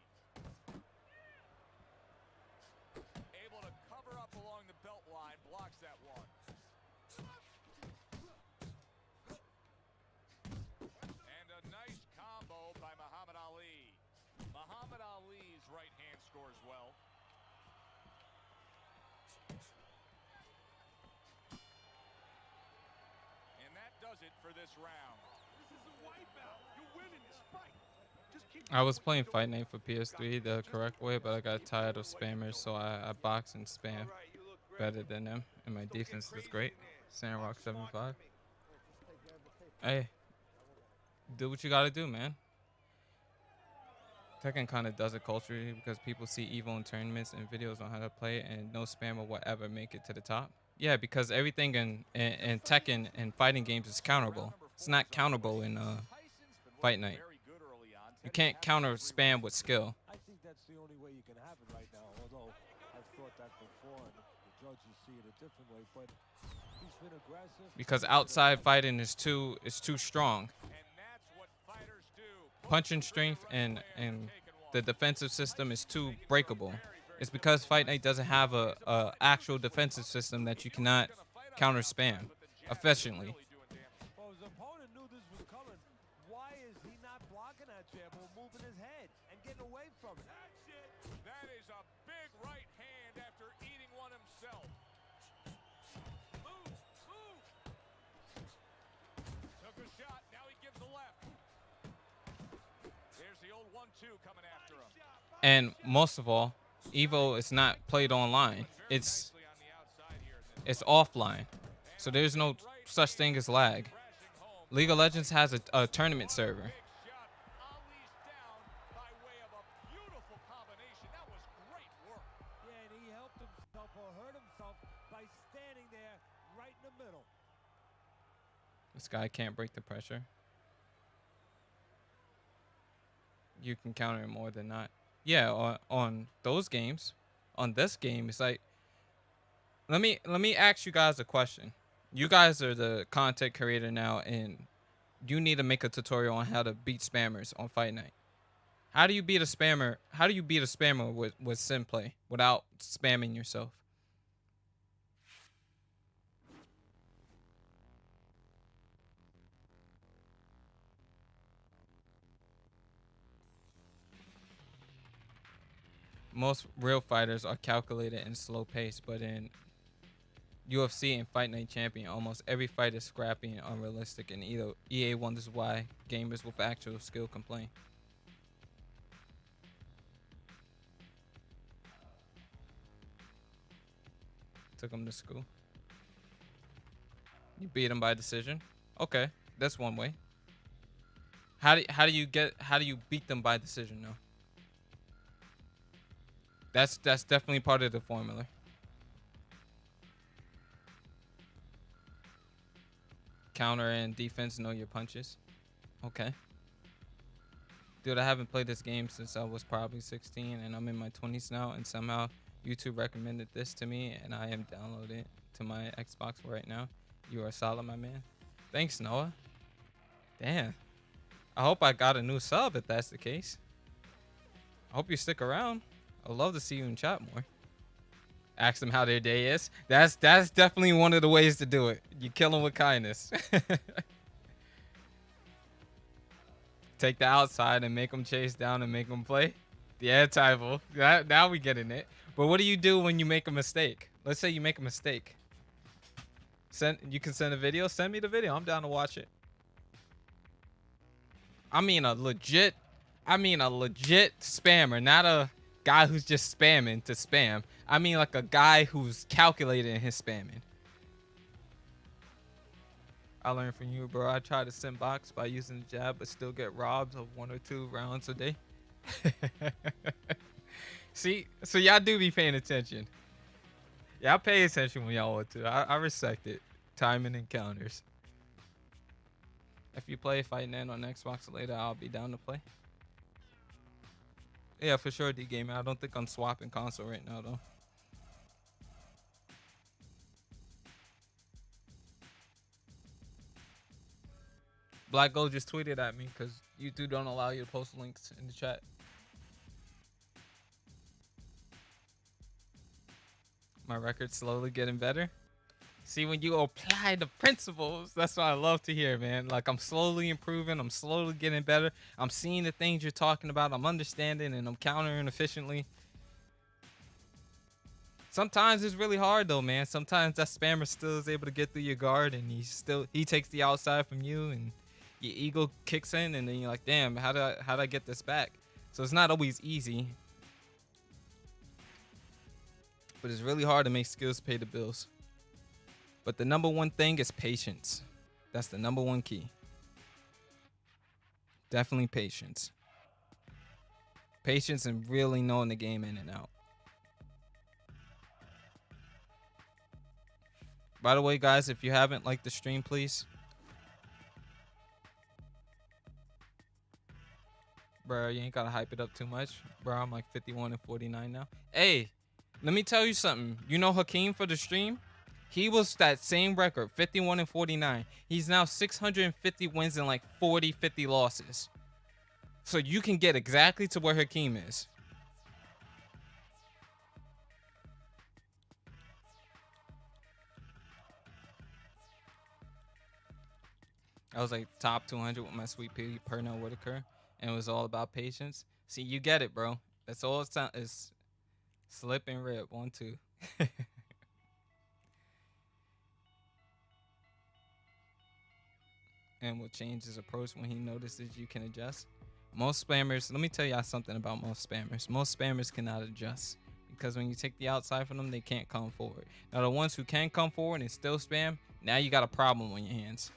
Able to cover up along the belt line, blocks that one. And a nice combo by Muhammad Ali. Muhammad Ali's right hand scores well. And that does it for this round. This is a wipeout. You're winning this fight. Just keep I was playing Fight Night for PS3 the correct way, but I got tired of spammers, so I box and spam better than them, and my defense is great. Sandrock 75. Hey, do what you gotta do, man. Tekken kind of does it culturally because people see Evo in tournaments and videos on how to play it, and no spammer will ever make it to the top. Yeah, because everything in Tekken and fighting games is counterable. It's not counterable in Fight Night. You can't counter spam with skill. I think that's the only way you can have it right now, although I've thought that before, and the judges see it a different way, but he's been aggressive. Because outside fighting is too strong. And that's what fighters do. Punching strength and the defensive system is too breakable. It's because Fight Night doesn't have a actual defensive system that you cannot counter spam efficiently. Well, his opponent knew this was coming. Why is he not blocking that jab or moving his head and getting away from it? That's it. That is a big right hand after eating one himself. Move, move. Took a shot. Now he gives the left. There's the old 1-2 coming after him. And most of all, Evo is not played online. It's Nicely on the outside here in this. offline. So there's no such thing as lag. Crashing home. League of Legends has a tournament server. Big shot. Ali's down by way of a beautiful combination. That was great work. Yeah, and he helped himself or hurt himself by standing there right in the middle. This guy can't break the pressure. You can counter him more than not. Yeah, on those games, on this game, it's like, let me ask you guys a question. You guys are the content creator now, and you need to make a tutorial on how to beat spammers on Fight Night. How do you beat a spammer? How do you beat a spammer with sim play without spamming yourself? most real fighters are calculated and slow paced, but in UFC and Fight Night Champion, almost every fight is scrappy and unrealistic, and either EA wonders why gamers with actual skill complain. Took him to school. You beat him by decision. Okay, that's one way. How do you beat them by decision though? That's definitely part of the formula. Counter and defense, know your punches. Okay. Dude, I haven't played this game since I was probably 16, and I'm in my 20s now, and somehow YouTube recommended this to me, and I am downloading it to my Xbox right now. You are solid, my man. Thanks, Noah. Damn. I hope I got a new sub if that's the case. I hope you stick around. I'd love to see you in chat more. Ask them how their day is. That's definitely one of the ways to do it. You kill them with kindness. Take the outside and make them chase down and make them play. Yeah, Tyvo. Now we get in it. But what do you do when you make a mistake? Let's say you make a mistake. You can send a video. Send me the video. I'm down to watch it. I mean a legit spammer, not a guy who's just spamming to spam. I mean like a guy who's calculating his spamming. I learned from you, bro. I try to send box by using the jab, but still get robbed of 1 or 2 rounds a day. See, so y'all do be paying attention. Y'all pay attention when y'all want to. I respect it. Timing and counters. If you play Fight Night on Xbox later, I'll be down to play. Yeah, for sure, D-Gamer. I don't think I'm swapping console right now, though. Black Gold just tweeted at me because YouTube don't allow you to post links in the chat. My record's slowly getting better. See, when you apply the principles, that's what I love to hear, man. Like, I'm slowly improving. I'm slowly getting better. I'm seeing the things you're talking about. I'm understanding, and I'm countering efficiently. Sometimes it's really hard, though, man. Sometimes that spammer still is able to get through your guard, and he takes the outside from you, and your ego kicks in, and then you're like, damn, how do I get this back? So it's not always easy. But it's really hard to make skills pay the bills. But the number one thing is patience. That's the number one key. Definitely patience. Patience and really knowing the game in and out. By the way, guys, if you haven't liked the stream, please. Bro, you ain't gotta hype it up too much. Bro, I'm like 51 and 49 now. Hey, let me tell you something. You know Hakeem for the stream? He was that same record, 51 and 49. He's now 650 wins and like 50 losses. So you can get exactly to where Hakeem is. I was like top 200 with my sweet pea Pernell Whitaker, and it was all about patience. See, you get it, bro. That's all it's slip and rip. 1, 2. And will change his approach when he notices you can adjust. Most spammers, let me tell y'all something about most spammers. Most spammers cannot adjust because when you take the outside from them, they can't come forward. Now, the ones who can come forward and still spam, now you got a problem on your hands.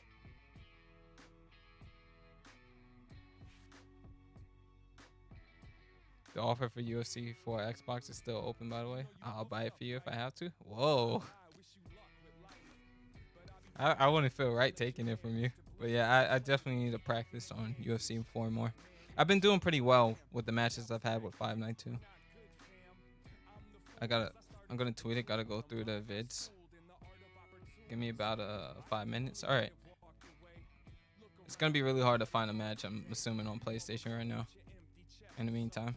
The offer for UFC for Xbox is still open, by the way. I'll buy it for you if I have to. Whoa. I wouldn't feel right taking it from you. But yeah, I definitely need to practice on UFC 4 more. I've been doing pretty well with the matches I've had with 592. I'm gonna tweet it. Gotta go through the vids. Give me about 5 minutes. All right. It's gonna be really hard to find a match, I'm assuming, on PlayStation right now. In the meantime.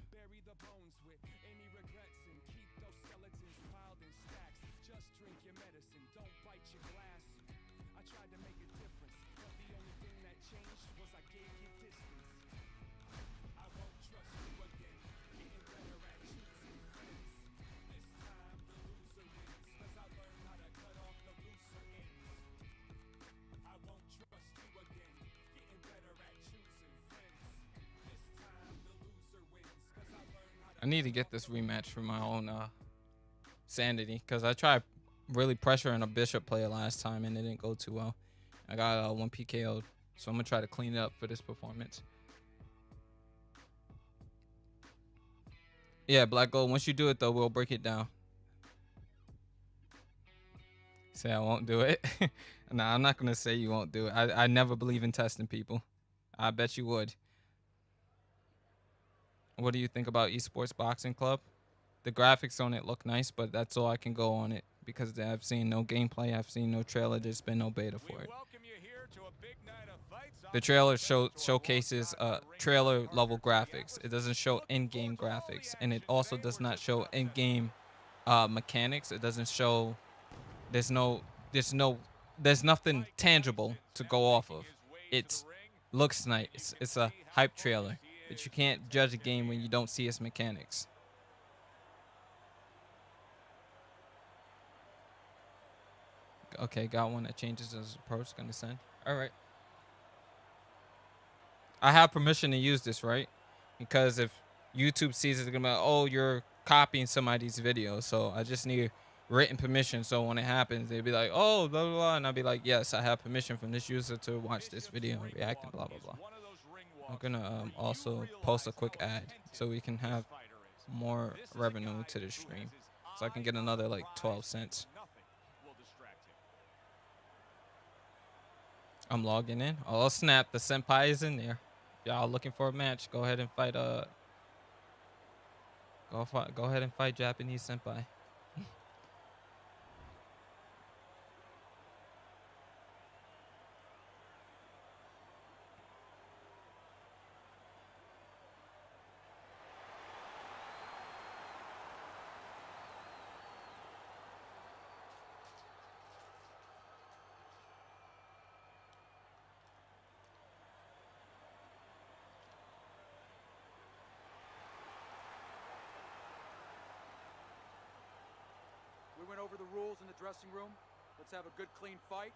I need to get this rematch for my own sanity, because I tried really pressuring a Bishop player last time and it didn't go too well. I got 1 PKO'd, so I'm gonna try to clean it up for this performance. Yeah, Black Gold, once you do it though, we'll break it down. Say I won't do it. Nah, I'm not gonna say you won't do it. I never believe in testing people. I bet you would. What do you think about Esports Boxing Club? The graphics on it look nice, but that's all I can go on it because I've seen no gameplay, I've seen no trailer, there's been no beta for it. The trailer showcases trailer level graphics. It doesn't show in-game graphics, and it also does not show in-game mechanics. It doesn't show. There's nothing tangible to go off of. It looks nice. It's a hype trailer, but you can't judge a game when you don't see its mechanics. Okay, got one that changes his approach. Gonna send. All right. I have permission to use this, right? Because if YouTube sees it, they're gonna be like, oh, you're copying somebody's video. So I just need written permission. So when it happens, they'd be like, oh, blah, blah, blah. And I'll be like, yes, I have permission from this user to watch this video and react and blah, blah, blah. I'm gonna also post a quick ad so we can have more revenue to the stream. So I can get another like 12 cents. I'm logging in. Oh snap, the senpai is in there. Y'all looking for a match? Go ahead and fight go ahead and fight Japanese senpai. We went over the rules in the dressing room. Let's have a good, clean fight.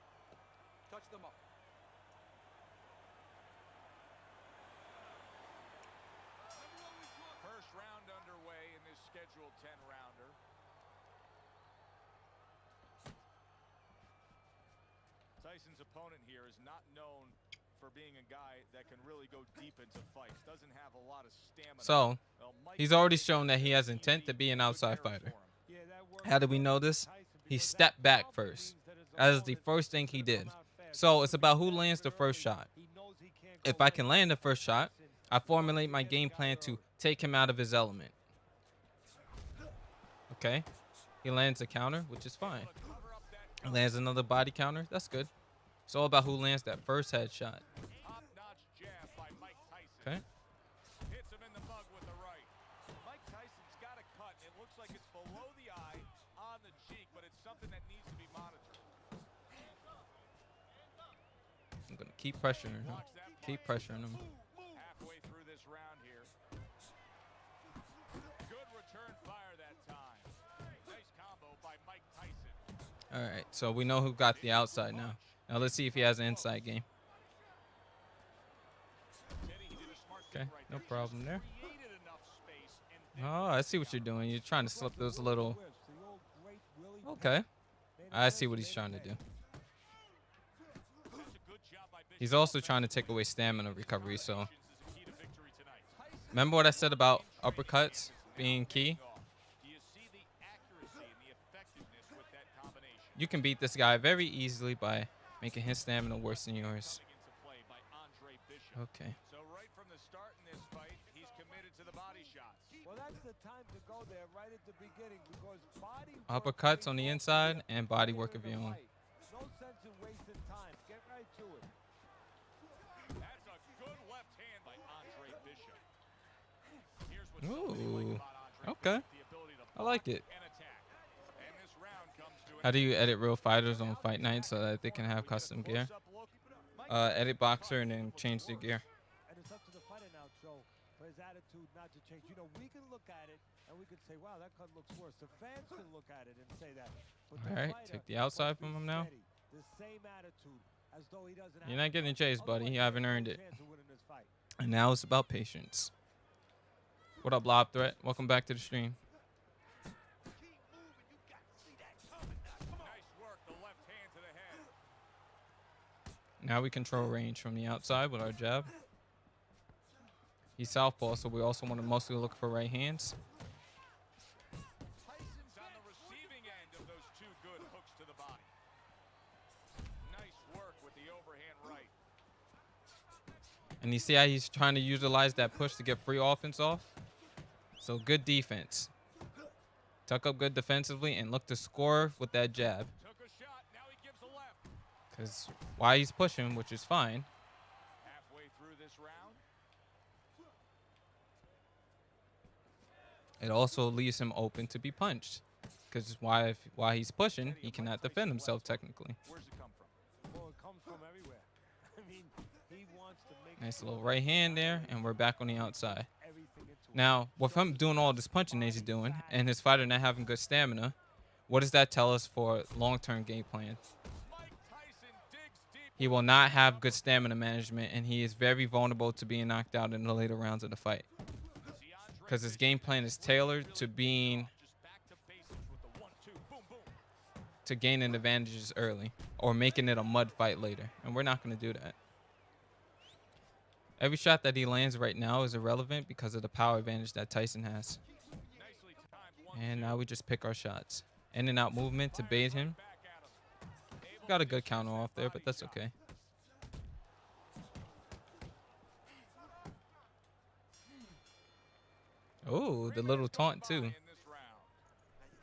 Touch them up. First round underway in this scheduled 10-rounder. Tyson's opponent here is not known for being a guy that can really go deep into fights. Doesn't have a lot of stamina. So he's already shown that he has intent to be an outside fighter. How did we know this? He stepped back first. That is the first thing he did. So it's about who lands the first shot. If I can land the first shot, I formulate my game plan to take him out of his element. Okay. He lands a counter, which is fine. He lands another body counter. That's good. It's all about who lands that first headshot. Okay. Hits him in the mug with the right. Mike Tyson's got a cut. It looks like it's below the eye on the cheek, but it's something that needs to be monitored. I'm going to keep pressuring him. Keep pressuring him. Halfway through this round here. Good return fire that time. Nice combo by Mike Tyson. All right, so we know who got the outside now. Now let's see if he has an inside game. Okay, no problem there. Oh, I see what you're doing. You're trying to slip those little... Okay. I see what he's trying to do. He's also trying to take away stamina recovery, so... Remember what I said about uppercuts being key? You can beat this guy very easily by making his stamina worse than yours. Okay. So right from the start in this fight, he's committed to the body shots. Well, that's the time to go there right at the beginning because body Uppercuts on the inside and body work of your own. No sense in wasting time. Get right to it. That's a good left hand by Andre Bishop. Here's what's so what you like Ooh. about Andre Okay. Bishop, the ability to I like it. and attack. And this round comes to an How do you edit real fighters on Fight Night so that they can have custom gear? Edit boxer and then change the gear. And it's up to the fighter now, Joe, for his attitude not to change. You know, we can look at it and we can say, wow, that cut looks worse. The fans can look at it and say that. But All right, take the outside from him now. The same attitude, as though he doesn't You're not getting chased, buddy. You haven't earned it. And now it's about patience. What up, Lob Threat? Welcome back to the stream. Nice work, the left hand to the head. Now we control range from the outside with our jab. He's southpaw, so we also want to mostly look for right hands. Tyson's on the receiving end of those two good hooks to the body. Nice work with the overhand right. And you see how he's trying to utilize that push to get free offense off? So good defense. Tuck up good defensively and look to score with that jab. Took a shot, now he gives a left. Because while he's pushing, which is fine, Halfway through this round. it also leaves him open to be punched. Because while he's pushing, he cannot defend himself technically. Where's it come from? Well, it comes from everywhere. I mean, he wants to make Nice little right hand there, and we're back on the outside. everything into Now, with him doing all this punching that he's doing, and his fighter not having good stamina, what does that tell us for long-term game plan? Mike Tyson digs deep. He will not have good stamina management, and he is very vulnerable to being knocked out in the later rounds of the fight. Because his game plan is tailored to being Just back to basics with the 1-2. Boom, boom. to gaining advantages early or making it a mud fight later, and we're not going to do that. Every shot that he lands right now is irrelevant because of the power advantage that Tyson has. Nicely timed one. And now we just pick our shots. In and out movement to bait him. Back at him. Got a good counter off there, but that's okay. Oh, the little taunt too. In this round.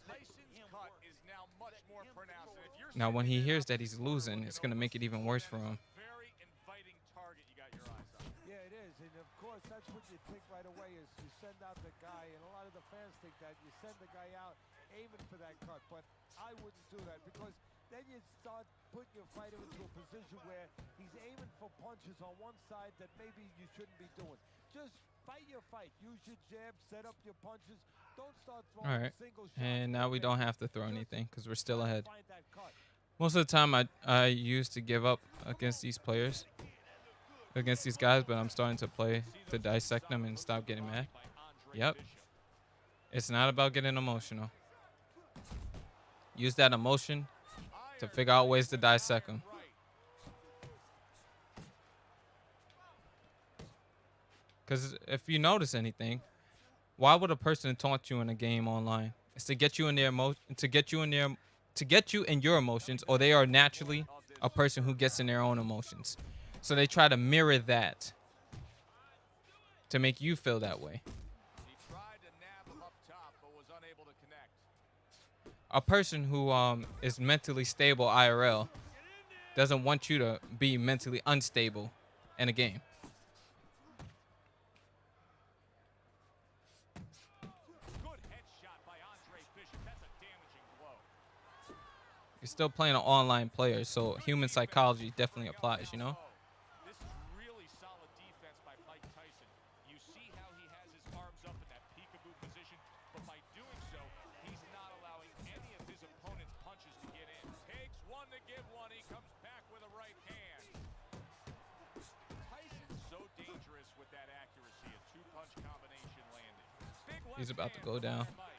Tyson's cut is now much more pronounced. And if you're Now, when he sitting there hears that he's losing, it's going to make it even worse for him. very inviting target you got your eyes on. Yeah, it is, and of course that's what you think right away is you send out the guy, and a lot of the fans think that you send the guy out aiming for that cut, but I wouldn't do that because then you start putting your fighter into a position where he's aiming for punches on one side that maybe you shouldn't be doing. Just fight your fight. Use your jab, set up your punches. Don't start throwing All right. single shots. And now we there. don't have to throw Just anything because we're still try to ahead. find that cut. Most of the time, I used to give up against these players, against these guys, but I'm starting to play to dissect them and stop getting mad. Yep. It's not about getting emotional. Use that emotion to figure out ways to dissect them. Because if you notice anything, why would a person taunt you in a game online? It's to get you in their to get you in your emotions, or they are naturally a person who gets in their own emotions. So they try to mirror that to make you feel that way. He tried to nab him up top, but was unable to connect. A person who is mentally stable IRL doesn't want you to be mentally unstable in a game. Good headshot by Andre Bishop. That's a damaging blow. You're still playing an online player, so human psychology definitely applies, you know? This is really solid defense by Mike Tyson. You see how he has his arms up in that peekaboo position, but by doing so, he's not allowing any of his opponent's punches to get in. Takes one to give one. He comes back with a right hand. Tyson's so dangerous with that accuracy. A two-punch combination landing. Big He's left about to hand go from down. Mike.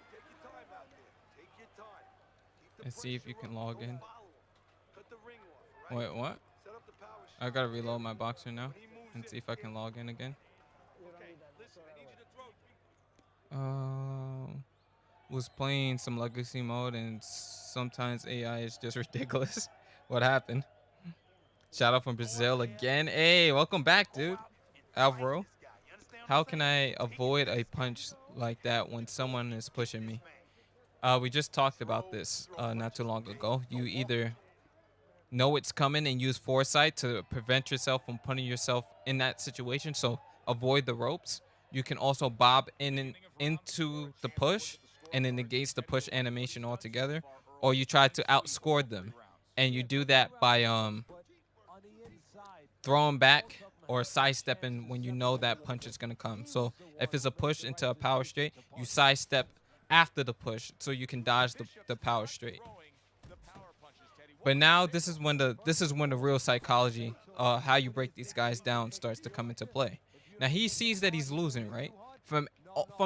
Take your time out there. Take your time. Keep the And see if you pressure can up. log Don't in. follow him. Cut the ring off, right? Wait, what? Set up the power I shot. gotta reload my boxer now When he moves and in, see if I can log in again. Okay, listen, I need you to throw. Was playing some legacy mode and sometimes AI is just ridiculous. What happened? Shout out from Brazil again. Hey, welcome back, dude. Alvaro. How can I avoid a punch like that when someone is pushing me? We just talked about this not too long ago. You either know it's coming and use foresight to prevent yourself from putting yourself in that situation, so avoid the ropes. You can also bob in and into the push, and it negates the push animation altogether. Or you try to outscore them, and you do that by But on the inside, throwing back or sidestepping when you know that punch is gonna come. So if it's a push into a power straight, you sidestep after the push, so you can dodge the power straight. Throwing the power punches, Teddy. But now this is when the real psychology, how you break these guys down, starts to come into play. Now he sees that he's losing, right? From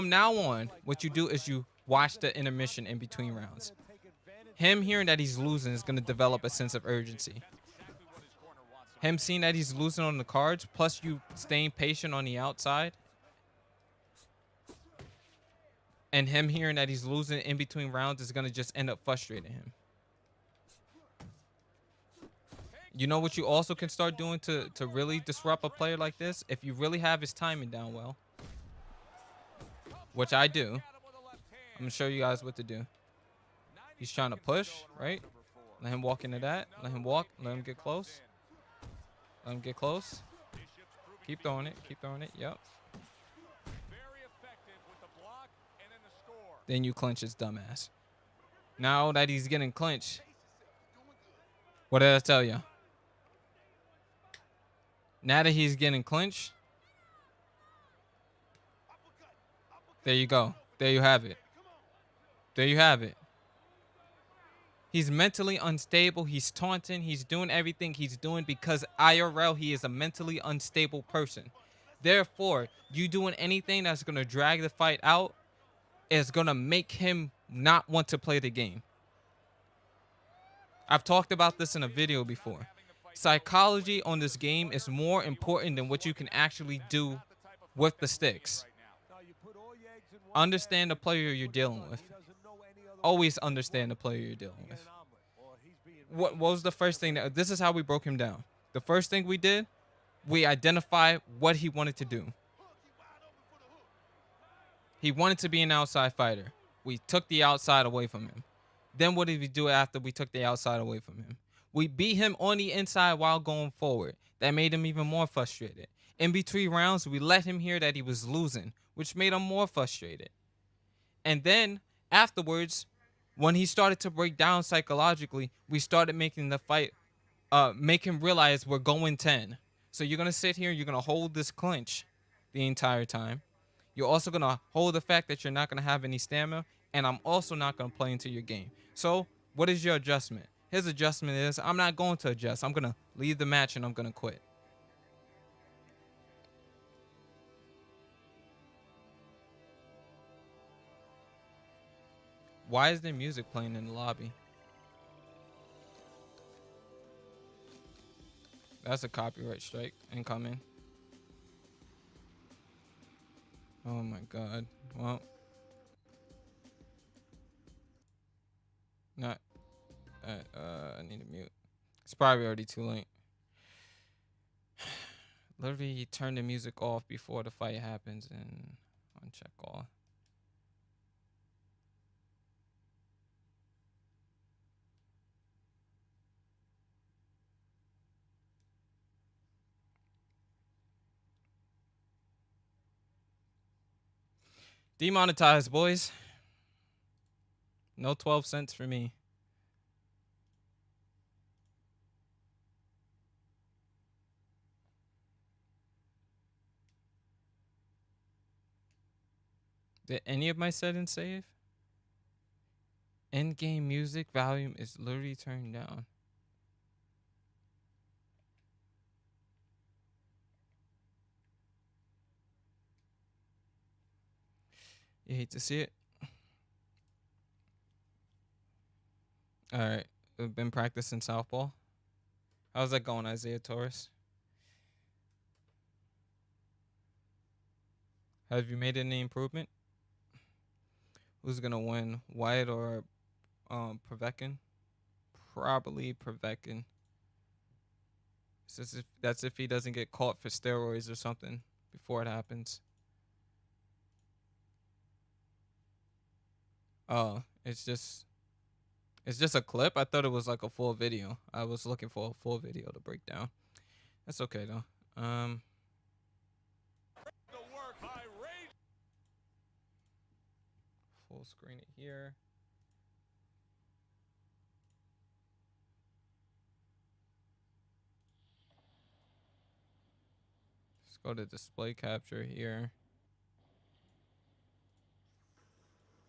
now on, what you do is you watch the intermission in between rounds. Him hearing that he's losing is going to develop a sense of urgency. Him seeing that he's losing on the cards, plus you staying patient on the outside, and him hearing that he's losing in between rounds is going to just end up frustrating him. You know what you also can start doing to really disrupt a player like this? If you really have his timing down well, which I do, I'm going to show you guys what to do. He's trying to push, right? Let him walk into that. Let him walk. Let him get close. Let him get close. Keep throwing it. Keep throwing it. Yep. Then you clinch his dumbass. Now that he's getting clinched, what did I tell you? Now that he's getting clinched, there you go. There you have it. There you have it. He's mentally unstable. He's taunting. He's doing everything he's doing because IRL, he is a mentally unstable person. Therefore, you doing anything that's going to drag the fight out is going to make him not want to play the game. I've talked about this in a video before. Psychology on this game is more important than what you can actually do with the sticks. Understand the player you're dealing with. Always understand the player you're dealing with. What was the first thing? This is how we broke him down. The first thing we did, we identified what he wanted to do. He wanted to be an outside fighter. We took the outside away from him. Then what did we do after we took the outside away from him? We beat him on the inside while going forward. That made him even more frustrated. In between rounds, we let him hear that he was losing, which made him more frustrated. And then afterwards, when he started to break down psychologically, we started making the fight, make him realize we're going 10. So you're going to sit here, you're going to hold this clinch the entire time. You're also going to hold the fact that you're not going to have any stamina, and I'm also not going to play into your game. So what is your adjustment? His adjustment is, I'm not going to adjust. I'm going to leave the match and I'm going to quit. Why is there music playing in the lobby? That's a copyright strike incoming. Oh my god. Well. Not. I need to mute. It's probably already too late. Literally turn the music off before the fight happens and uncheck all. Demonetized, boys. No 12 cents for me. Did any of my settings save? In-game music volume is literally turned down. You hate to see it. All right, we've been practicing softball. How's that going, Isaiah Torres? Have you made any improvement? Who's gonna win, Wyatt or Povetkin? Probably Povetkin. That's if he doesn't get caught for steroids or something before it happens. Oh, it's just a clip. I thought it was like a full video. I was looking for a full video to break down. That's okay though. Full screen it here. Let's go to display capture here.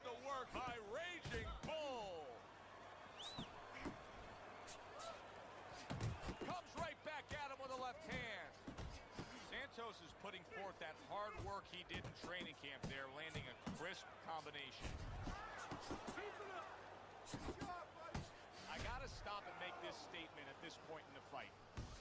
The work putting forth that hard work he did in training camp there, landing a crisp combination. I gotta stop and make this statement at this point in the fight.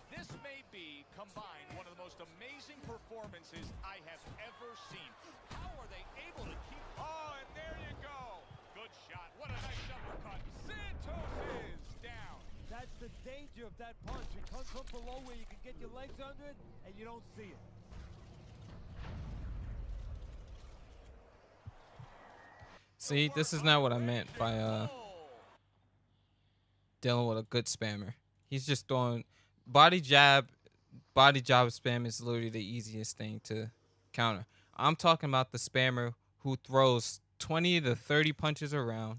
This may be, combined, one of the most amazing performances I have ever seen. How are they able to keep... Oh, and there you go. Good shot. What a nice uppercut. Santos is down. That's the danger of that punch. It comes from below where you can get your legs under it, and you don't see it. See, this is not what I meant by dealing with a good spammer. He's just throwing body jab spam is literally the easiest thing to counter. I'm talking about the spammer who throws 20 to 30 punches around,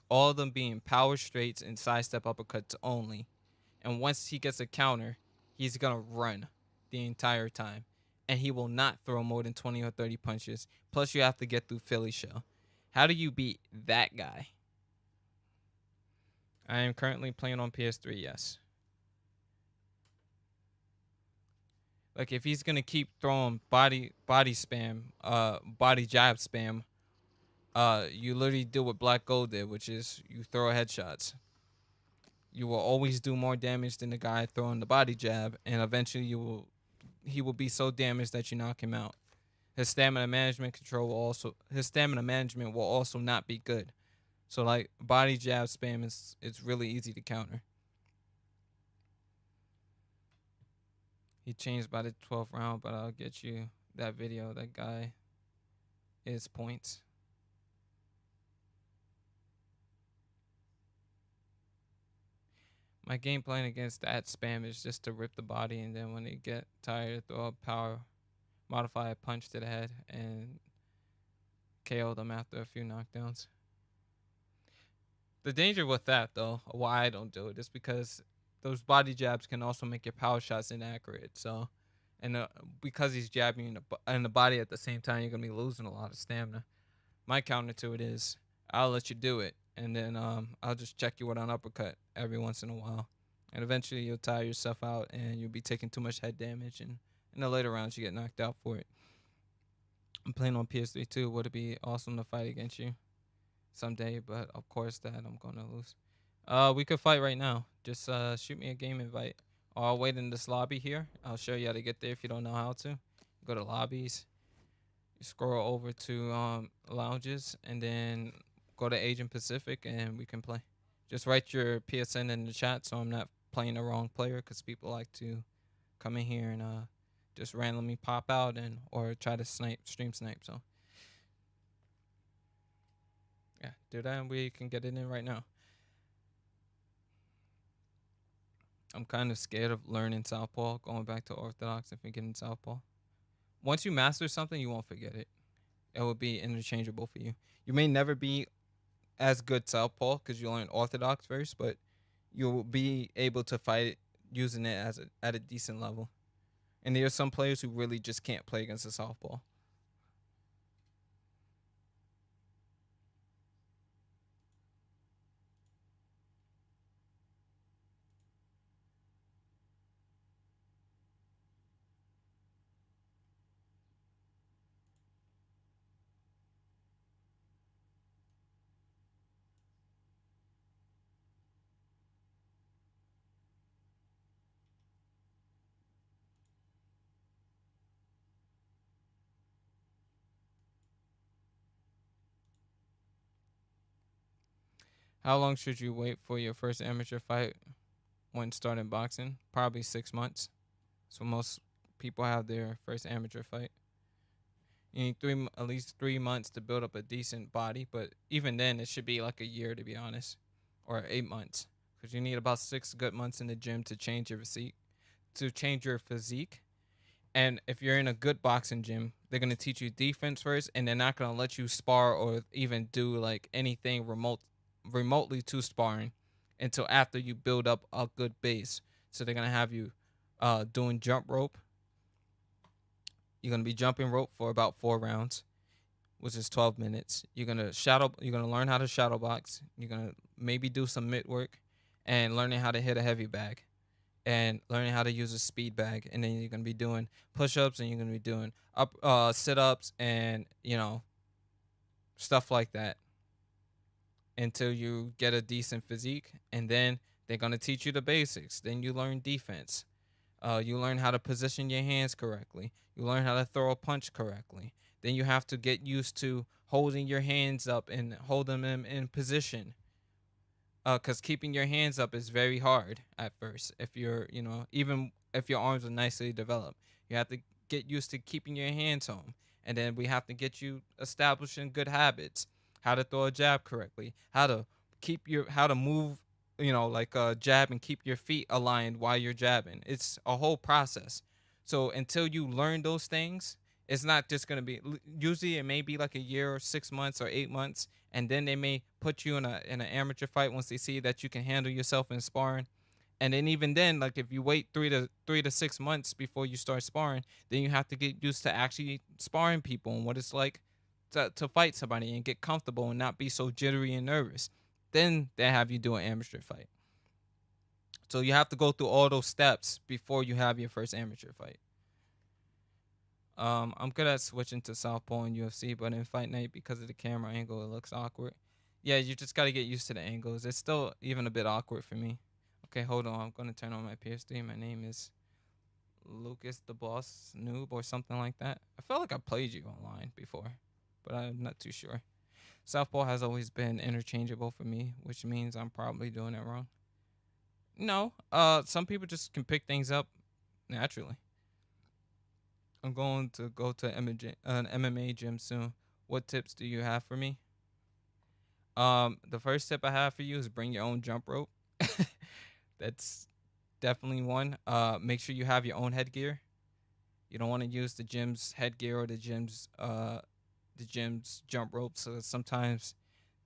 all of them being power straights and sidestep uppercuts only. And once he gets a counter, he's going to run the entire time. And he will not throw more than 20 or 30 punches. Plus, you have to get through Philly shell. How do you beat that guy? I am currently playing on PS3, yes. Like, if he's going to keep throwing body spam, body jab spam, you literally do what Black Gold did, which is you throw headshots. You will always do more damage than the guy throwing the body jab, and eventually he will be so damaged that you knock him out. His stamina management will also not be good. So like body jab spam it's really easy to counter. He changed by the 12th round, but I'll get you that video. That guy is points. My game plan against that spam is just to rip the body, and then when they get tired, throw a power modify punch to the head and KO them after a few knockdowns. The danger with that, though, why I don't do it, is because those body jabs can also make your power shots inaccurate. So, and because he's jabbing in the body at the same time, you're gonna be losing a lot of stamina. My counter to it is I'll let you do it, and then I'll just check you with an uppercut every once in a while, and eventually you'll tire yourself out and you'll be taking too much head damage, and in the later rounds you get knocked out for it. I'm playing on PS3 too. Would it be awesome to fight against you someday? But of course that I'm gonna lose. We could fight right now. Just shoot me a game invite. Or I'll wait in this lobby here. I'll show you how to get there if you don't know how to. Go to lobbies. You scroll over to lounges, and then go to Agent Pacific, and we can play. Just write your PSN in the chat so I'm not playing the wrong player, because people like to come in here and just randomly pop out or try to stream snipe. So yeah, do that and we can get it in right now. I'm kind of scared of learning Southpaw, going back to Orthodox and forgetting Southpaw. Once you master something, you won't forget it. It will be interchangeable for you. You may never be as good Southpaw because you learn Orthodox first, but you'll be able to fight it using it at a decent level. And there are some players who really just can't play against a Southpaw. How long should you wait for your first amateur fight when starting boxing? Probably 6 months. So most people have their first amateur fight. You need at least 3 months to build up a decent body, but even then, it should be like a year, to be honest, or 8 months, because you need about 6 good months in the gym to change your physique. And if you're in a good boxing gym, they're gonna teach you defense first, and they're not gonna let you spar or even do like anything remotely to sparring until after you build up a good base. So they're gonna have you doing jump rope. You're gonna be jumping rope for about 4 rounds, which is 12 minutes. You're gonna learn how to shadow box. You're gonna maybe do some mitt work and learning how to hit a heavy bag. and learning how to use a speed bag, and then you're gonna be doing push-ups, and you're gonna be doing up sit-ups, and stuff like that until you get a decent physique, and then they're gonna teach you the basics. Then you learn defense. You learn how to position your hands correctly. You learn how to throw a punch correctly. Then you have to get used to holding your hands up and holding them in position. Because keeping your hands up is very hard at first. If you're, even if your arms are nicely developed, you have to get used to keeping your hands home. And then we have to get you establishing good habits, how to throw a jab correctly, how to move, like a jab and keep your feet aligned while you're jabbing. It's a whole process. So until you learn those things, it's not just gonna be. Usually, it may be like a year or 6 months or 8 months, and then they may put you in an amateur fight once they see that you can handle yourself in sparring. And then even then, like if you wait 3 to 6 months before you start sparring, then you have to get used to actually sparring people and what it's like to fight somebody and get comfortable and not be so jittery and nervous. Then they have you do an amateur fight. So you have to go through all those steps before you have your first amateur fight. I'm good at switching to southpaw in UFC, but in fight night, because of the camera angle, it looks awkward. Yeah, you just gotta get used to the angles. It's still even a bit awkward for me. Okay, hold on. I'm gonna turn on my PS3. My name is Lucas the Boss Noob or something like that. I felt like I played you online before, but I'm not too sure. Southpaw has always been interchangeable for me, which means I'm probably doing it wrong. No, some people just can pick things up naturally. I'm going to go to an MMA gym soon. What tips do you have for me? The first tip I have for you is bring your own jump rope. That's definitely one. Make sure you have your own headgear. You don't want to use the gym's headgear or the gym's jump ropes. So sometimes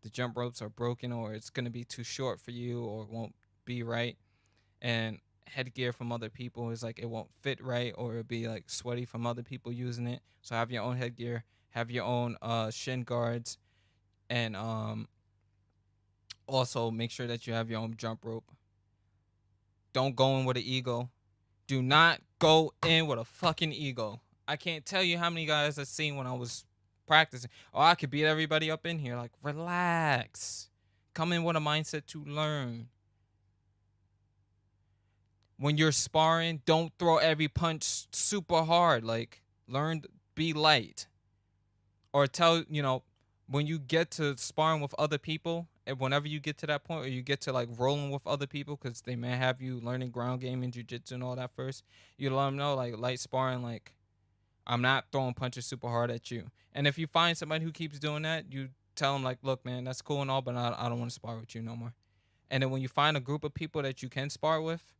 the jump ropes are broken, or it's gonna be too short for you, or won't be right. And headgear from other people is like it won't fit right, or it'll be like sweaty from other people using it. So have your own headgear, have your own shin guards, and also make sure that you have your own jump rope. Don't go in with an ego. Do not go in with a fucking ego. I can't tell you how many guys I've seen when I was practicing. Oh, I could beat everybody up in here. Like, relax. Come in with a mindset to learn. When you're sparring, don't throw every punch super hard. Like, learn, be light. Or when you get to sparring with other people, and whenever you get to that point, or you get to like rolling with other people, because they may have you learning ground game and jiu-jitsu and all that first, you let them know, like, light sparring, like, I'm not throwing punches super hard at you. And if you find somebody who keeps doing that, you tell them, like, look, man, that's cool and all, but I don't want to spar with you no more. And then when you find a group of people that you can spar with,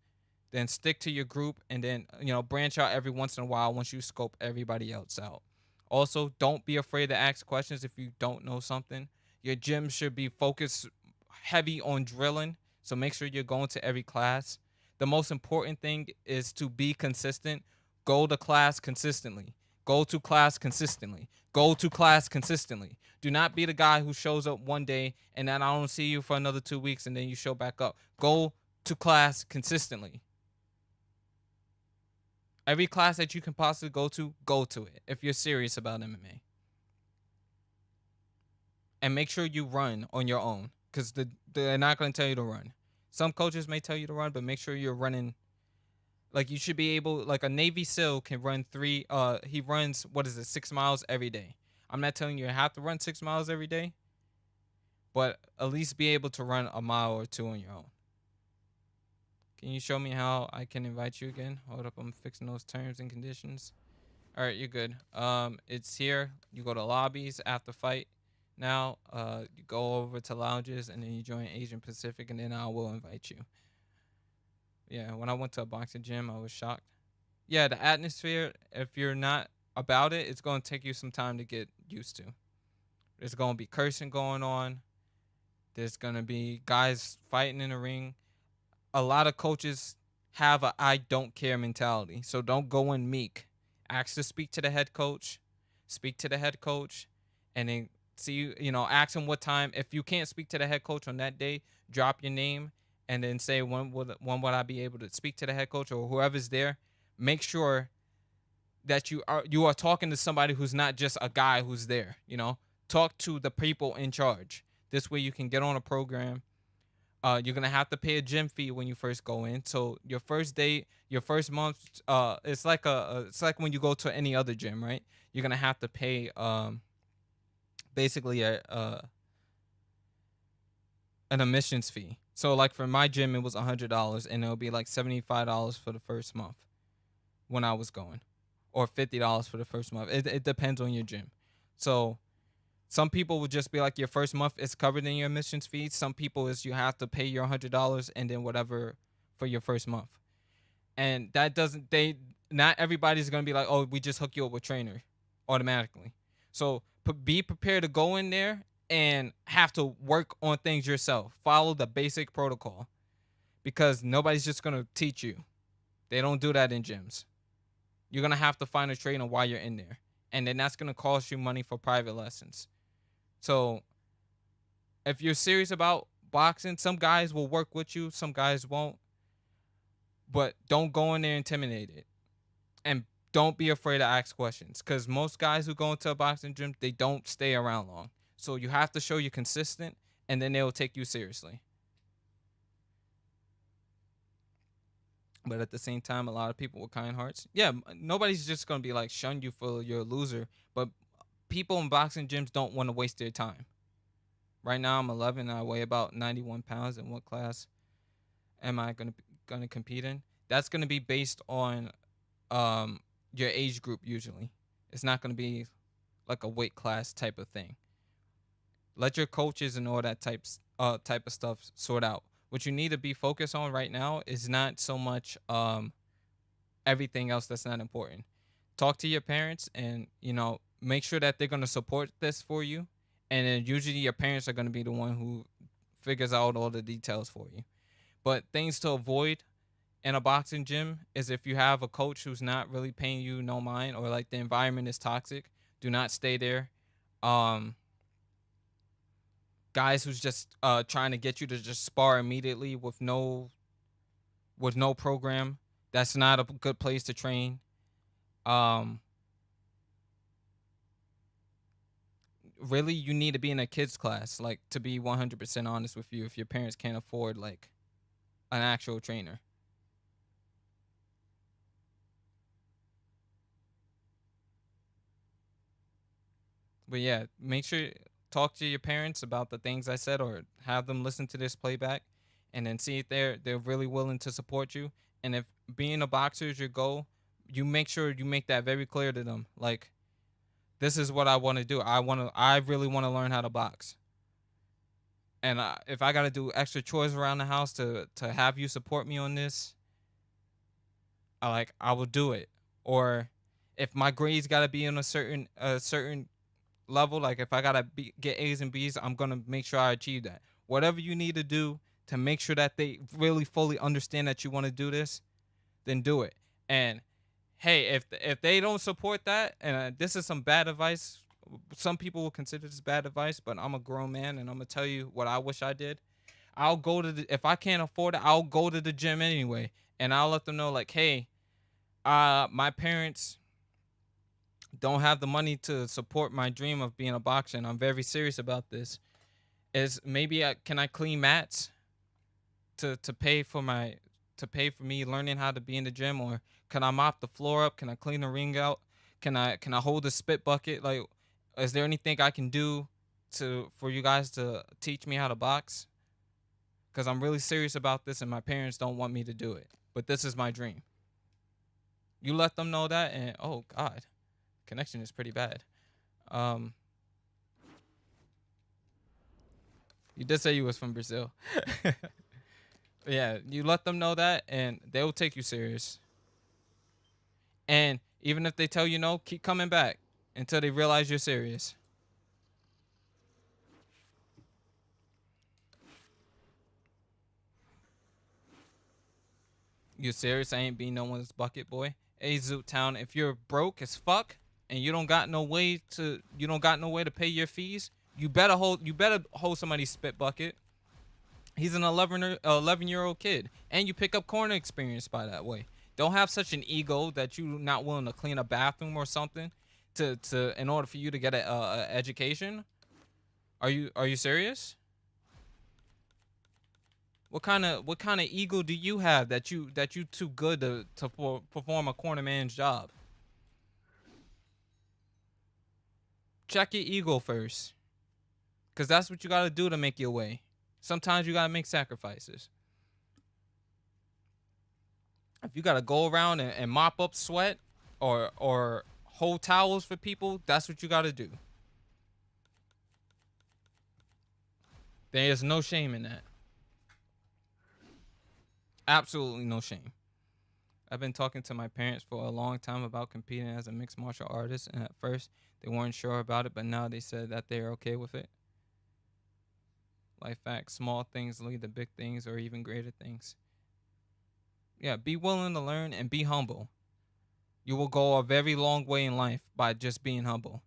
then stick to your group, and then, branch out every once in a while once you scope everybody else out. Also, don't be afraid to ask questions if you don't know something. Your gym should be focused heavy on drilling, so make sure you're going to every class. The most important thing is to be consistent. Go to class consistently. Go to class consistently. Go to class consistently. Do not be the guy who shows up one day and then I don't see you for another 2 weeks and then you show back up. Go to class consistently. Every class that you can possibly go to it if you're serious about MMA. And make sure you run on your own, because they're not going to tell you to run. Some coaches may tell you to run, but make sure you're running. Like, you should be able, like a Navy SEAL can run he runs, 6 miles every day. I'm not telling you have to run 6 miles every day, but at least be able to run a mile or two on your own. Can you show me how I can invite you again? Hold up, I'm fixing those terms and conditions. All right, you're good. It's here. You go to lobbies after fight. Now, you go over to lounges, and then you join Asian Pacific, and then I will invite you. Yeah, when I went to a boxing gym, I was shocked. Yeah, the atmosphere, if you're not about it, it's going to take you some time to get used to. There's going to be cursing going on. There's going to be guys fighting in the ring. A lot of coaches have a I don't care mentality, so don't go in meek. Ask to speak to the head coach. Speak to the head coach, and then ask him what time. If you can't speak to the head coach on that day, drop your name and then say when would I be able to speak to the head coach or whoever's there. Make sure that you are talking to somebody who's not just a guy who's there. Talk to the people in charge. This way you can get on a program. You're gonna have to pay a gym fee when you first go in. So your first day, your first month, it's like it's like when you go to any other gym, right? You're gonna have to pay basically an admissions fee. So like for my gym, it was $100, and it'll be like $75 for the first month when I was going, or $50 for the first month. It depends on your gym. So some people would just be like your first month is covered in your admissions fee. Some people is you have to pay your $100 and then whatever for your first month. And that doesn't not everybody's gonna be like, oh, we just hook you up with trainer automatically. So be prepared to go in there and have to work on things yourself. Follow the basic protocol, because nobody's just gonna teach you. They don't do that in gyms. You're gonna have to find a trainer while you're in there, and then that's gonna cost you money for private lessons. So if you're serious about boxing, some guys will work with you, some guys won't. But don't go in there intimidated. And don't be afraid to ask questions, because most guys who go into a boxing gym, they don't stay around long. So you have to show you're consistent, and then they'll take you seriously. But at the same time, a lot of people with kind hearts. Yeah, nobody's just going to be like shun you for you're a loser. But people in boxing gyms don't want to waste their time. Right now, I'm 11 and I weigh about 91 pounds. In what class am I going to compete in? That's going to be based on your age group usually. It's not going to be like a weight class type of thing. Let your coaches and all that type of stuff sort out. What you need to be focused on right now is not so much everything else that's not important. Talk to your parents and, make sure that they're going to support this for you. And then usually your parents are going to be the one who figures out all the details for you. But things to avoid in a boxing gym is if you have a coach who's not really paying you no mind, or like the environment is toxic, do not stay there. Guys who's just trying to get you to just spar immediately with no program, that's not a good place to train. Really, you need to be in a kids class, like, to be 100% honest with you, if your parents can't afford like an actual trainer. But yeah, make sure talk to your parents about the things I said, or have them listen to this playback, and then see if they're really willing to support you. And if being a boxer is your goal, you make sure you make that very clear to them. Like, this is what I want to do. I really want to learn how to box. And if I got to do extra chores around the house to have you support me on this, I will do it. Or if my grades got to be in a certain level, like if I got to get A's and B's, I'm going to make sure I achieve that. Whatever you need to do to make sure that they really fully understand that you want to do this, then do it. And hey, if they don't support that, and this is some bad advice, some people will consider this bad advice, but I'm a grown man and I'm gonna tell you what I wish I did. I'll go to if I can't afford it, I'll go to the gym anyway, and I'll let them know, like, hey, my parents don't have the money to support my dream of being a boxer, and I'm very serious about this. Is maybe can I clean mats to pay for me learning how to be in the gym, or can I mop the floor up? Can I clean the ring out? Can I hold a spit bucket? Like, is there anything I can do for you guys to teach me how to box? Because I'm really serious about this, and my parents don't want me to do it. But this is my dream. You let them know that, and oh God, connection is pretty bad. You did say you was from Brazil. Yeah, you let them know that, and they'll take you serious. And even if they tell you no, keep coming back until they realize you're serious. You serious? I ain't being no one's bucket boy. Hey, Zoot Town, if you're broke as fuck and you don't got no way to pay your fees, you better hold somebody's spit bucket. He's an 11-year-old kid, and you pick up corner experience by that way. Don't have such an ego that you not willing to clean a bathroom or something to in order for you to get a education. Are you serious? What kind of ego do you have that you too good to perform a corner man's job? Check your ego first, cause that's what you gotta do to make your way. Sometimes you gotta make sacrifices. If you gotta go around and mop up sweat or hold towels for people, that's what you gotta do. There is no shame in that. Absolutely no shame. I've been talking to my parents for a long time about competing as a mixed martial artist, and at first they weren't sure about it, but now they said that they're okay with it. Life facts, small things lead to big things or even greater things. Yeah, be willing to learn and be humble. You will go a very long way in life by just being humble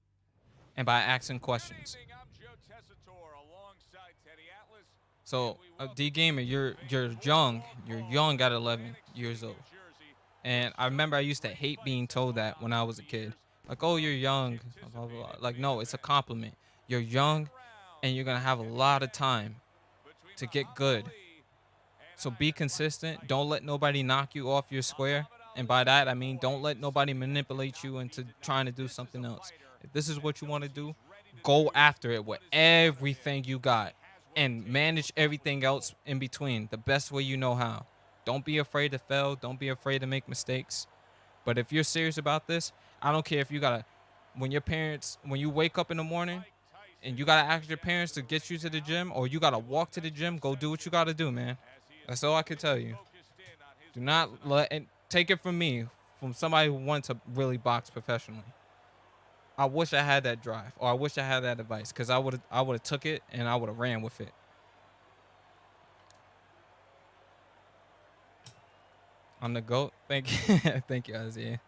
and by asking questions. Good evening, I'm Joe Tessitore alongside Teddy Atlas. So, D Gamer, you're young. You're young at 11 years old. And I remember I used to hate being told that when I was a kid. Like, oh, you're young, blah, blah, blah. Like, no, it's a compliment. You're young, and you're going to have a lot of time to get good. So be consistent. Don't let nobody knock you off your square. And by that, I mean don't let nobody manipulate you into trying to do something else. If this is what you want to do, go after it with everything you got and manage everything else in between the best way you know how. Don't be afraid to fail. Don't be afraid to make mistakes. But if you're serious about this, I don't care if you gotta, when you wake up in the morning and you gotta ask your parents to get you to the gym or you gotta walk to the gym, go do what you gotta do, man. That's all I can tell you. Do not and take it from me, from somebody who wants to really box professionally. I wish I had that drive, or I wish I had that advice, because I would have took it and I would have ran with it. I'm the GOAT. Thank you. Thank you, Isaiah.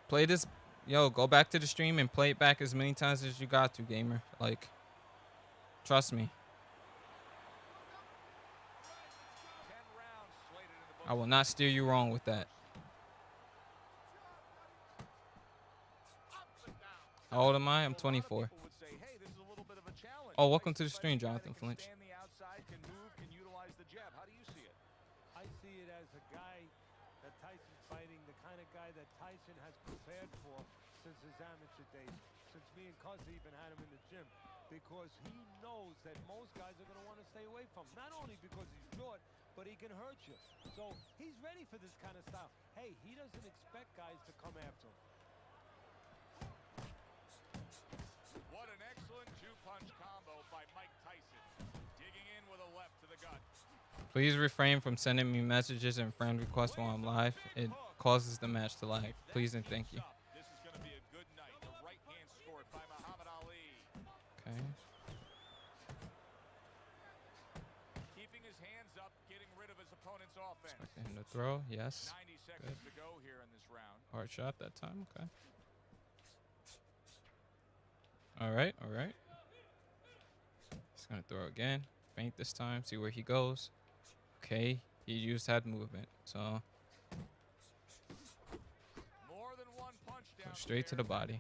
Play this. Yo, go back to the stream and play it back as many times as you got to, gamer. Like, trust me. I will not steer you wrong with that. How old am I? I'm 24. Oh, welcome to the stream, Jonathan Flinch. I see it as a guy that Tyson's fighting, the kind of guy that Tyson has prepared for since his amateur days, since me and Cuzzy even had him in the gym, because he knows that most guys are going to want to stay away from him. Not only because he's short, but he can hurt you. So he's ready for this kind of style. Hey, he doesn't expect guys to come after him. What an excellent two-punch combo by Mike Tyson. Digging in with a left to the gut. Please refrain from sending me messages and friend requests while I'm live. It causes the match to lag. Please and thank you. This is going to be a good night. The right hand scored by Muhammad Ali. Okay. Keeping his hands up, getting rid of his opponent's offense. Expecting him to throw. Yes. 90 seconds to go here in this round. Hard shot that time. Okay. All right. All right. He's going to throw again. Feint this time. See where he goes. Okay. He used head movement. So More than one punch down straight to the body.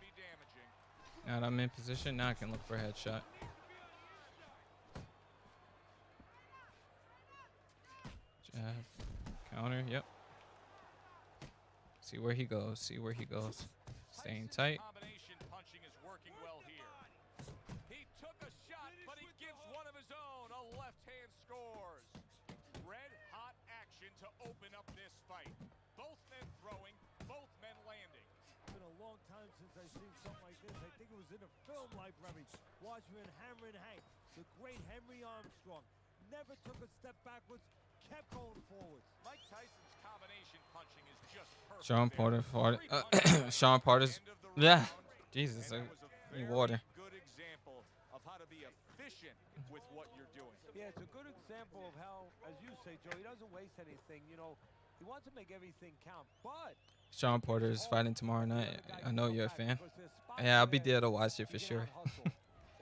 Now that I'm in position, now I can look for a headshot. Jab. Counter. Yep. See where he goes. See where he goes. Staying tight. Combination punching is working well here. He took a shot, but he gives one of his own. A left hand scores. Red hot action to open up this fight. Both men throwing, both men landing. It's been a long time since I've seen something like this. I think it was in a film library. Watchman, Hammer and Hank, the great Henry Armstrong, never took a step backwards, kept going forward. Mike Tyson's combination punching is just perfect. Sean Porter fought it. Sean Porter's. Yeah. Jesus. I need water. Good example of how to be efficient with what you're doing. Yeah, it's a good example of how, as you say, Joe, he doesn't waste anything. You know, he wants to make everything count, but Sean Porter is fighting tomorrow night. I know you're a fan. Yeah, I'll be there to watch it for sure.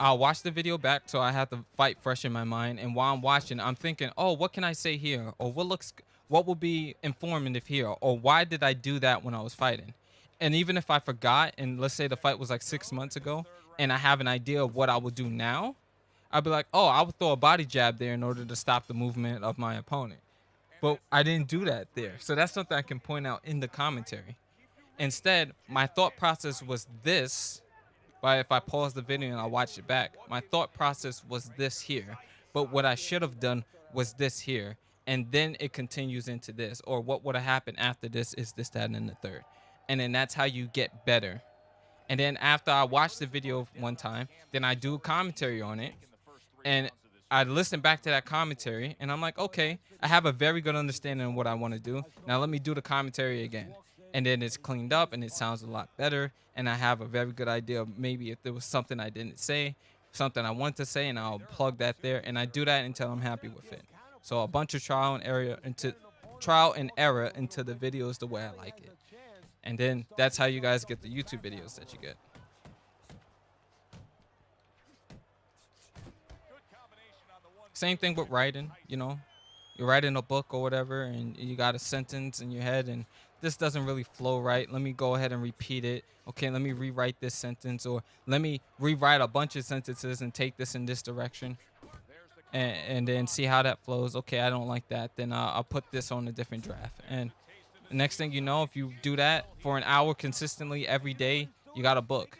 I'll watch the video back, so I have the fight fresh in my mind. And while I'm watching, I'm thinking, oh, what can I say here? Or what will be informative here? Or why did I do that when I was fighting? And even if I forgot, and let's say the fight was like 6 months ago, and I have an idea of what I will do now, I'll be like, oh, I would throw a body jab there in order to stop the movement of my opponent. But I didn't do that there. So that's something I can point out in the commentary. Instead, my thought process was this. But if I pause the video and I watch it back, my thought process was this here. But what I should have done was this here. And then it continues into this. Or what would have happened after this is this, that, and the third. And then that's how you get better. And then after I watch the video one time, then I do a commentary on it. And I listen back to that commentary. And I'm like, okay, I have a very good understanding of what I want to do. Now let me do the commentary again. And then it's cleaned up and it sounds a lot better. And I have a very good idea of maybe if there was something I didn't say, something I want to say, and I'll plug that there. And I do that until I'm happy with it. So a bunch of trial and error into the videos the way I like it. And then that's how you guys get the YouTube videos that you get. Same thing with writing, you know. You're writing a book or whatever, and you got a sentence in your head, and this doesn't really flow right. Let me go ahead and repeat it. Okay, let me rewrite this sentence, or let me rewrite a bunch of sentences and take this in this direction, and then see how that flows. Okay, I don't like that. Then I'll put this on a different draft. And the next thing you know, if you do that for an hour consistently every day, you got a book.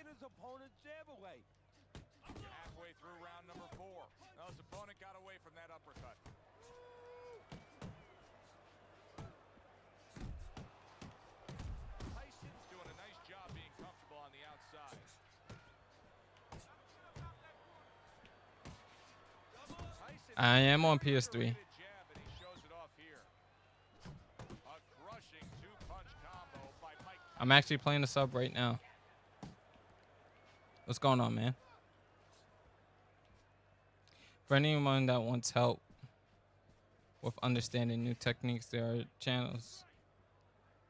Halfway through round number 4. Now his opponent got away from that uppercut. Tyson's doing a nice job being comfortable on the outside. I am on PS3. I'm actually playing the sub right now. What's going on, man? For anyone that wants help with understanding new techniques, there are channels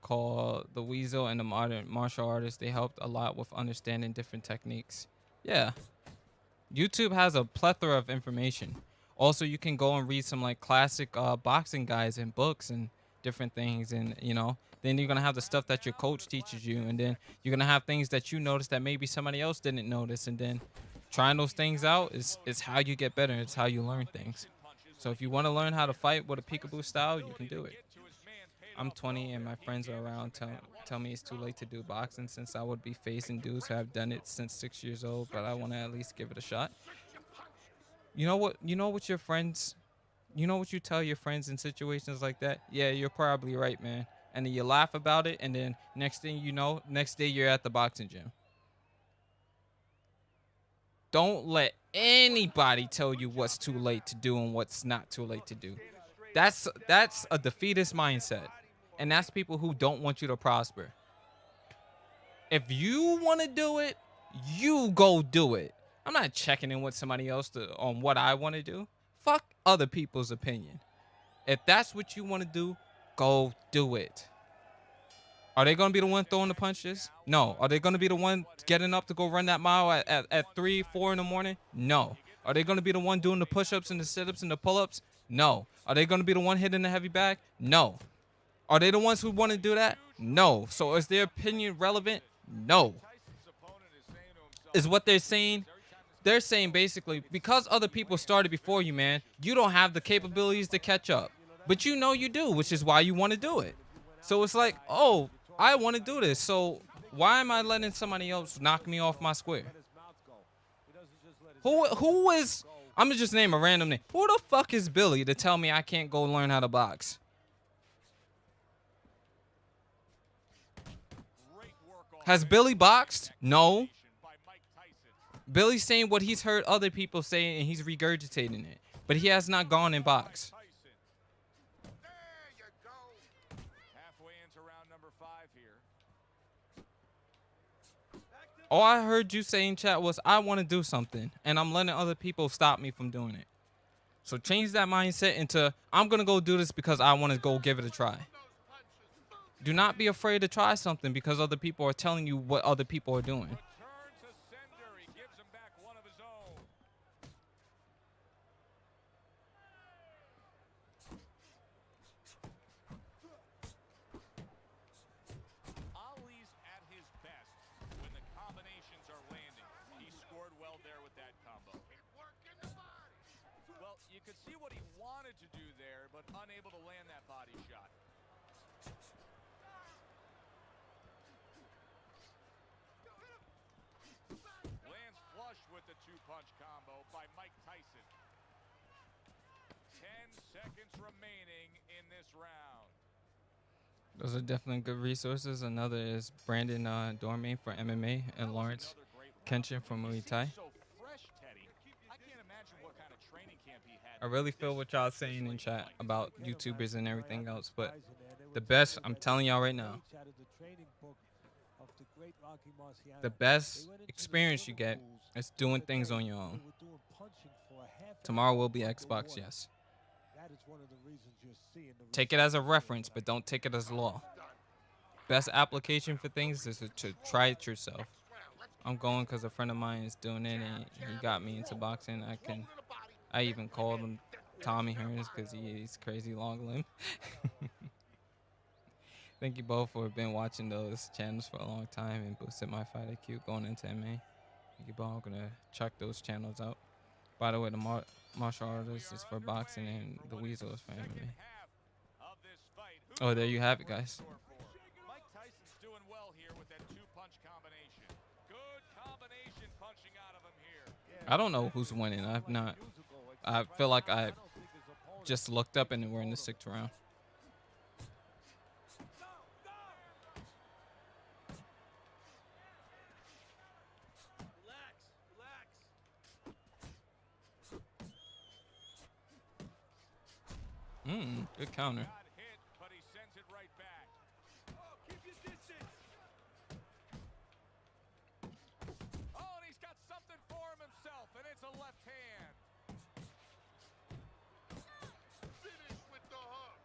called The Weasel and the Modern Martial Artist. They helped a lot with understanding different techniques. Yeah. YouTube has a plethora of information. Also, you can go and read some like classic boxing guides and books and different things, and you know, then you're gonna have the stuff that your coach teaches you, and then you're gonna have things that you notice that maybe somebody else didn't notice, and then trying those things out is how you get better. It's how you learn things. So if you want to learn how to fight with a peekaboo style, you can do it. I'm 20 and my friends are around tell me it's too late to do boxing since I would be facing dudes who have done it since 6 years old, but I want to at least give it a shot. You know what your friends, you know what you tell your friends in situations like that? Yeah, you're probably right, man. And then you laugh about it, and then next thing you know, next day you're at the boxing gym. Don't let anybody tell you what's too late to do and what's not too late to do. That's a defeatist mindset. And that's people who don't want you to prosper. If you want to do it, you go do it. I'm not checking in with somebody else on what I want to do. Fuck other people's opinion. If that's what you want to do, go do it. Are they going to be the one throwing the punches? No. Are they going to be the one getting up to go run that mile at 3, 4 in the morning? No. Are they going to be the one doing the push-ups and the sit-ups and the pull-ups? No. Are they going to be the one hitting the heavy bag? No. Are they the ones who want to do that? No. So is their opinion relevant? No. Is what they're saying? They're saying basically, because other people started before you, man, you don't have the capabilities to catch up. But you know you do, which is why you want to do it. So it's like, oh, I want to do this. So why am I letting somebody else knock me off my square? Who is, I'm going to just name a random name. Who the fuck is Billy to tell me I can't go learn how to box? Has Billy boxed? No. Billy's saying what he's heard other people say, and he's regurgitating it. But he has not gone and boxed. All I heard you say in chat was, I want to do something, and I'm letting other people stop me from doing it. So change that mindset into, I'm going to go do this because I want to go give it a try. Do not be afraid to try something because other people are telling you what other people are doing. you could see what he wanted to do there, but unable to land that body shot. Lands flush with the two-punch combo by Mike Tyson. 10 seconds remaining in this round. Those are definitely good resources. Another is Brandon Dorme for MMA and Lawrence Kenshin for Muay Thai. So fresh, Teddy. I can't imagine what kind of training camp he had. I really feel what y'all saying in chat about YouTubers and everything else, but the best, I'm telling y'all right now, the best experience you get is doing things on your own. Tomorrow will be Xbox, yes. Take it as a reference, but don't take it as law. Best application for things is to try it yourself. I'm going because a friend of mine is doing it, and he got me into boxing. I even called him Tommy Hearns because he's crazy long limb. Thank you both for been watching those channels for a long time and boosted my fight IQ going into MA. Thank you both. I'm gonna check those channels out. By the way, the martial artist is for boxing and the Weasel is for MMA. Oh, there you have it, guys. Mike Tyson's doing well here with that two-punch combination. Good combination punching out of him here. I don't know who's winning. I feel like I just looked up and we're in the 6th round. Good counter. Got hit, but he sends it right back. Oh, keep your distance. Oh, and he's got something for him himself, and it's a left hand. Finish with the hook.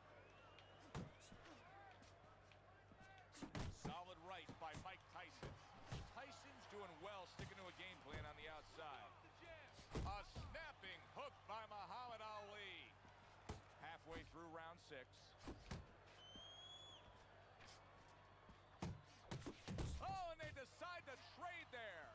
Solid right by Mike Tyson. Tyson's doing well, sticking to a game plan on the outside. A snapping hook by Muhammad Ali. Halfway through round 6. Oh, and they decide to trade there.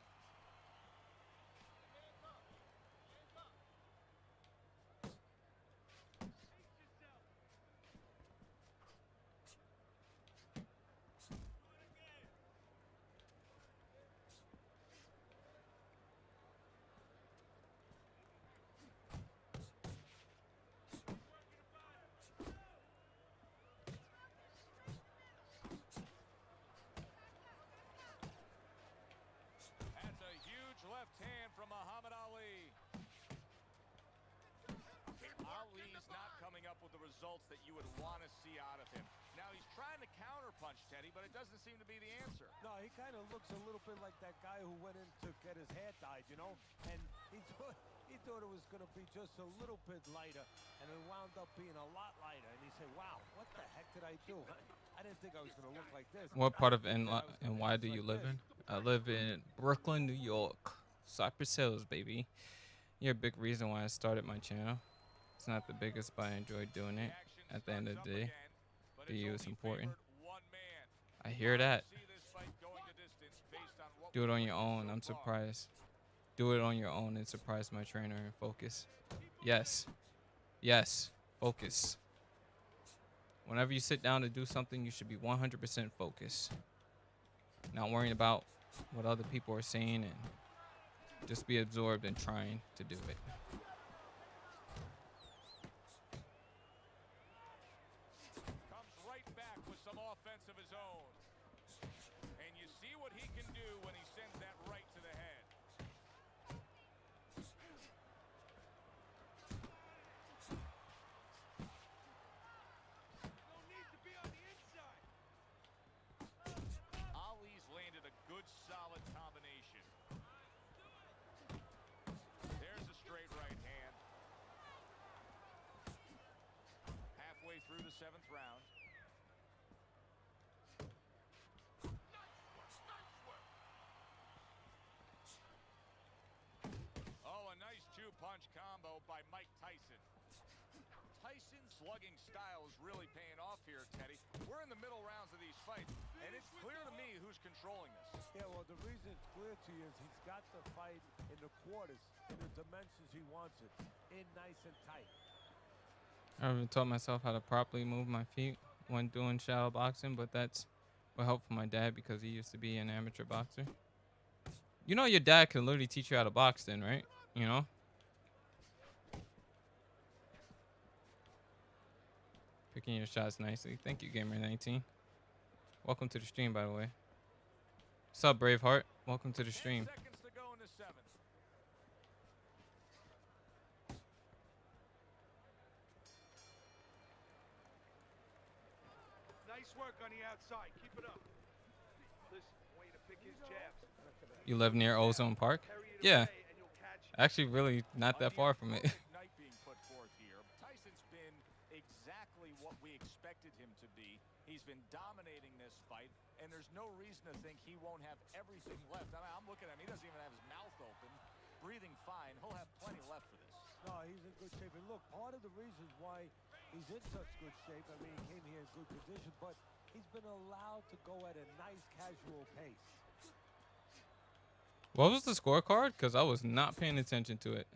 That's a huge left hand from Muhammad Ali. Ali's not coming up with the results that you would want to see out of him. Now he's trying to counterpunch, Teddy, but it doesn't seem to be the answer. No, he kind of looks a little bit like that guy who went in to get his hair dyed, you know? And he thought it was going to be just a little bit lighter, and it wound up being a lot lighter. And he said, wow, what the heck did I do? I didn't think I was going to look like this. What part of NY do you live in? I live in Brooklyn, New York. Cypress Hills, baby. You're a big reason why I started my channel. It's not the biggest, but I enjoy doing it. At the end of the day, to you is important. I hear that. Do it on your own. I'm surprised. Do it on your own and surprise my trainer and focus. Yes. Yes. Focus. Whenever you sit down to do something, you should be 100% focused. Not worrying about what other people are saying and just be absorbed in trying to do it. Comes right back with some offense of his own. And you see what he can do when he sends that right to the head. No need to be on the inside. Ali's landed a good, solid combination. There's a straight right hand. Halfway through the 7th round. Oh, a nice two-punch combo by Mike Tyson. Tyson's slugging style is really paying off here, Teddy. We're in the middle rounds of these fights, and it's clear to me who's controlling this. Yeah, well, the reason it's clear to you is he's got the fight in the quarters, in the dimensions he wants it, in nice and tight. I haven't taught myself how to properly move my feet when doing shadow boxing, but that's what helped for my dad because he used to be an amateur boxer. You know, your dad can literally teach you how to box then, right? You know? Picking your shots nicely. Thank you, Gamer19. Welcome to the stream, by the way. What's up, Braveheart? Welcome to the 10 stream. seconds to go in the 7th. Nice work on the outside. Keep it up. Listen, way to pick his jabs. You live near Ozone Park? Carry it Yeah. away and you'll catch it. Actually, really not that far from it. Perfect night being put forth here. Tyson's been exactly what we expected him to be. He's been dominating this fight, and there's no reason to think he won't have everything left. I mean, I'm looking at him. He doesn't even have his mouth open. Breathing fine. He'll have plenty left for this. No, he's in good shape. And look, part of the reason why he's in such good shape, I mean, he came here in good condition, but he's been allowed to go at a nice casual pace. What was the scorecard? Because I was not paying attention to it.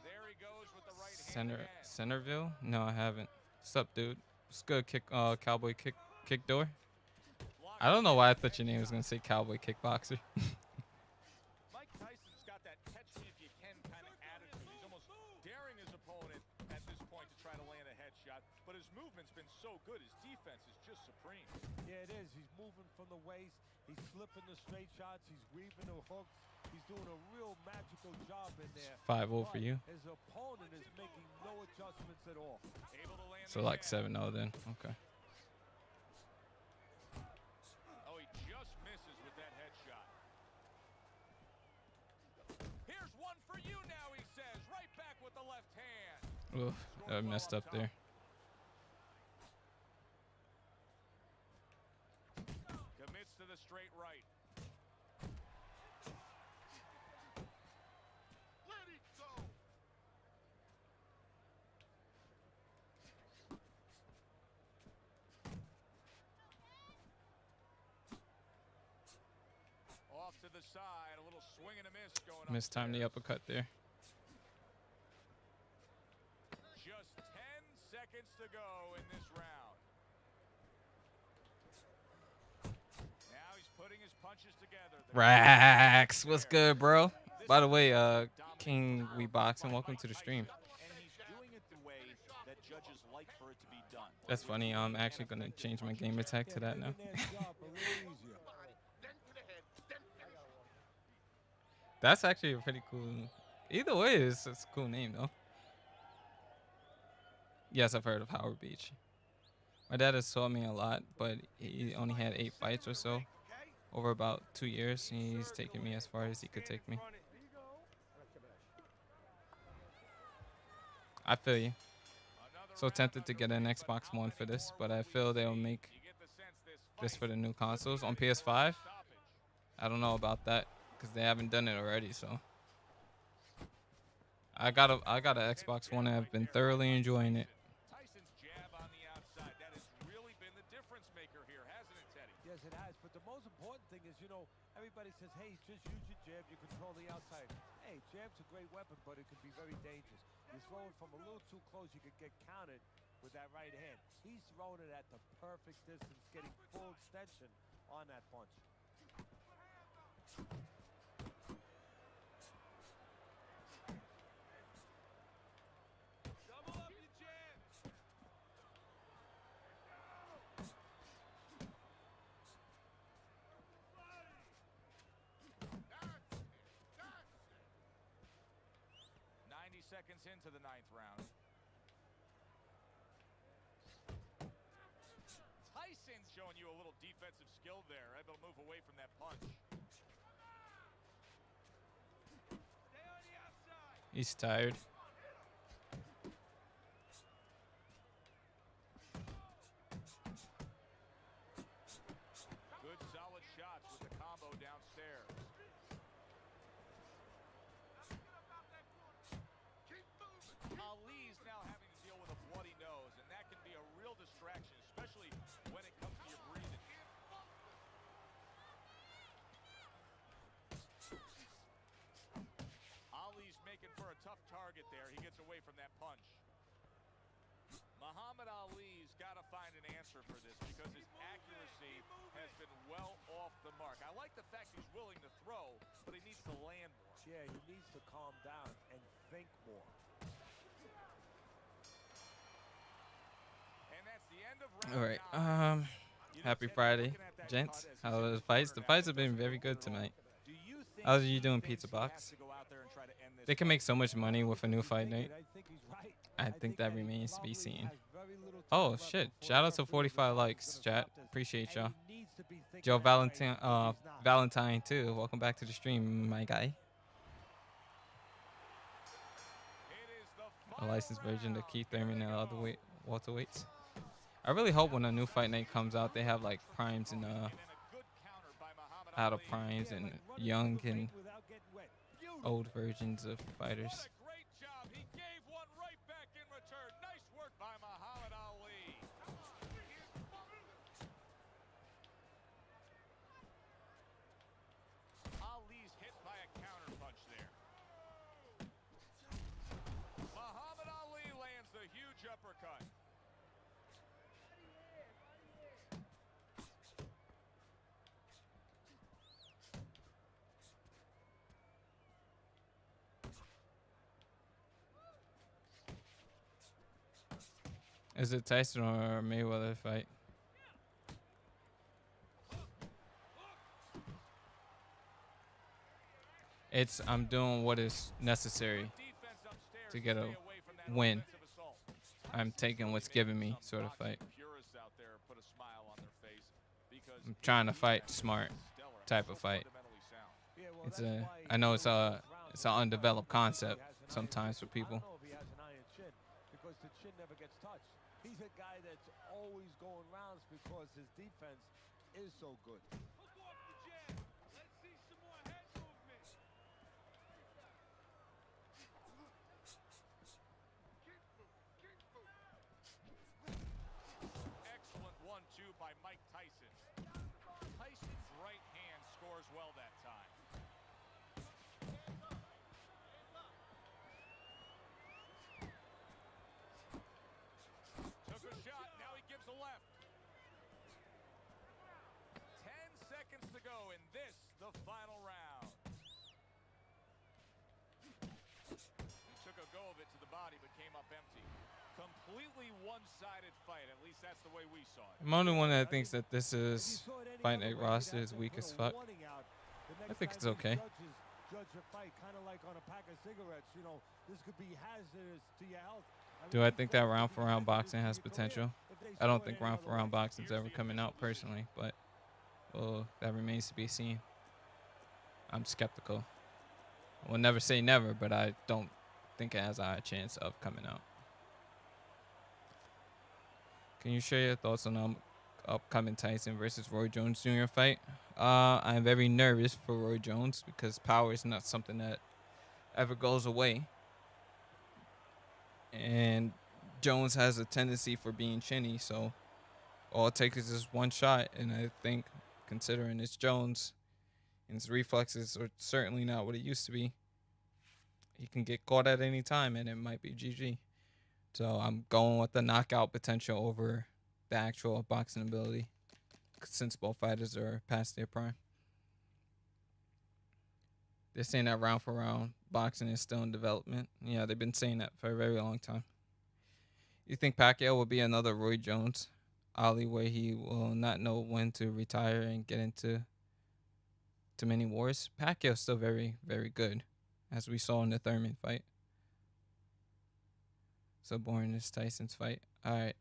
There he goes with the right hand again. Centerville? No, I haven't. What's up, dude? What's good, cowboy kick door? I don't know why I thought your name was gonna say cowboy kickboxer. Mike Tyson's got that catch me if you can kind of attitude. He's almost daring his opponent at this point to try to land a headshot, but his movement's been so good. His defense is just supreme. Yeah, it is. He's moving from the waist. He's slipping the straight shots. He's weaving the hooks. He's doing a real magical job in there. 5-0 for But you. his opponent is making no adjustments at all. Able to land So the like jab. 7-0 then. Okay. Oh, he just misses with that headshot. Here's one for you now, he says. Right back with the left hand. Oof, I messed up there. Commits to the straight right. Let it go. Off to the side. A little swing and a miss going on. Mistimed the uppercut there. Just 10 seconds to go in this round. Now he's putting his punches together. The Rax, what's good, bro? By the way, King We Boxing, welcome to the stream. And he's doing it the way that judges like for it to be done. That's funny. I'm actually gonna change my gamer tag to that now. Making their job a little easier. Then to the head, then finish. That's actually a pretty cool. Either way, it's a cool name though. Yes, I've heard of Howard Beach. My dad has taught me a lot, but he only had 8 fights or so over about 2 years. He's taken me as far as he could take me. I feel you. So tempted to get an Xbox One for this, but I feel they'll make You get the sense this for the new consoles on PS5. I don't know about that because they haven't done it already. So I got an Xbox One and I've been thoroughly enjoying it. Tyson's jab on the outside. That has really been the difference maker here, hasn't it, Teddy? Yes, it has. But the most important thing is, you know, everybody says, hey, just use your jab. You control the outside. Hey, jab's a great weapon, but it can be very dangerous. You throw it from a little too close, you could get countered with that right hand. He's throwing it at the perfect distance, getting full extension on that punch. Double up your jabs. That's it. That's it. 90 seconds into the 9th round. Tyson's showing you a little defensive skill there, able to move away from that punch. Stay on the outside. He's tired. Good solid shots with the combo downstairs. Keep moving. Ali's now having there. He gets away from that punch. Muhammad Ali's got to find an answer for this because his accuracy has been well off the mark. I like the fact he's willing to throw, but he needs to land more. Yeah, he needs to calm down and think more. And that's the end of round All right. 9. Happy Friday, gents. How are the fights? The fights have been very good tonight. How are you doing, Pizza Box? They can make so much money with a new fight night. I think that remains to be seen. Oh shit! Shout out to 45 likes, chat. Appreciate y'all. Joe Valentine too. Welcome back to the stream, my guy. A licensed version of Keith Thurman and other welterweights. I really hope when a new fight night comes out, they have like primes and out of primes and young and old versions of fighters. What a great job. He gave one right back in return. Nice work by Muhammad Ali. Ali's hit by a counter punch there. Muhammad Ali lands the huge uppercut. Is it Tyson or Mayweather fight? I'm doing what is necessary to get a win. I'm taking what's given me sort of fight. I'm trying to fight smart type of fight. I know it's an undeveloped concept sometimes for people. Because the chin never gets touched. He's a guy that's always going rounds because his defense is so good. Hook off the jab. Let's see some more head movement. Excellent 1-2 by Mike Tyson. Tyson's right hand scores well that time. Took a shot, now he gives a left. 10 seconds to go in this, the final round. He took a go of it to the body, but came up empty. Completely one-sided fight, at least that's the way we saw it. I'm the only one that thinks that this is Fight Night roster is weak as fuck. I think it's okay. Judge a fight kind of like on a pack of cigarettes. You know, this could be hazardous to your health. Do I think that round for round boxing has potential? I don't think round for round boxing is ever coming out personally, but well, that remains to be seen. I'm skeptical. I will never say never, but I don't think it has a high chance of coming out. Can you share your thoughts on upcoming Tyson versus Roy Jones Jr. fight? I'm very nervous for Roy Jones because power is not something that ever goes away. And Jones has a tendency for being chinny, so all it takes is just one shot. And I think, considering it's Jones and his reflexes are certainly not what it used to be, he can get caught at any time and it might be GG. So I'm going with the knockout potential over the actual boxing ability, since both fighters are past their prime. They're saying that round for round boxing is still in development. Yeah, they've been saying that for a very long time. You think Pacquiao will be another Roy Jones, Ali, where he will not know when to retire and get into too many wars? Pacquiao's still very, very good, as we saw in the Thurman fight. So boring is Tyson's fight. All right.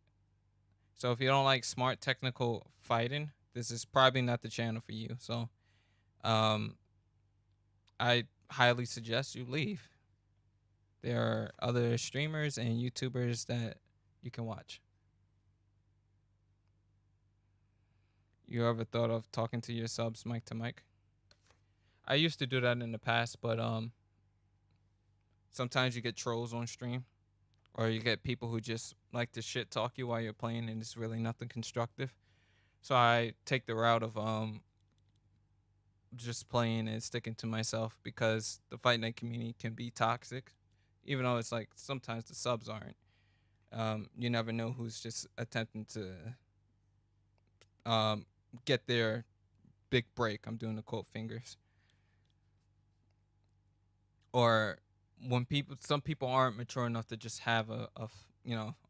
So if you don't like smart technical fighting, this is probably not the channel for you. So I highly suggest you leave. There are other streamers and YouTubers that you can watch. You ever thought of talking to your subs mic to mic? I used to do that in the past, but sometimes you get trolls on stream. Or you get people who just like to shit talk you while you're playing and it's really nothing constructive. So I take the route of just playing and sticking to myself because the Fight Night community can be toxic, even though it's like sometimes the subs aren't. You never know who's just attempting to get their big break. I'm doing the quote fingers. Or when some people aren't mature enough to just have a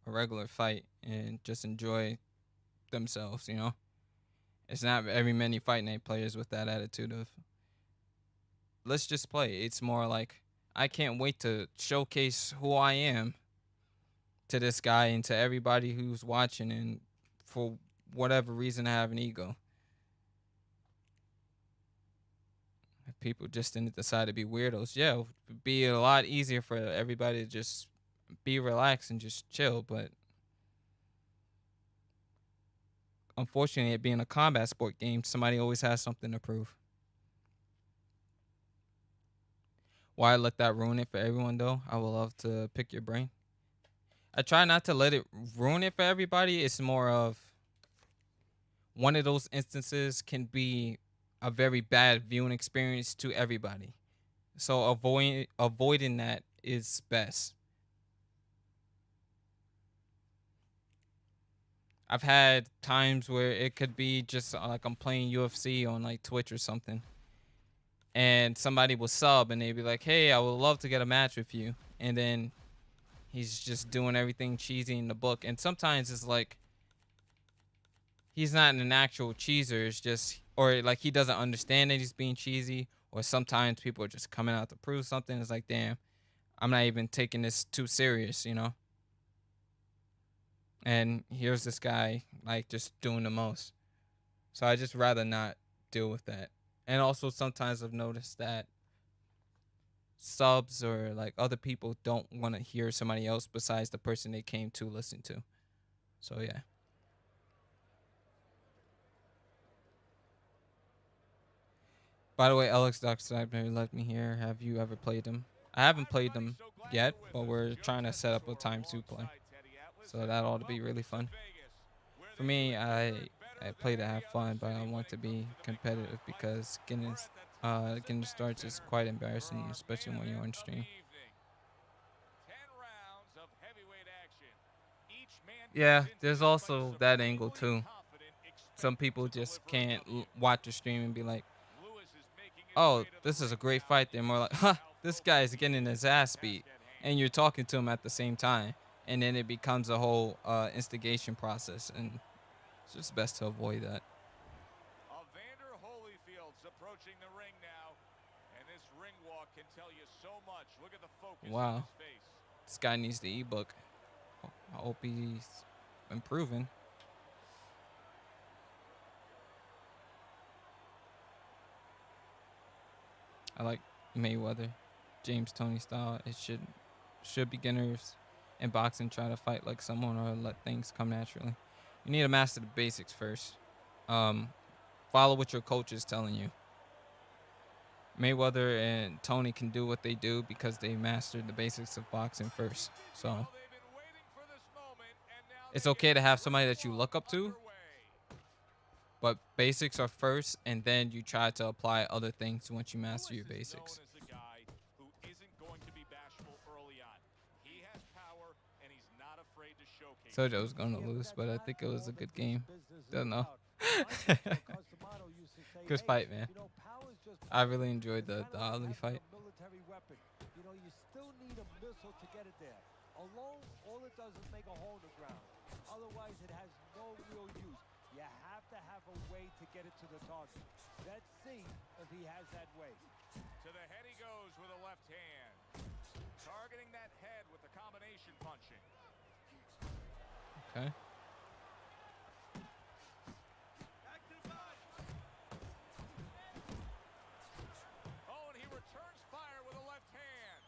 regular fight and just enjoy themselves. It's not very many Fight Night players with that attitude of let's just play. It's more like I can't wait to showcase who I am to this guy and to everybody who's watching, and for whatever reason I have an ego. If people just didn't decide to be weirdos, yeah, it would be a lot easier for everybody to just be relaxed and just chill. But unfortunately, it being a combat sport game, somebody always has something to prove. Why let that ruin it for everyone, though? I would love to pick your brain. I try not to let it ruin it for everybody. It's more of one of those instances can be a very bad viewing experience to everybody. So avoiding that is best. I've had times where it could be just like I'm playing UFC on like Twitch or something, and somebody will sub and they'd be like, "Hey, I would love to get a match with you," and then he's just doing everything cheesy in the book. And sometimes it's like he's not an actual cheeser. It's just, or like he doesn't understand that he's being cheesy. Or sometimes people are just coming out to prove something. It's like, damn, I'm not even taking this too serious, And here's this guy like just doing the most. So I just rather not deal with that. And also sometimes I've noticed that subs or like other people don't want to hear somebody else besides the person they came to listen to. So yeah. By the way, Alex Docksniper let me hear. Have you ever played them? I haven't played them yet, but we're trying to set up a time to play. So that ought to be really fun. For me, I play to have fun, but I want to be competitive because getting starts is quite embarrassing, especially when you're on stream. Yeah, there's also that angle too. Some people just can't watch the stream and be like, "Oh, this is a great fight." They're more like, "Huh, this guy is getting his ass beat," and you're talking to him at the same time, and then it becomes a whole instigation process, and it's just best to avoid that. Evander Holyfield's approaching the ring now, and this ring walk can tell you so much. Look at the focus on his face. This guy needs the ebook. I hope he's improving. I like Mayweather, James Toney style. It should beginners in boxing try to fight like someone or let things come naturally. You need to master the basics first. Follow what your coach is telling you. Mayweather and Tony can do what they do because they mastered the basics of boxing first. So it's okay to have somebody that you look up to, but basics are first, and then you try to apply other things once you master your basics. Sojo was going to lose, but I think it was a good game. Don't know. Good fight, man. I really enjoyed the Ali fight. You still need a missile to get it there. Alone, all it does is make a hole in the ground. Otherwise, it has no real use. You have to have a way to get it to the target. Let's see if he has that way. To the head he goes with a left hand. Targeting that head with the combination punching. Okay. Oh, and he returns fire with a left hand.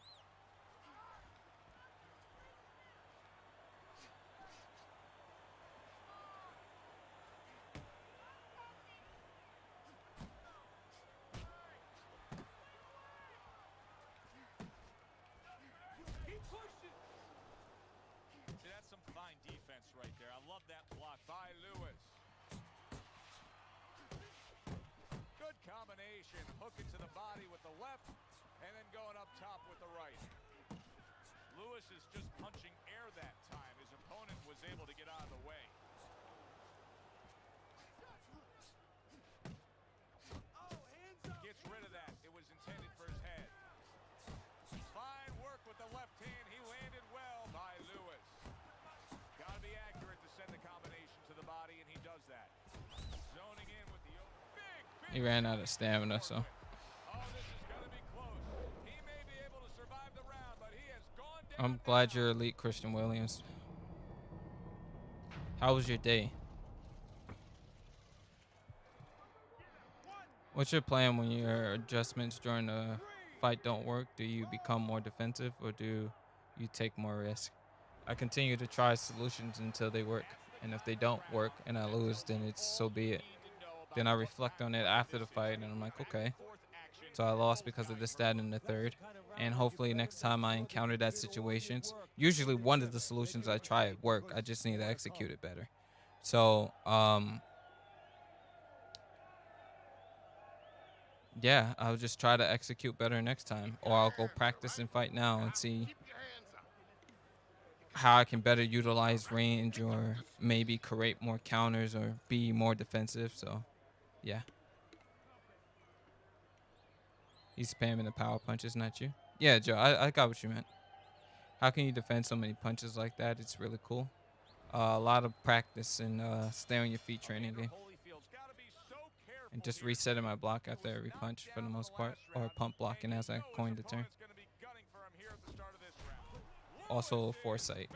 See, that's some fine defense right there. I love that block by Lewis. Good combination. Hooking to the body with the left, and then going up top with the right. Lewis is just punching air that time. His opponent was able to get out of the way. Gets rid of that. It was intended for his head. Fine work with the left hand. He landed well by Lewis. Got to be accurate to send the combination to the body, and he does that. Zoning in with the big He ran out of stamina, so. Oh, this is going to be close. He may be able to survive the round, but he has gone down. I'm glad you're elite, Christian Williams. How was your day? What's your plan when your adjustments during the fight don't work? Do you become more defensive or do you take more risk? I continue to try solutions until they work. And if they don't work and I lose, then it's so be it. Then I reflect on it after the fight and I'm like, okay, so I lost because of this, that, and the third. And hopefully next time I encounter that situations, usually one of the solutions I try at work. I just need to execute it better. So, yeah, I'll just try to execute better next time, or I'll go practice and fight now and see Keep your hands up. how I can better utilize range or maybe create more counters or be more defensive. So, yeah. He's spamming the power punches, not you. Yeah, Joe, I got what you meant. How can you defend so many punches like that? It's really cool. A lot of practice and stay on your feet training game. And just resetting my block after every punch for the most part, or pump blocking as I coined the term. Also foresight.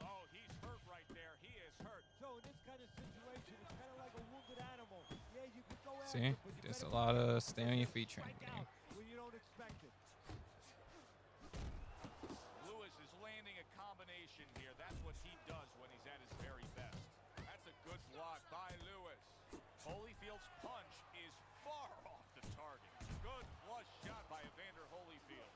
Oh, he's hurt right there. He is hurt. So in this kind of situation, it's kind of like a wounded animal. Yeah, you can go after See, it, but you just a better lot be of able to stay on your feet training strike game. out when you don't expect it. Lewis is landing a combination here. That's what he does when he's at his very best. That's a good block by Lewis. Holyfield's punch is far off the target. Good flush shot by Evander Holyfield.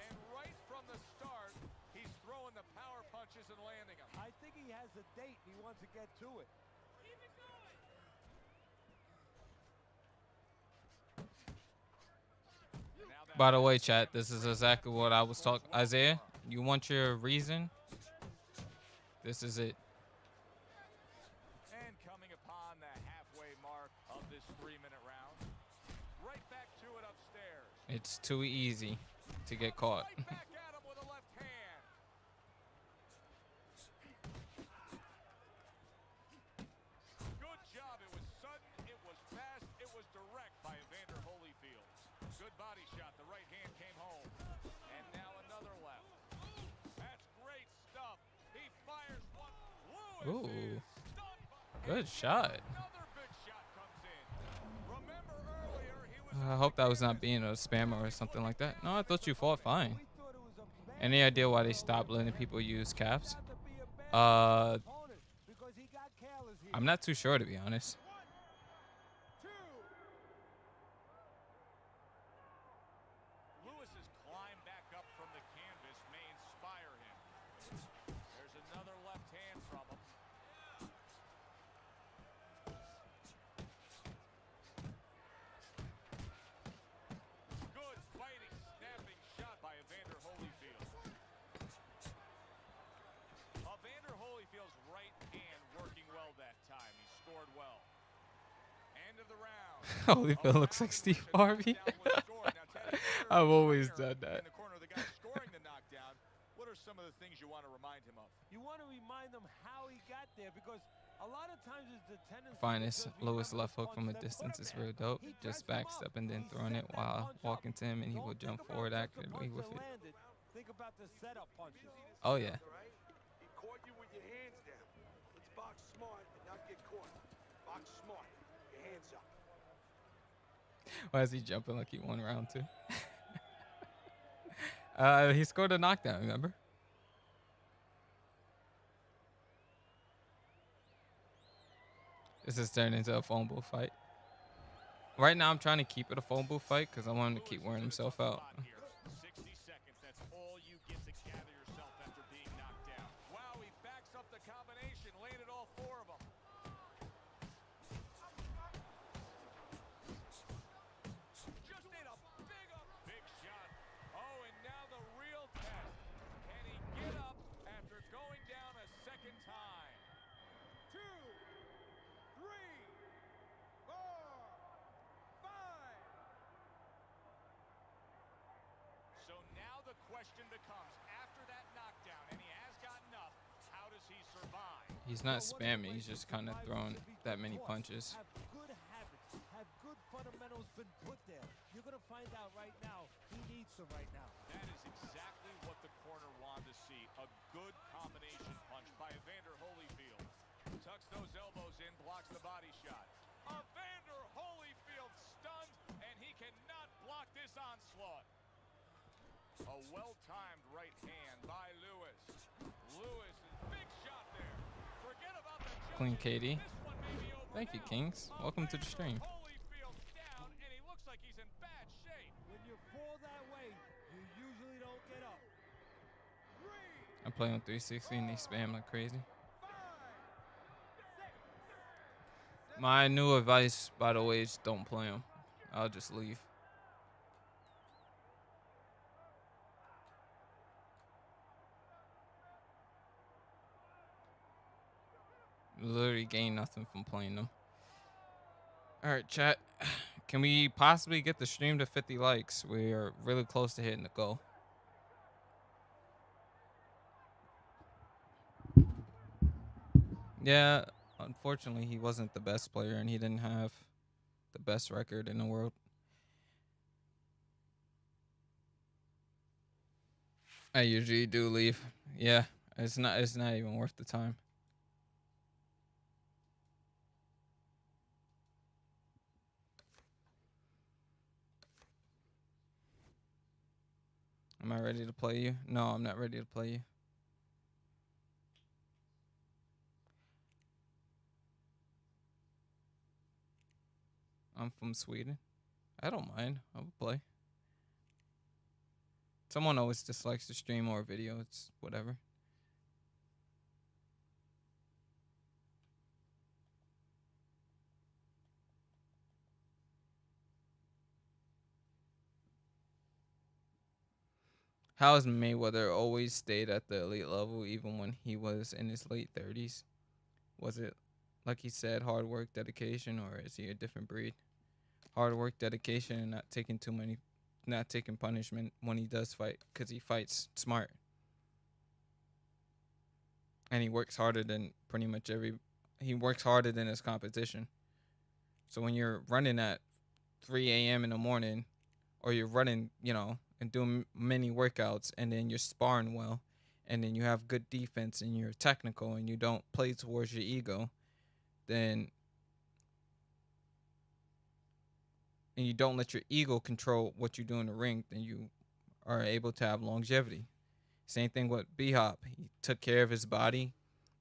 And right from the start, he's throwing the power punches and landing them. I think he has a date and he wants to get to it. And now that By the way, chat, this is exactly what I was talking. Isaiah, you want your reason? This is it. And coming upon the halfway mark of this 3-minute round. Right back to it upstairs. It's too easy to get caught. Right back at him with a left hand. Good job. It was sudden, it was fast, it was direct by Evander Holyfield. Good body shot. The right hand came home. And now another left. That's great stuff. He fires one. Lewis Ooh. is stunned by- Good shot. Another big shot comes in. Remember earlier he was I hope that was not being a spammer or something like that. No, I thought you fought fine. We thought it was a bad Any idea why they stopped letting people use caps? to be a bad Uh, opponent because he got careless here. I'm not too sure, to be honest. Lewis's climb back up from the canvas may inspire him. There's another left hand from him. Good fighting, snapping shot by Evander Holyfield. Evander Holyfield's right hand working well that time. He scored well. End of the round. Holyfield looks like Steve Harvey. I've always done that. In the corner, the guy scoring the knockdown. What are some of the things you want to remind him of? You want to remind them how he got there because a lot of times it's the tendency. Finest to just Lewis remember left hook the from a punch that distance put is him real there. dope. He Just dressed him up. backstep and then He throwing set it that while punch walking up. to him and he Don't will jump think about forward just the accurately punch with that it. landed. Think about the setup punches. Oh, yeah. He caught you with your hands down. Let's box smart and not get caught. Box smart. Your hands up. Why is he jumping like he won round two? He scored a knockdown, remember? This is turning into a phone booth fight. Right now, I'm trying to keep it a phone booth fight because I want him to keep wearing himself out. 60 seconds, that's all you get to gather yourself after being knocked down. Wow, he backs up the combination, landed all four of them. Just ate a big shot. Oh, and now the He's not spamming. He's just kind of throwing that many punches. Have good habits, have good fundamentals been put there. You're gonna find out right now. He needs them right now. That is exactly what the corner wanted to see. A good combination punch by Evander Holyfield. Tucks those elbows in, blocks the body shot. Evander Holyfield stunned, and he cannot block this onslaught. A well-timed right hand by Lewis. Lewis is big shot there. Forget about the Clean judges. KD. This one may be over Thank you, now. Kings. Welcome to the stream. Holyfield's down, and he looks like he's in bad shape. When you fall that way, you usually don't get up. I play on 360 and they spam like crazy. My new advice, by the way, is don't play them. I'll just leave. Literally gain nothing from playing them. All right, chat. Can we possibly get the stream to 50 likes? We are really close to hitting the goal. Yeah, unfortunately, he wasn't the best player, and he didn't have the best record in the world. I usually do leave. Yeah, it's not even worth the time. Am I ready to play you? No, I'm not ready to play you. I'm from Sweden. I don't mind. I will play. Someone always dislikes the stream or video. It's whatever. How has Mayweather always stayed at the elite level even when he was in his late 30s? Was it, like he said, hard work, dedication, or is he a different breed? Hard work, dedication, and not taking punishment when he does fight, because he fights smart. And he works harder than he works harder than his competition. So when you're running at 3 a.m. in the morning, or you're running, and doing many workouts, and then you're sparring well, and then you have good defense, and you're technical, and you don't play towards your ego, and you don't let your ego control what you do in the ring, then you are able to have longevity. Same thing with B-Hop. He took care of his body.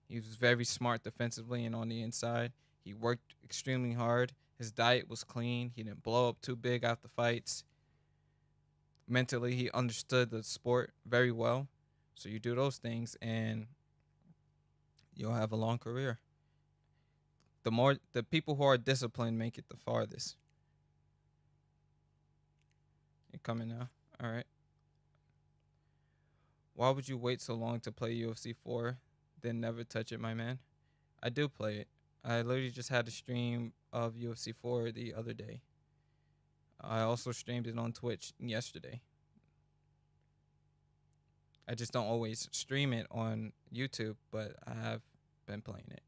He was very smart defensively and on the inside. He worked extremely hard. His diet was clean. He didn't blow up too big after fights. Mentally, he understood the sport very well. So you do those things and you'll have a long career. The people who are disciplined make it the farthest. You're coming now? All right. Why would you wait so long to play UFC 4, then never touch it, my man? I do play it. I literally just had a stream of UFC 4 the other day. I also streamed it on Twitch yesterday. I just don't always stream it on YouTube, but I have been playing it.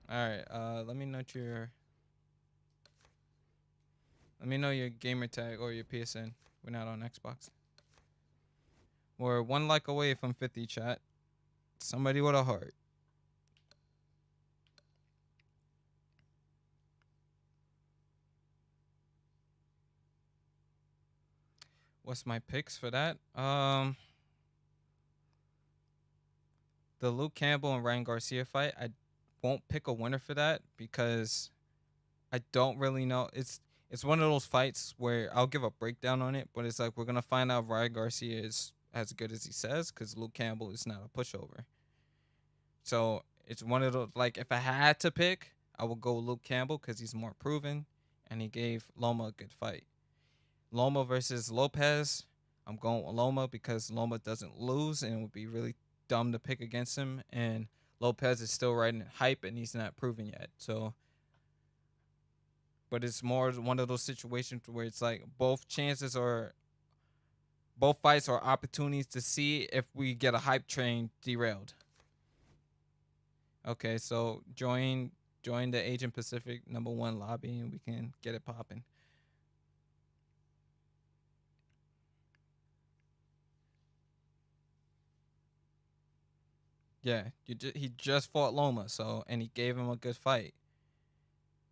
All right, let me know your gamer tag or your PSN. We're not on Xbox. We're one like away from 50, chat. Somebody with a heart. What's my picks for that? The Luke Campbell and Ryan Garcia fight, I won't pick a winner for that because I don't really know. It's one of those fights where I'll give a breakdown on it, but it's like we're going to find out Ryan Garcia is as good as he says because Luke Campbell is not a pushover. So it's one of those, like, if I had to pick, I would go Luke Campbell because he's more proven and he gave Loma a good fight. Loma versus Lopez, I'm going with Loma because Loma doesn't lose and it would be really dumb to pick against him. And Lopez is still riding hype and he's not proven yet. So but it's more one of those situations where it's like both fights are opportunities to see if we get a hype train derailed. Okay, so join the Asian Pacific #1 lobby and we can get it popping. Yeah, he just fought Loma, so and he gave him a good fight.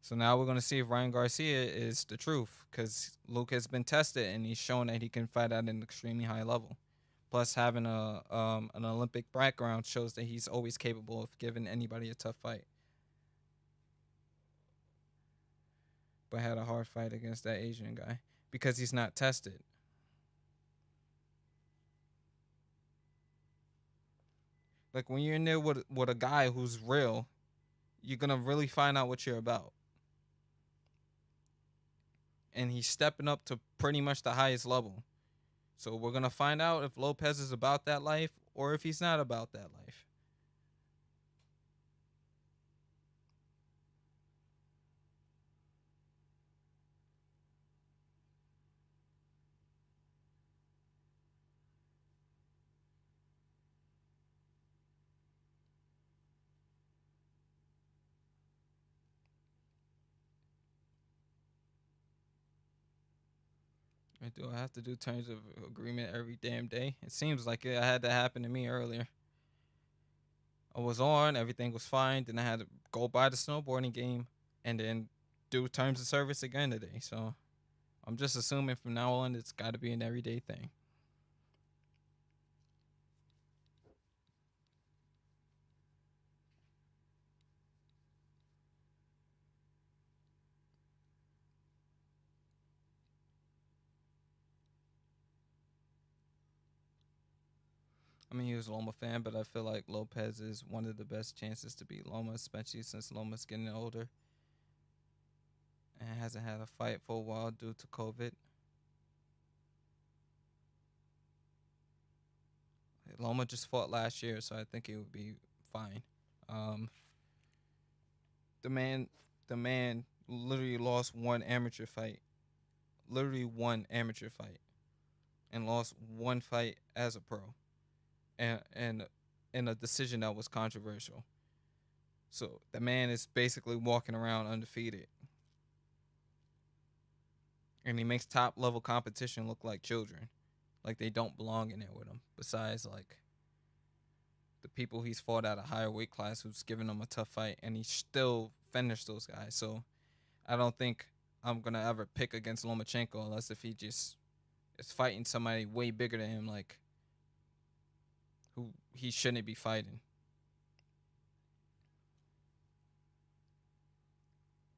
So now we're gonna see if Ryan Garcia is the truth, because Luke has been tested and he's shown that he can fight at an extremely high level. Plus, having a an Olympic background shows that he's always capable of giving anybody a tough fight. But had a hard fight against that Asian guy because he's not tested. Like when you're in there with a guy who's real, you're gonna really find out what you're about. And he's stepping up to pretty much the highest level. So we're gonna find out if Lopez is about that life or if he's not about that life. Do I have to do terms of agreement every damn day? It seems like it had to happen to me earlier. I was on, everything was fine. Then I had to go buy the snowboarding game and then do terms of service again today. So I'm just assuming from now on it's got to be an everyday thing. I mean, he was a Loma fan, but I feel like Lopez is one of the best chances to beat Loma, especially since Loma's getting older and hasn't had a fight for a while due to COVID. Loma just fought last year, so I think he would be fine. Um, the man, the man literally lost one amateur fight, literally one amateur fight, and lost one fight as a pro, and in a decision that was controversial. So the man is basically walking around undefeated, and he makes top level competition look like children, like they don't belong in there with him. Besides, like the people he's fought at a higher weight class who's given him a tough fight, and he still finished those guys. So I don't think I'm gonna ever pick against Lomachenko unless if he just is fighting somebody way bigger than him, like who he shouldn't be fighting.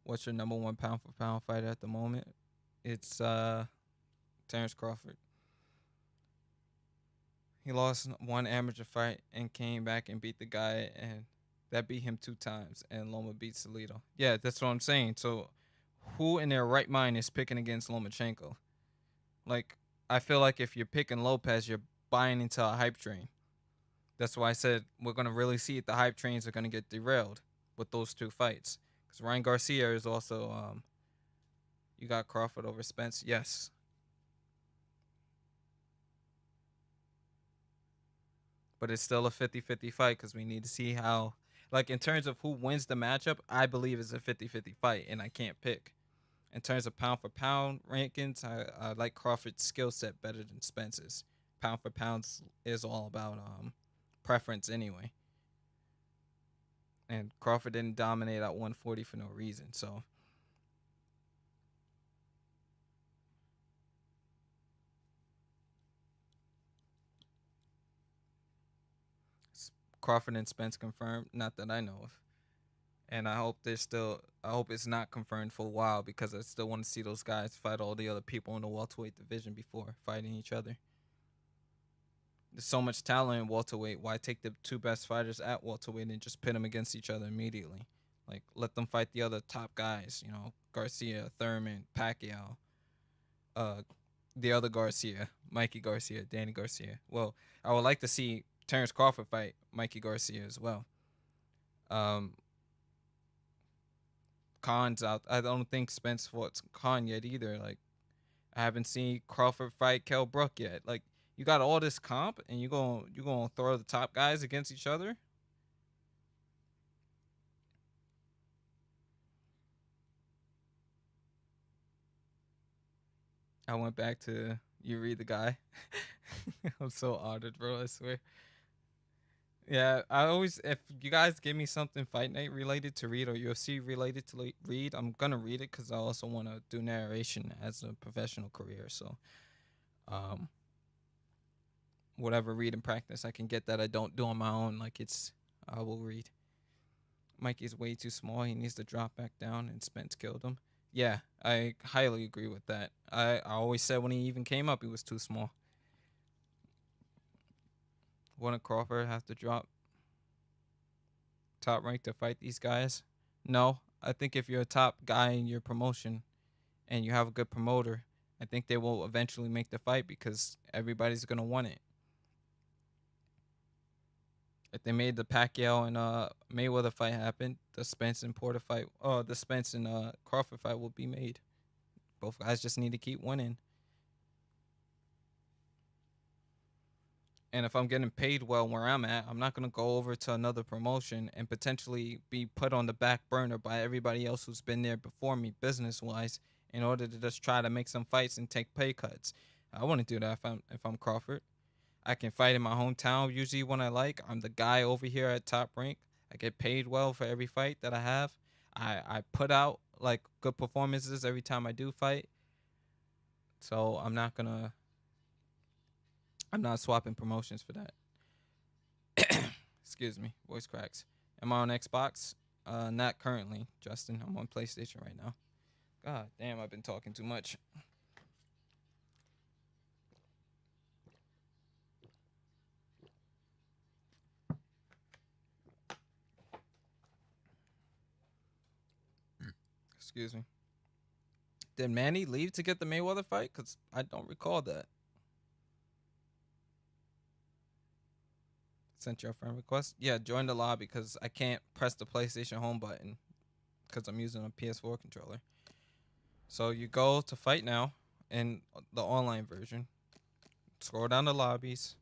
What's your #1 pound for pound fighter at the moment? It's Terrence Crawford. He lost one amateur fight and came back and beat the guy, and that beat him 2 times. And Loma beat Salido. Yeah, that's what I'm saying. So, who in their right mind is picking against Lomachenko? Like, I feel like if you're picking Lopez, you're buying into a hype train. That's why I said we're gonna really see if the hype trains are gonna get derailed with those 2 fights. Because Ryan Garcia is also you got Crawford over Spence. Yes. But it's still a 50-50 fight because we need to see how, like, in terms of who wins the matchup, I believe it's a 50-50 fight, and I can't pick. In terms of pound for pound rankings, I like Crawford's skill set better than Spence's. Pound for pound is all about preference anyway. And Crawford didn't dominate at 140 for no reason, so. Crawford and Spence confirmed, not that I know of. And I hope it's not confirmed for a while because I still want to see those guys fight all the other people in the welterweight division before fighting each other. There's so much talent in welterweight. Why take the 2 best fighters at welterweight and just pit them against each other immediately? Like, let them fight the other top guys, Garcia, Thurman, Pacquiao, uh, the other Garcia, Mikey Garcia, Danny Garcia. Well, I would like to see Terrence Crawford fight Mikey Garcia as well. Khan's out. I don't think Spence fought Khan yet either. Like, I haven't seen Crawford fight Kell Brook yet. Like, you got all this comp, and you gonna throw the top guys against each other? I went back to you read the guy. I'm so honored, bro. I swear. Yeah, I always, if you guys give me something Fight Night related to read or UFC related to read, I'm gonna read it because I also want to do narration as a professional career. So, um, whatever reading practice I can get that I don't do on my own, like I will read. Mikey's way too small. He needs to drop back down, and Spence killed him. Yeah, I highly agree with that. I always said when he even came up, he was too small. Wouldn't Crawford have to drop top rank to fight these guys? No, I think if you're a top guy in your promotion and you have a good promoter, I think they will eventually make the fight because everybody's gonna want it. If they made the Pacquiao and Mayweather fight happen, the Spence and Porter fight, the Spence and Crawford fight will be made. Both guys just need to keep winning. And if I'm getting paid well where I'm at, I'm not going to go over to another promotion and potentially be put on the back burner by everybody else who's been there before me business-wise in order to just try to make some fights and take pay cuts. I wouldn't do that if I'm Crawford. I can fight in my hometown usually when I like. I'm the guy over here at Top Rank. I get paid well for every fight that I have. I put out like good performances every time I do fight. So I'm not swapping promotions for that. Excuse me, voice cracks. Am I on Xbox? Not currently, Justin. I'm on PlayStation right now. God damn, I've been talking too much. Excuse me. Did Manny leave to get the Mayweather fight? Because I don't recall that. Sent your friend request? Yeah, join the lobby because I can't press the PlayStation home button because I'm using a PS4 controller. So you go to Fight Now in the online version. Scroll down the lobbies.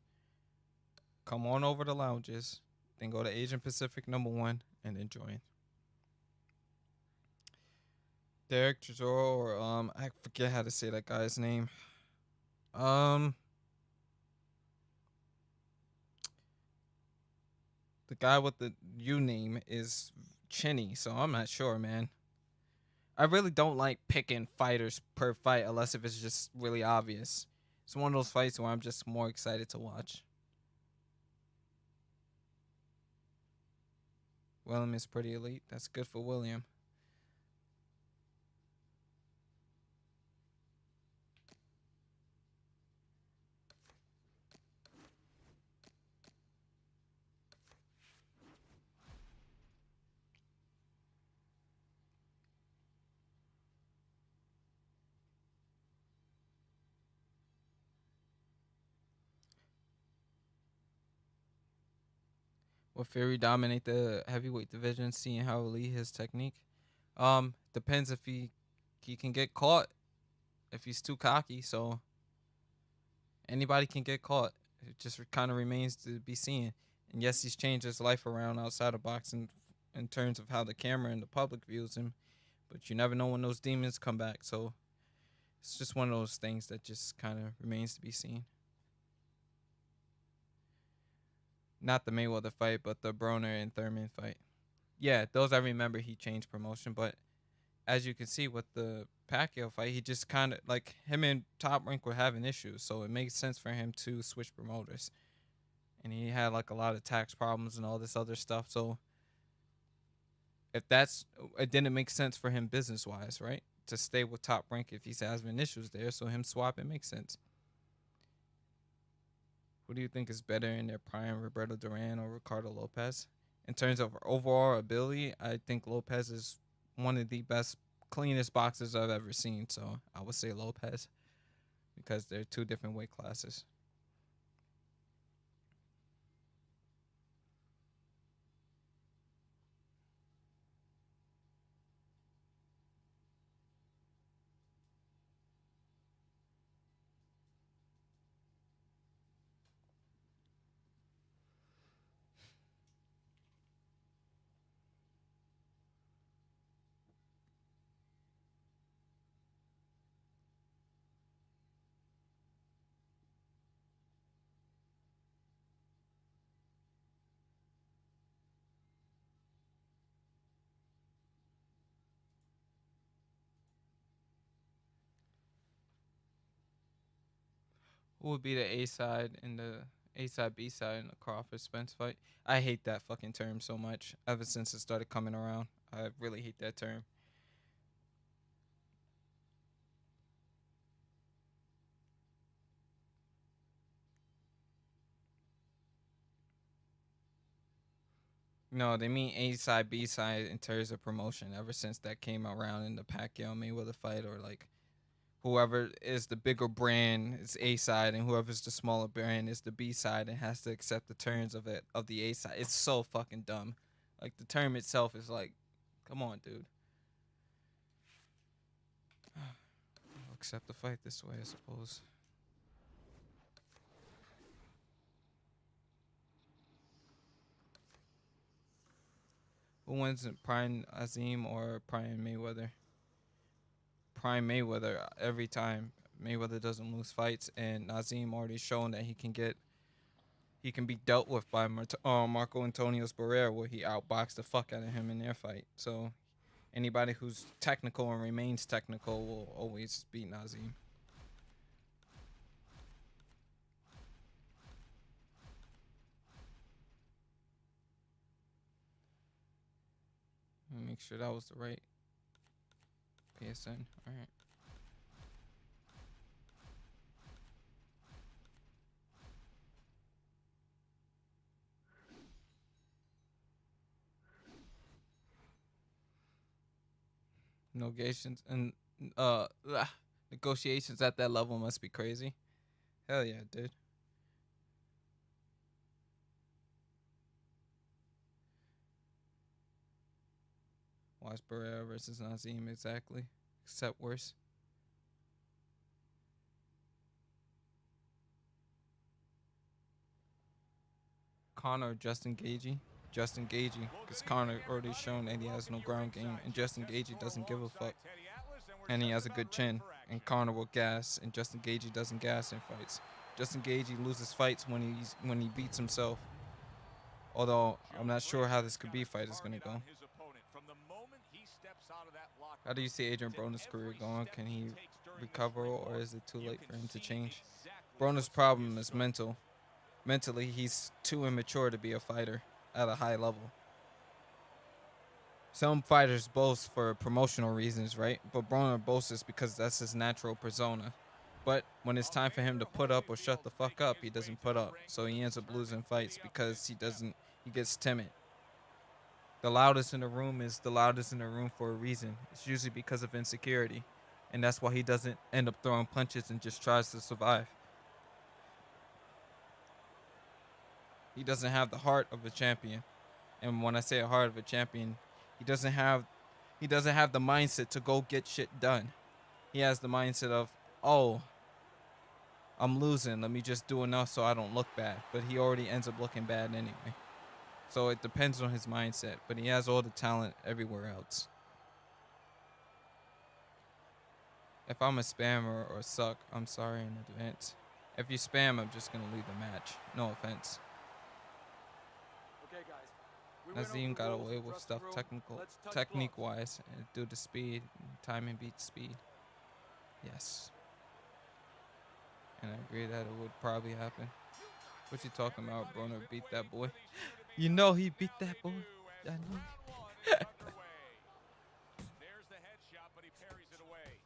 Come on over to lounges. Then go to Asian Pacific #1 and then join. Derek Trezor or I forget how to say that guy's name. The guy with the U name is Chinny, so I'm not sure, man. I really don't like picking fighters per fight unless if it's just really obvious. It's one of those fights where I'm just more excited to watch. William is pretty elite. That's good for William. Will Fury dominate the heavyweight division, seeing how elite his technique? Depends if he can get caught. If he's too cocky, so anybody can get caught. It just kind of remains to be seen. And yes, he's changed his life around outside of boxing in terms of how the camera and the public views him. But you never know when those demons come back. So it's just one of those things that just kind of remains to be seen. Not the Mayweather fight, but the Broner and Thurman fight. Yeah, those I remember he changed promotion. But as you can see with the Pacquiao fight, he just kind of, like, him and Top Rank were having issues. So it makes sense for him to switch promoters. And he had, like, a lot of tax problems and all this other stuff. So if it didn't make sense for him business-wise, right? To stay with Top Rank if he's having issues there. So him swapping makes sense. Who do you think is better in their prime, Roberto Duran or Ricardo Lopez? In terms of overall ability, I think Lopez is one of the best, cleanest boxers I've ever seen. So I would say Lopez because they're two different weight classes. Who would be the A side and the A side, B side in the Crawford Spence fight? I hate that fucking term so much. Ever since it started coming around, I really hate that term. No, they mean A side, B side in terms of promotion. Ever since that came around in the Pacquiao Mayweather fight, or like whoever is the bigger brand is A side, and whoever's the smaller brand is the B side, and has to accept the terms of the A side. It's so fucking dumb. Like the term itself is like, come on, dude. I'll accept the fight this way, I suppose. Who wins it, Prime Azim or Prime Mayweather? Prime Mayweather every time. Mayweather doesn't lose fights, and Azim already shown that he can be dealt with by Marco Antonio Barrera, where he outboxed the fuck out of him in their fight. So anybody who's technical and remains technical will always beat Azim. Let me make sure that was the right PSN. All right. Negotiations at that level must be crazy. Hell yeah, dude. Watch Barrera versus Nazim exactly, except worse. Conor or Justin Gaethje? Justin Gaethje, because Conor already shown that he has no ground game, and Justin Gaethje doesn't give a fuck, and he has a good chin. And Conor will gas, and Justin Gaethje doesn't gas in fights. Justin Gaethje loses fights when he beats himself. Although I'm not sure how this Khabib fight is gonna go. How do you see Adrian Broner's career going? Can he recover, or is it too late for him to change? Broner's problem is mental. Mentally, he's too immature to be a fighter at a high level. Some fighters boast for promotional reasons, right? But Broner boasts because that's his natural persona. But when it's time for him to put up or shut the fuck up, he doesn't put up. So he ends up losing fights because he gets timid. The loudest in the room is the loudest in the room for a reason. It's usually because of insecurity. And that's why he doesn't end up throwing punches and just tries to survive. He doesn't have the heart of a champion. And when I say a heart of a champion, he doesn't have the mindset to go get shit done. He has the mindset of, oh, I'm losing, let me just do enough so I don't look bad. But he already ends up looking bad anyway. So it depends on his mindset, but he has all the talent everywhere else. If I'm a spammer or suck, I'm sorry in advance. If you spam, I'm just gonna leave the match. No offense. Okay, guys. Nazim got away with stuff technique-wise, and due to speed, timing beats speed. Yes. And I agree that it would probably happen. What you talking about? Broner beat that boy. You know he beat that boy. I know. There's the headshot, but he parries it away.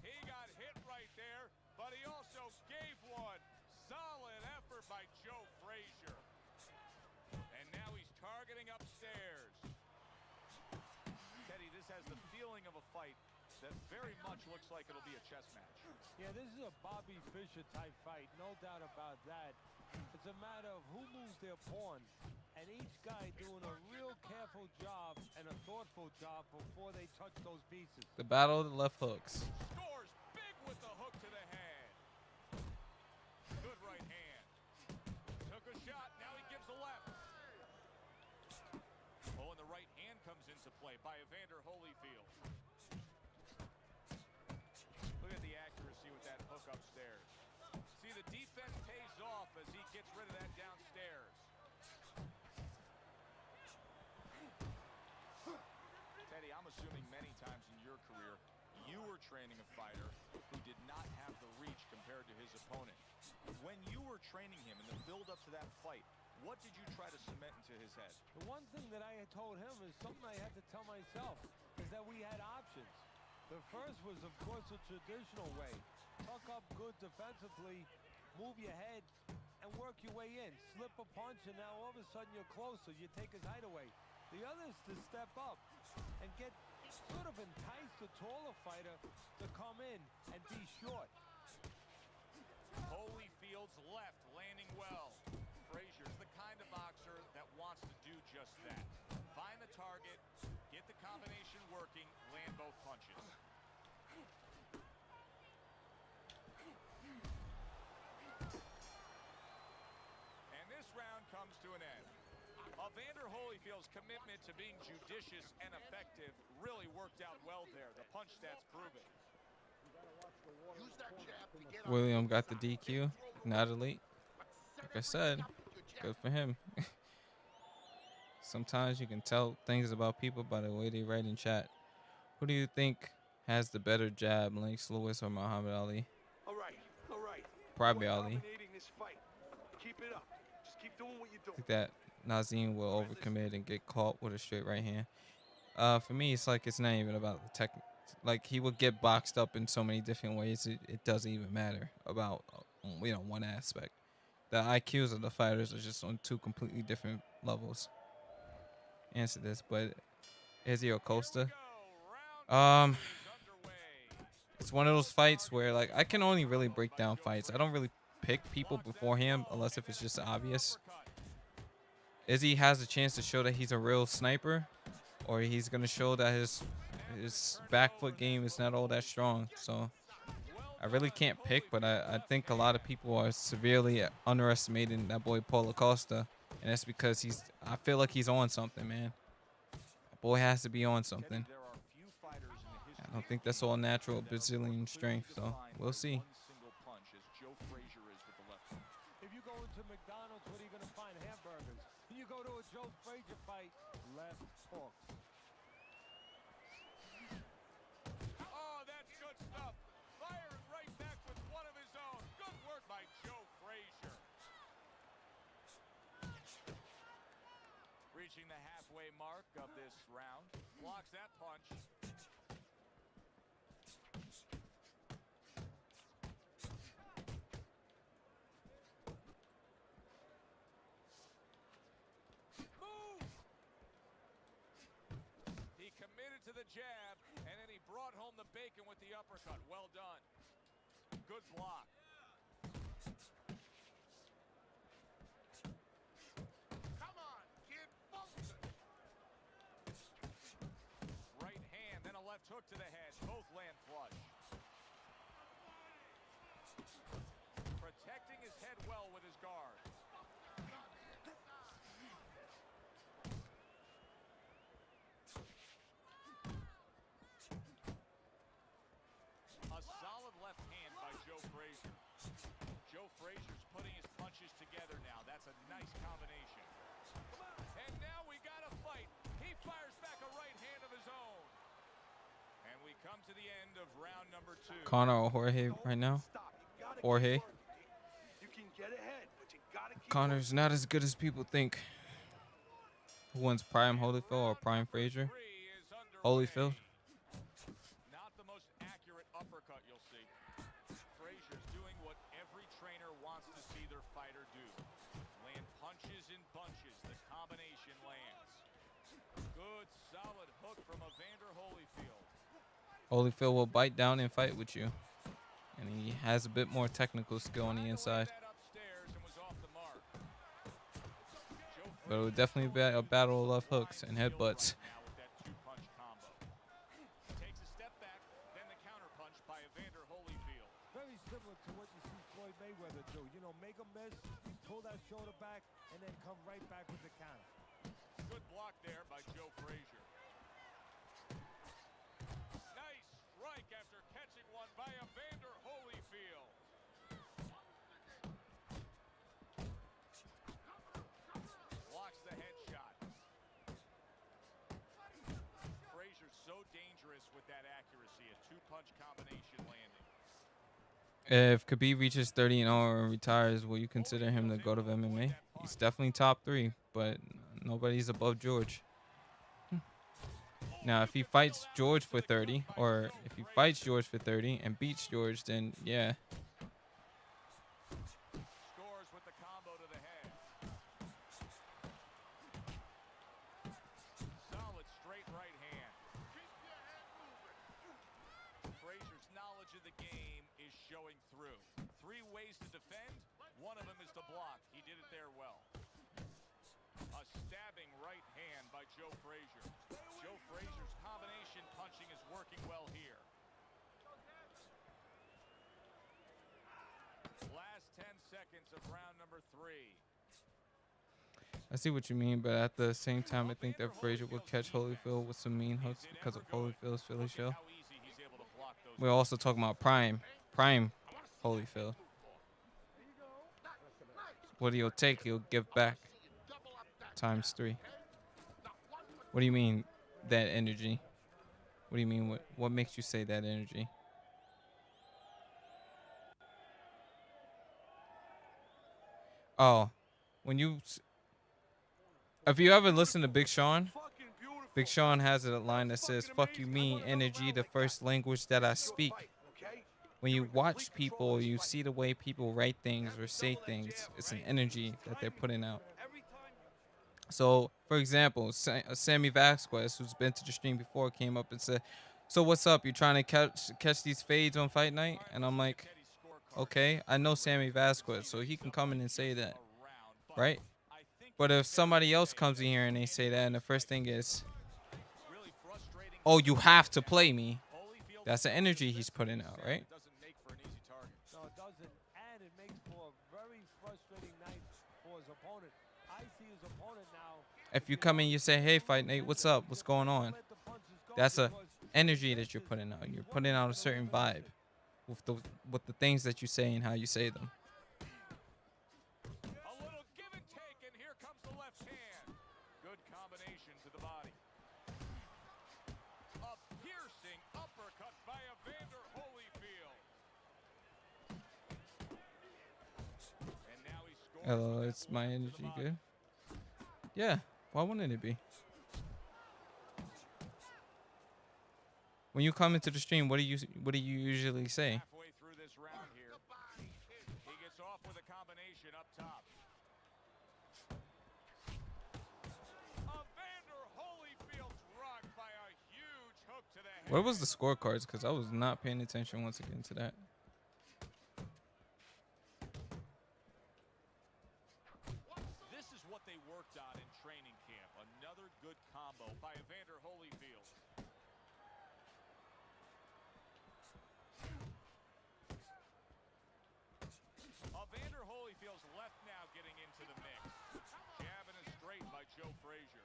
He got hit right there, but he also gave one. Solid effort by Joe Frazier. And now he's targeting upstairs. Teddy, this has the feeling of a fight that very much looks like it'll be a chess match. Yeah, this is a Bobby Fischer type fight, no doubt about that. It's a matter of who moves their pawns, and each guy doing a real careful job and a thoughtful job before they touch those pieces. The battle of the left hooks. Scores big with the hook to the head. Good right hand. Took a shot, now he gives a left. Oh, and the right hand comes into play by Evander Holyfield. Look at the accuracy with that hook upstairs. See, the defense pays off as he gets rid of that downstairs. Teddy, I'm assuming many times in your career, you were training a fighter who did not have the reach compared to his opponent. When you were training him in the build-up to that fight, what did you try to cement into his head? The one thing that I had told him is something I had to tell myself, is that we had options. The first was, of course, the traditional way. Tuck up good defensively, move your head, and work your way in. Slip a punch, and now all of a sudden you're closer. You take his height away. The other is to step up and get sort of entice the taller fighter to come in and be short. Holyfield's left landing well. Frazier's the kind of boxer that wants to do just that. Find the target, get the combination working, land both punches. And this round comes to an end. Evander Holyfield's commitment to being judicious and effective really worked out well there. The punch stats prove it. Use that jab to get on William the got the inside. DQ. Not elite. But set Like I said, everything up with your jab. good for him. Sometimes you can tell things about people by the way they write in chat. Who do you think has the better jab, Lennox Lewis or Muhammad Ali? All right, all right. Probably You're Ali. dominating this fight. Keep it up. Just keep doing what you're I doing. think that Nazim will overcommit and get caught with a straight right hand. For me, it's like it's not even about the tech. Like he would get boxed up in so many different ways. It doesn't even matter about one aspect. The IQs of the fighters are just on two completely different levels. Answer this, but Ezio Costa. It's one of those fights where like I can only really break down fights. I don't really pick people beforehand unless if it's just obvious. Izzy has a chance to show that he's a real sniper, or he's gonna show that his back foot game is not all that strong. So I really can't pick, but I think a lot of people are severely underestimating that boy Paulo Costa, and that's because I feel like he's on something, man. That boy has to be on something. I don't think that's all natural Brazilian strength, so we'll see. If you go into McDonald's, what are you going to find? Hamburgers. You go to a Joe Frazier fight, left hooks. Oh, that's good stuff. Fires right back with one of his own. Good work by Joe Frazier. Reaching the halfway mark of this round. Blocks that punch. To the jab, and then he brought home the bacon with the uppercut. Well done. Good block. Come on, kid. Bolton. Right hand, then a left hook to the head. Both land flush. Protecting his head well with his guard. Joe Frazier's putting his punches together now. That's a nice combination. And now we got a fight. He fires back a right hand of his own. And we come to the end of round number 2. Connor or Jorge right now? Jorge. You can get ahead, but you gotta keep Connor's not as good as people think. Who wins, Prime Holyfield or Prime Frazier? Holyfield. Not the most accurate uppercut you'll see. Frazier's doing what every trainer wants to see their fighter do. Land punches in bunches. The combination lands. Good, solid hook from Evander Holyfield. Holyfield will bite down and fight with you. And he has a bit more technical skill on the inside. But it would definitely be a battle of left hooks and headbutts. Very similar to what you see Floyd Mayweather do. You know, make a miss, pull that shoulder back, and then come right back with the counter. Good block there by Joe Frazier. Nice strike after catching one by Evander Holyfield. Blocks the headshot. Frazier's so dangerous with that accuracy. A two-punch combination landing. If Khabib reaches 30-0 and retires, will you consider him the GOAT of MMA? He's definitely top 3, but nobody's above George. Now, if he fights George for 30, or if he fights George for 30 and beats George, then yeah. Scores with the combo to the head. Solid straight right hand. Keep your head moving. Frazier's knowledge of the game is showing through. 3 ways to defend. One of them is to block. He did it there well. A stabbing right hand by Joe Frazier. Joe Frazier's combination punching is working well here. Last 10 seconds of round number 3. I see what you mean, but at the same time, I think that Frazier will catch Holyfield with some mean hooks because of Holyfield's Philly show. How easy he's able to block those. We're also talking about Prime Holyfield. What he'll take, he'll give back times 3. What do you mean that energy? What do you mean? What makes you say that energy? Oh, when you, if you ever listen to Big Sean, Big Sean has a line that says, "Fuck you, me, energy, the first language that I speak." When you watch people, you see the way people write things or say things. It's an energy that they're putting out. So, for example, Sammy Vasquez, who's been to the stream before, came up and said, "So what's up? You trying to catch these fades on fight night?" And I'm like, "Okay, I know Sammy Vasquez, so he can come in and say that, right?" But if somebody else comes in here and they say that, and the first thing is, "Oh, you have to play me," that's the energy he's putting out, right? No, it doesn't, and it makes for a very frustrating night for his opponent. I see his opponent now. If you come in, you say, "Hey, Fight Nate, what's up? What's going on?" That's a energy that you're putting out. You're putting out a certain vibe with the things that you say and how you say them. A little give and take, and here comes the left hand. Good combination to the body. A piercing uppercut by Evander Holyfield. And now he scores. Hello, it's my energy good? Yeah. Why wouldn't it be? When you come into the stream, what do you usually say? Halfway through this round here. He gets off with a combination up top. Evander Holyfield's rocked by a huge hook to the head. What was the scorecards? Because I was not paying attention once again to that. This is what they worked on in training camp. Another good combo by Evander Holyfield. Evander Holyfield's left now getting into the mix. Jabbing a straight by Joe Frazier.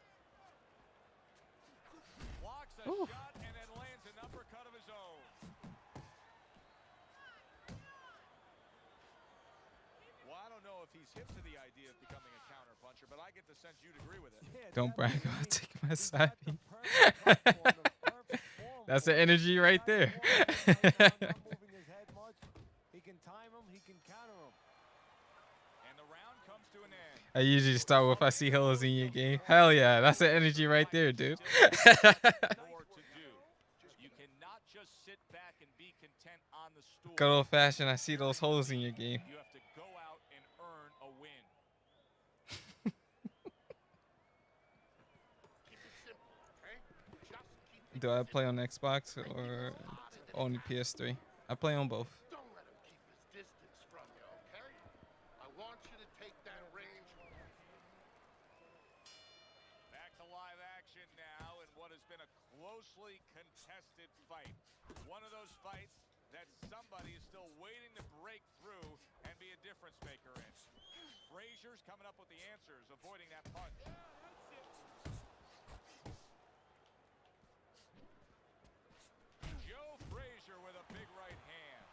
Blocks a shot and then lands an uppercut of his own. Well, I don't know if he's hip to the idea of becoming a counterpuncher, but I get the sense you'd agree with it. Don't brag about taking my side. That's the energy right there. He can time him, he can counter him. And the round comes to an end. I usually start with, "I see holes in your game." Hell yeah, that's the energy right there, dude. More to do. You cannot just sit back and be content on the stool. Good old fashioned, "I see those holes in your game." You have to go out and earn a win. Keep it simple, okay? Just keep it Do I play on Xbox or only PS3? I play on both. Don't let him keep his distance from you, okay? I want you to take that range. Back to live action now in what has been a closely contested fight. One of those fights that somebody is still waiting to break through and be a difference maker in. Frazier's coming up with the answers, avoiding that punch. Joe Frazier with a big right hand.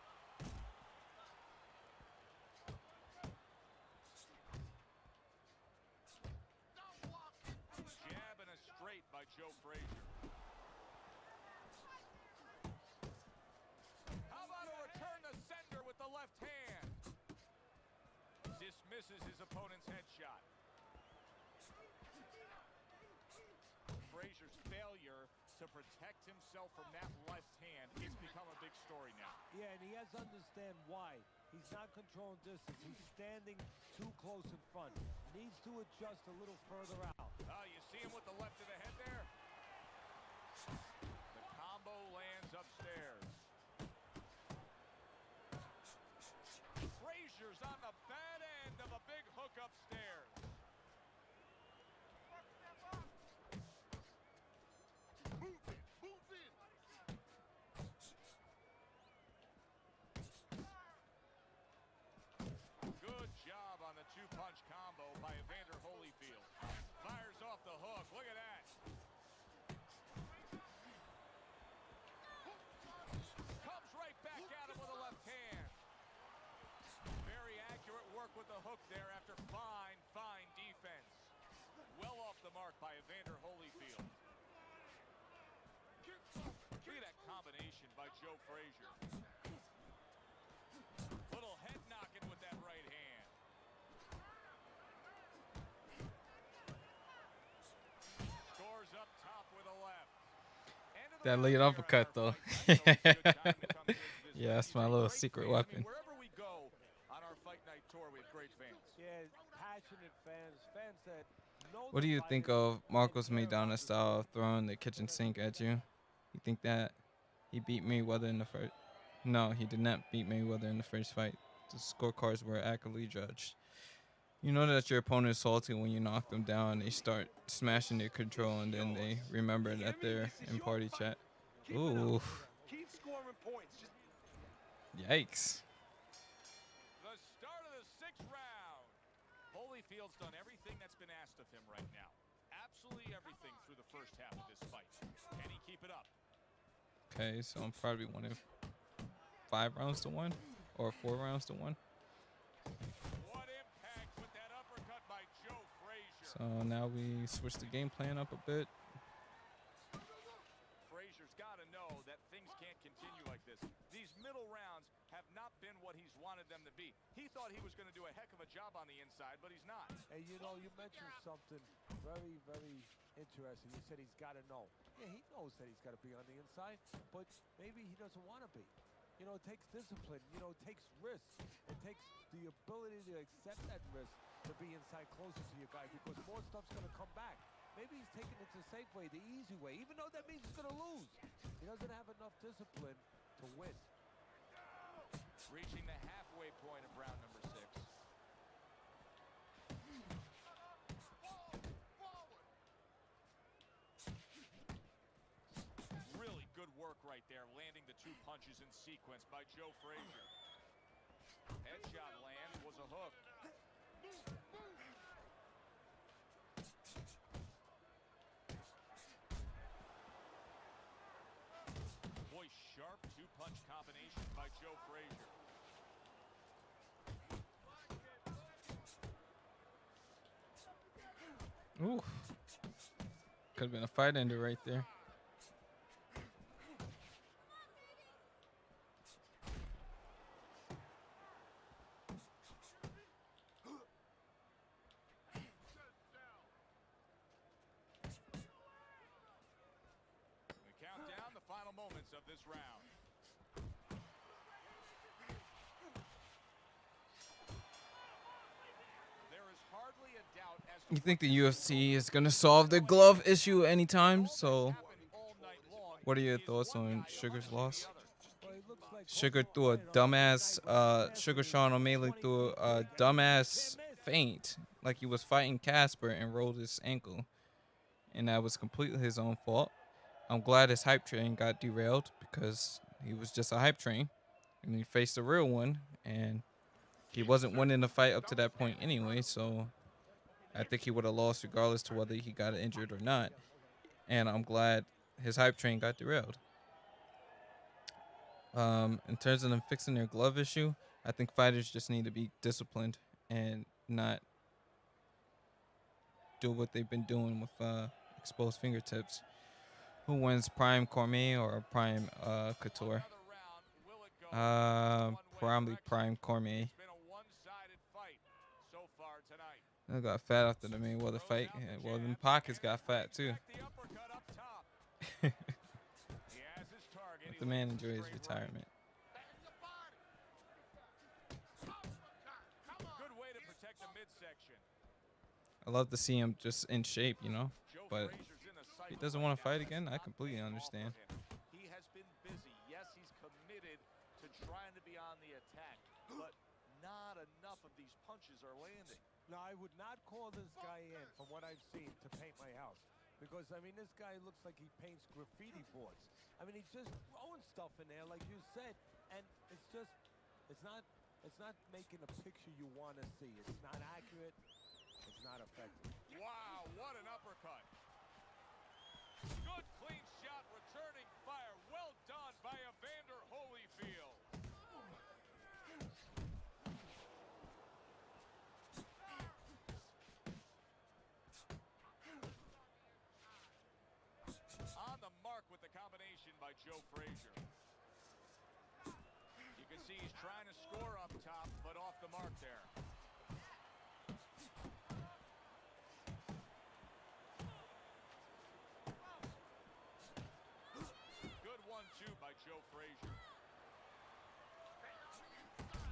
Jab and a straight by Joe Frazier. How about a return to sender with the left misses his opponent's headshot. Frazier's failure to protect himself from that left hand, it's become a big story now. Yeah, and he has to understand why. He's not controlling distance. He's standing too close in front. Needs to adjust a little further out. Oh, you see him with the left of the head there? The combo lands upstairs. Frazier's on the bad end of a big hook upstairs. Move in, move in. Good job on the two-punch combo by Evander Holyfield. Fires off the hook. Look at that. Comes right back at him with a left hand. Very accurate work with the hook there after fine, fine defense. Well off the mark by Evander Holyfield. Look at that combination by Joe Frazier. Little head knocking with that right hand. Scores up top with a left. That late uppercut, though. Yeah, that's my little secret weapon. Wherever we go on our fight night tour, we have great fans. Yeah, passionate fans, fans that know. What do you think of Marcos Maidana style of throwing the kitchen sink at you? You think that he beat Mayweather in the first? No, he did not beat Mayweather in the first fight. The scorecards were accurately judged. You know that your opponent is salty when you knock them down. They start smashing their control, and then they remember that they're in party chat. Ooh. Keep scoring points. Just Yikes. The start of the sixth round. Holyfield's done everything that's been asked of him right now. Absolutely everything through the first half of this fight. Can he keep it up? Okay, so I'm probably winning 5 rounds to 1 or 4 rounds to 1. What impact with that uppercut by Joe Frazier. So now we switch the game plan up a bit. Frazier's got to know that things can't continue like this. These middle rounds have not been what he's wanted them to be. He thought he was going to do a heck of a job on the inside, but he's not. And you know, you mentioned something very, very interesting. You said he's got to know. Yeah, he knows that he's got to be on the inside, but maybe he doesn't want to be. You know, it takes discipline. You know, it takes risk. It takes the ability to accept that risk to be inside closer to your guy, because more stuff's going to come back. Maybe he's taking it the safe way, the easy way, even though that means he's going to lose. He doesn't have enough discipline to win. Reaching the halfway point of round number 6. Really good work right there, landing the 2 punches in sequence by Joe Frazier. Headshot land was a hook. Boy, sharp 2-punch combination by Joe Frazier. Ooh. Could have been a fight ender right there. We count down the final moments of this round. There is hardly a doubt as to You think the UFC is going to solve the glove issue anytime? So, what are your thoughts on Sugar's loss? Sugar threw a dumbass, Sugar Sean O'Malley threw a dumbass feint like he was fighting Casper and rolled his ankle. And that was completely his own fault. I'm glad his hype train got derailed because he was just a hype train. And he faced a real one, and he wasn't winning the fight up to that point anyway, so I think he would have lost regardless to whether he got injured or not. And I'm glad his hype train got derailed. In terms of them fixing their glove issue, I think fighters just need to be disciplined and not do what they've been doing with exposed fingertips. Who wins, Prime Cormier or Prime Couture? Probably Prime Cormier. It's been a one-sided fight so I got fat after the main. Well, the fight. Yeah, well, them pockets got fat too. The uppercut up top. He has his target. Let He the man lands a enjoy his straight right. retirement. Bang the body. Uppercut. Come on. Good way to protect the midsection. I love to see him just in shape, you know. Joe But Frazier's in the if sight he doesn't right want to now. fight That's again, I not completely paying off understand. for him. He has been busy. Yes, he's committed to trying to be on the attack, but not enough of these punches are landing. No, I would not call this guy in, from what I've seen, to paint my house. Because, I mean, this guy looks like he paints graffiti boards. I mean, he's just throwing stuff in there, like you said, and it's just, it's not making a picture you want to see. It's not accurate. It's not effective. Wow, what an uppercut. Good clean shot, returning fire. Well done by Evander Holyfield. On the mark with the combination by Joe Frazier. You can see he's trying to score up top, but off the mark there. Good 1-2 by Joe Frazier.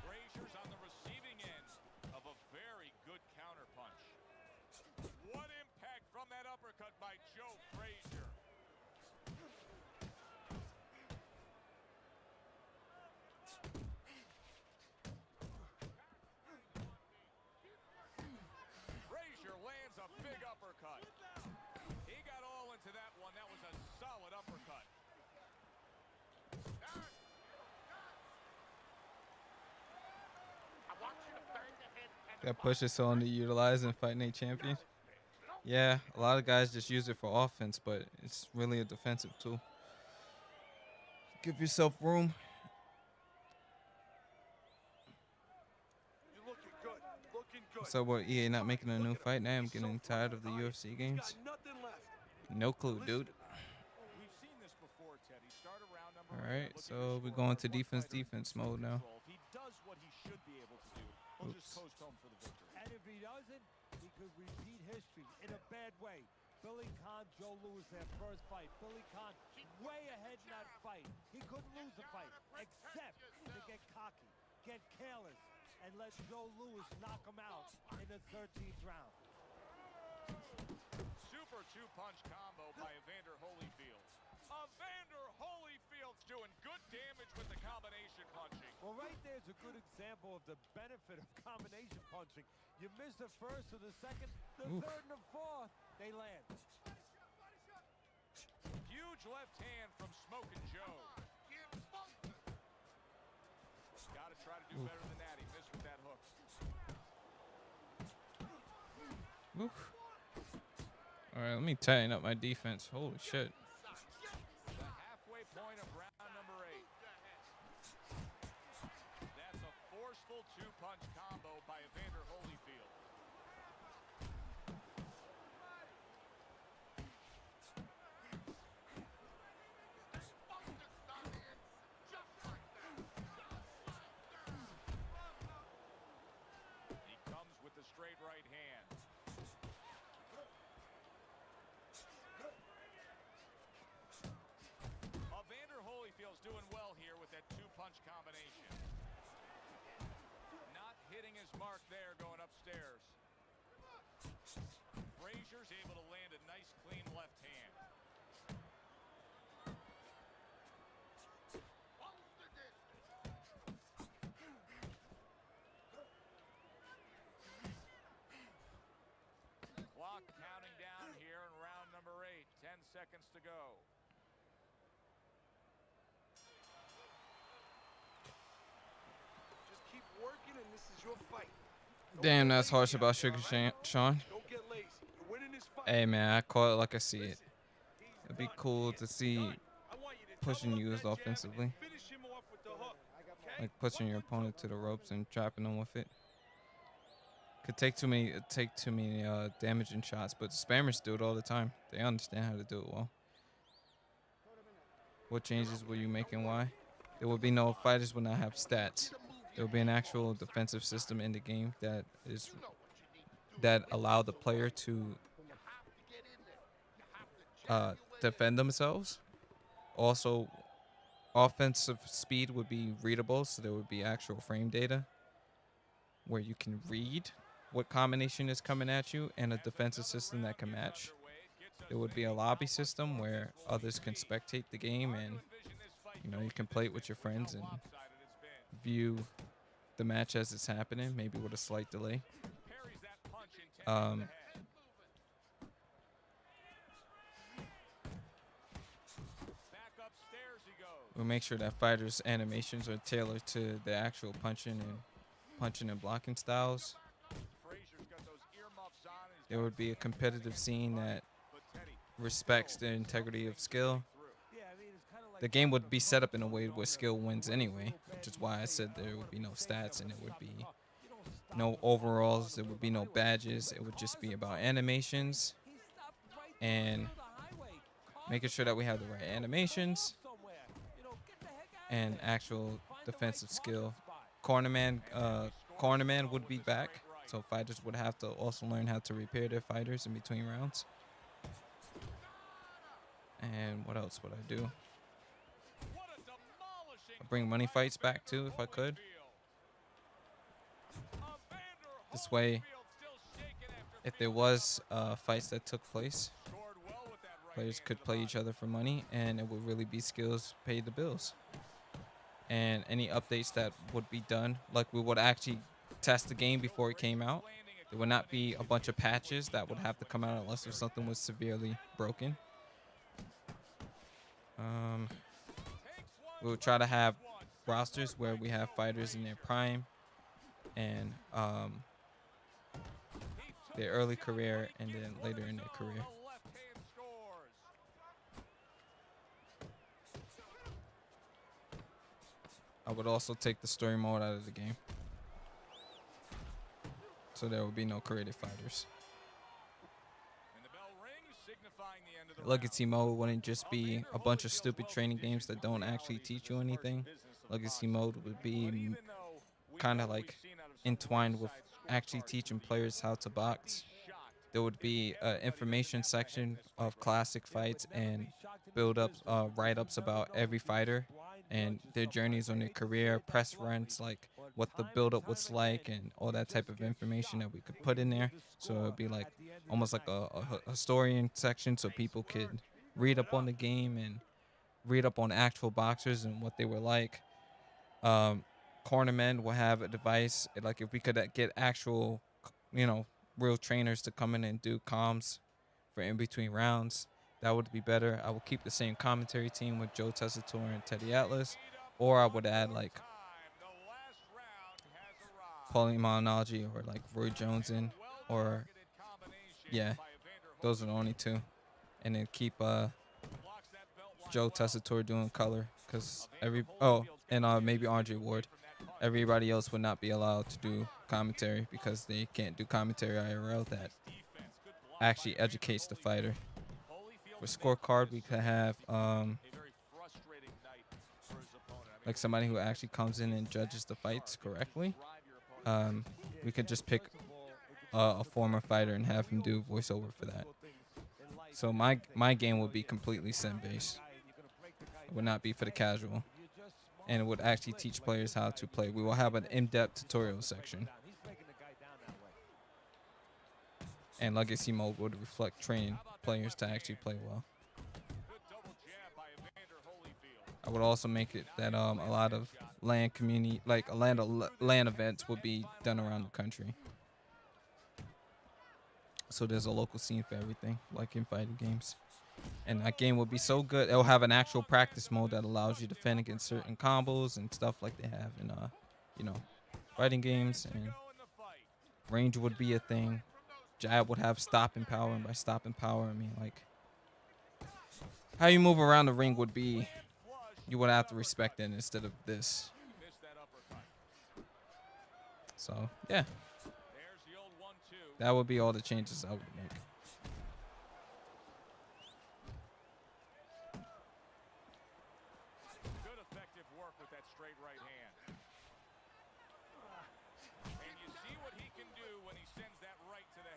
Frazier's on the receiving end of a very good counterpunch. What impact from that uppercut by Joe Frazier. Frazier lands a big uppercut. He got all into that one. That was a solid uppercut. I want you to bang the head and That push is so underutilized in fighting a champion. Yeah, a lot of guys just use it for offense, but it's really a defensive tool. Give yourself room. You're looking good. Looking good. So what, EA not making a new fight now? I'm getting tired of the UFC games. Got nothing left. No clue, dude. We've seen this before, Teddy. Start around number All 8. right, Look at so your we're going to scorecard. One defense fighter in mode now. control. If he does what he should be able to do, he'll just Oops. coast home for the victory. And if he doesn't, he could repeat history in a bad way. Billy Conn, Joe Louis, their first fight. Billy Conn way ahead in that fight. He couldn't lose the fight, except to get cocky, get careless, and let Joe Louis knock him out in the 13th round. Super two-punch combo by Evander Holyfield. Evander Holyfield's doing good damage with the combination punching. Well, right there's a good example of the benefit of combination punching. You miss the first or the second, the Oof. third and the fourth, they land. Huge left hand from Smokin' Joe. Got to try to do better than that. He missed with that hook. Oof. All right, let me tighten up my defense. Holy shit. The halfway point of round number 8. That's a forceful two-punch combo by Evander Holyfield. He comes with the straight right hand. Evander Holyfield's doing well here with that two-punch combination. Not hitting his mark there going upstairs. Frazier's able to land a nice clean left hand. Clock counting down here in round number 8. 10 seconds to go. Just keep working, and this is your fight. Don't Damn, get that's lazy harsh out about there, Sugar all right? Sean. Don't get lazy. You're winning this fight. Hey man, I call it like I see it. Listen, he's It'd be done. cool He to is see done. I want you to pushing double you up used that jab and offensively. finish him off with the hook. Okay? Like pushing your opponent to the ropes and trapping them with it. Could take too many damaging shots, but spammers do it all the time. They understand how to do it well. What changes will you make and why? There will be no fighters will not have stats. There will be an actual defensive system in the game that is that allow the player to defend themselves. Also, offensive speed would be readable, so there would be actual frame data where you can read what combination is coming at you, and a defensive system that can match. There would be a lobby system where others can spectate the game, and you can play it with your friends and view the match as it's happening, maybe with a slight delay. We'll make sure that fighters' animations are tailored to the actual punching and blocking styles. There would be a competitive scene that respects the integrity of skill. The game would be set up in a way where skill wins anyway, which is why I said there would be no stats and it would be no overalls, there would be no badges. It would just be about animations and making sure that we have the right animations and actual defensive skill. Cornerman would be back, so fighters would have to also learn how to repair their fighters in between rounds. And what else would I do? I'd bring money fights back too if I could. This way, if there was fights that took place, players could play each other for money, and it would really be skills pay the bills. And any updates that would be done, like we would actually test the game before it came out. There would not be a bunch of patches that would have to come out unless if something was severely broken. We would try to have rosters where we have fighters in their prime and their early career and then later in their career. I would also take the story mode out of the game, so there would be no creative fighters. Legacy mode wouldn't just be a bunch of stupid training games that don't actually teach you anything. Legacy mode would be kind of like entwined with actually teaching players how to box. There would be an information section of classic fights and build-ups, write-ups about every fighter and their journeys on their career, press runs, like what the build-up was like, and all that type of information that we could put in there. So it would be like almost like a historian section, so people could read up on the game and read up on actual boxers and what they were like. Cornermen will have a device, like if we could get actual, real trainers to come in and do comms for in between rounds, that would be better. I will keep the same commentary team with Joe Tessitore and Teddy Atlas, or I would add like Paulie Malignaggi or like Roy Jones in, or yeah, those are the only two, and then keep Joe Tessitore doing color, because and maybe Andre Ward. Everybody else would not be allowed to do commentary because they can't do commentary IRL that actually educates the fighter. For scorecard, we could have like somebody who actually comes in and judges the fights correctly. We could just pick a former fighter and have him do voiceover for that. So my game would be completely sim-based. It would not be for the casual. And it would actually teach players how to play. We will have an in-depth tutorial section. And Legacy mode would reflect training players to actually play well. I would also make it that a lot of LAN community, like LAN events, would be done around the country. So there's a local scene for everything, like in fighting games. And that game will be so good. It'll have an actual practice mode that allows you to defend against certain combos and stuff like they have in, fighting games. And range would be a thing. Jab would have stopping power, and by stopping power, I mean like how you move around the ring would be. You would have to respect it instead of this. So yeah, that would be all the changes I would make. And you see what he can do when he sends that right to the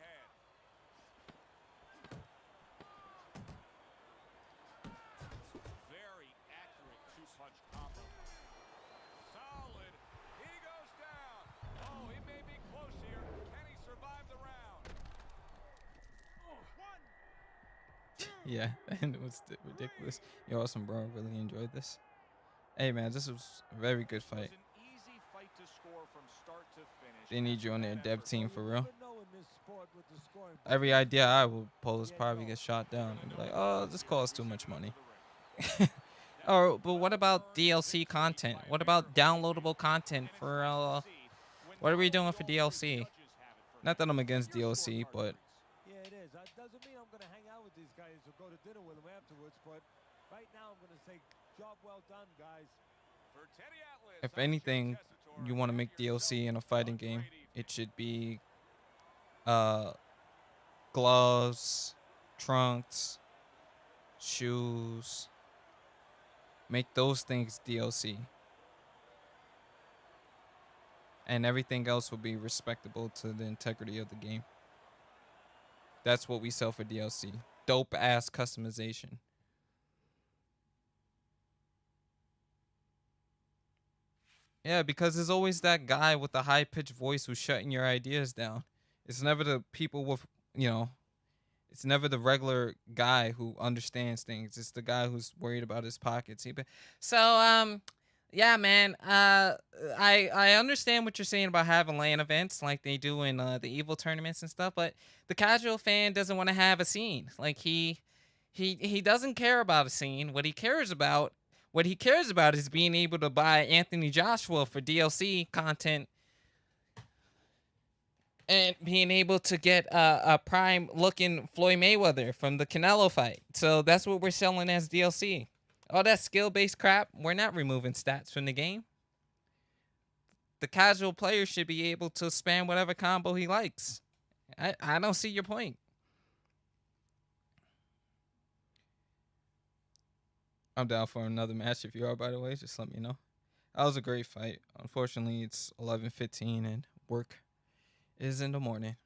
Yeah, and it was ridiculous. You're awesome, bro. Really enjoyed this. Hey, man, this was a very good It was fight. an easy fight to score from start to finish. They need you on their That dev effort. team Well, for you real. never know in this sport with the scoring. But Every this is idea what I you will do. pose Get probably going. gets shot We're down. gonna And be know like, what oh, happens this here as costs we too see much them enter money. the ring. Or, but what about DLC content? What about downloadable content for what are we doing for DLC? Not that I'm against DLC, but Yeah, it is. That doesn't mean I'm going to hang out with these guys or go to dinner with them afterwards. But right now, I'm going to say, job well done, guys. if anything, you want to make DLC in a fighting game, it should be uh gloves, trunks, shoes. Make those things DLC. And everything else will be respectable to the integrity of the game. That's what we sell for DLC. Dope ass customization. Yeah, because there's always that guy with the high pitched voice who's shutting your ideas down. It's never the people with, you know, it's never the regular guy who understands things. It's the guy who's worried about his pockets. Yeah, man. I understand what you're saying about having LAN events like they do in the Evil tournaments and stuff, but the casual fan doesn't want to have a scene. Like he doesn't care about a scene. What he cares about is being able to buy Anthony Joshua for DLC content and being able to get a prime looking Floyd Mayweather from the Canelo fight. So that's what we're selling as DLC. All that skill based crap, we're not removing stats from the game. The casual player should be able to spam whatever combo he likes. I don't see your point. I'm down for another match if you are, by the way. Just let me know. That was a great fight. Unfortunately, it's 11:15 and work is in the morning.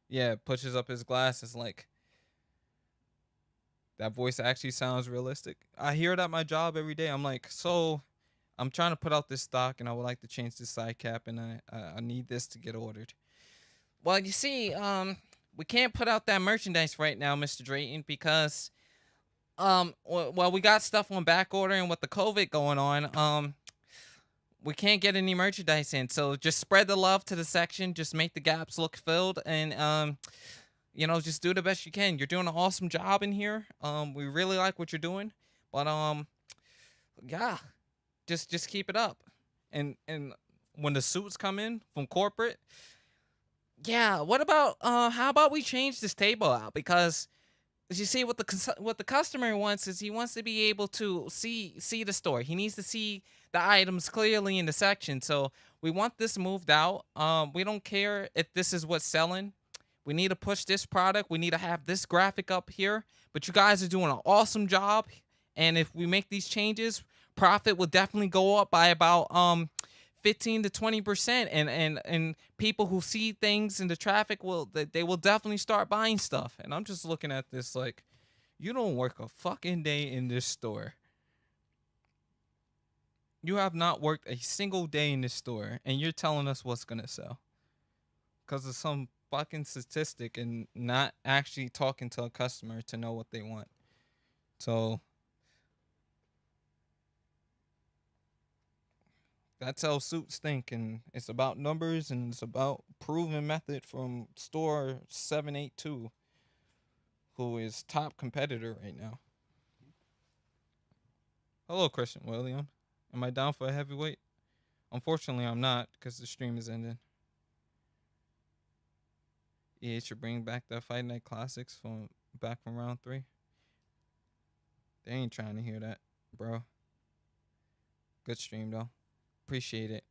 Yeah, pushes up his glasses like that voice actually sounds realistic. I hear it at my job every day. I'm like, so I'm trying to put out this stock and I would like to change this side cap and I need this to get ordered. Well, you see, we can't put out that merchandise right now, Mr. Drayton, because well, we got stuff on back order and with the COVID going on, we can't get any merchandise in. So just spread the love to the section, just make the gaps look filled, and you know, just do the best you can. You're doing an awesome job in here. We really like what you're doing, but yeah, just keep it up. And when the suits come in from corporate, yeah, what about how about we change this table out? Because you see what the customer wants is he wants to be able to see the store. He needs to see the items clearly in the section. So we want this moved out. We don't care if this is what's selling. We need to push this product. We need to have this graphic up here. But you guys are doing an awesome job. And if we make these changes, profit will definitely go up by about 15 to 20%. And people who see things in the traffic they will definitely start buying stuff. And I'm just looking at this like, you don't work a fucking day in this store. You have not worked a single day in this store, and you're telling us what's gonna sell because of some fucking statistic and not actually talking to a customer to know what they want. So that's how suits think, and it's about numbers and it's about proven method from store 782, who is top competitor right now. Hello, Christian William. Am I down for a heavyweight? Unfortunately, I'm not because the stream is ending. EA should bring back the Fight Night Classics from back from round 3. They ain't trying to hear that, bro. Good stream though. Appreciate it.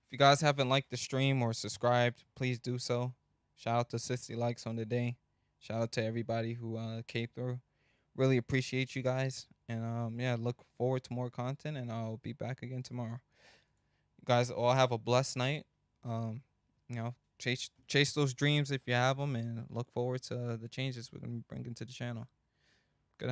If you guys haven't liked the stream or subscribed, please do so. Shout out to 60 likes on the day. Shout out to everybody who came through. Really appreciate you guys. And yeah, look forward to more content and I'll be back again tomorrow. You guys all have a blessed night. You know, chase those dreams if you have them and look forward to the changes we're going to be bringing to the channel.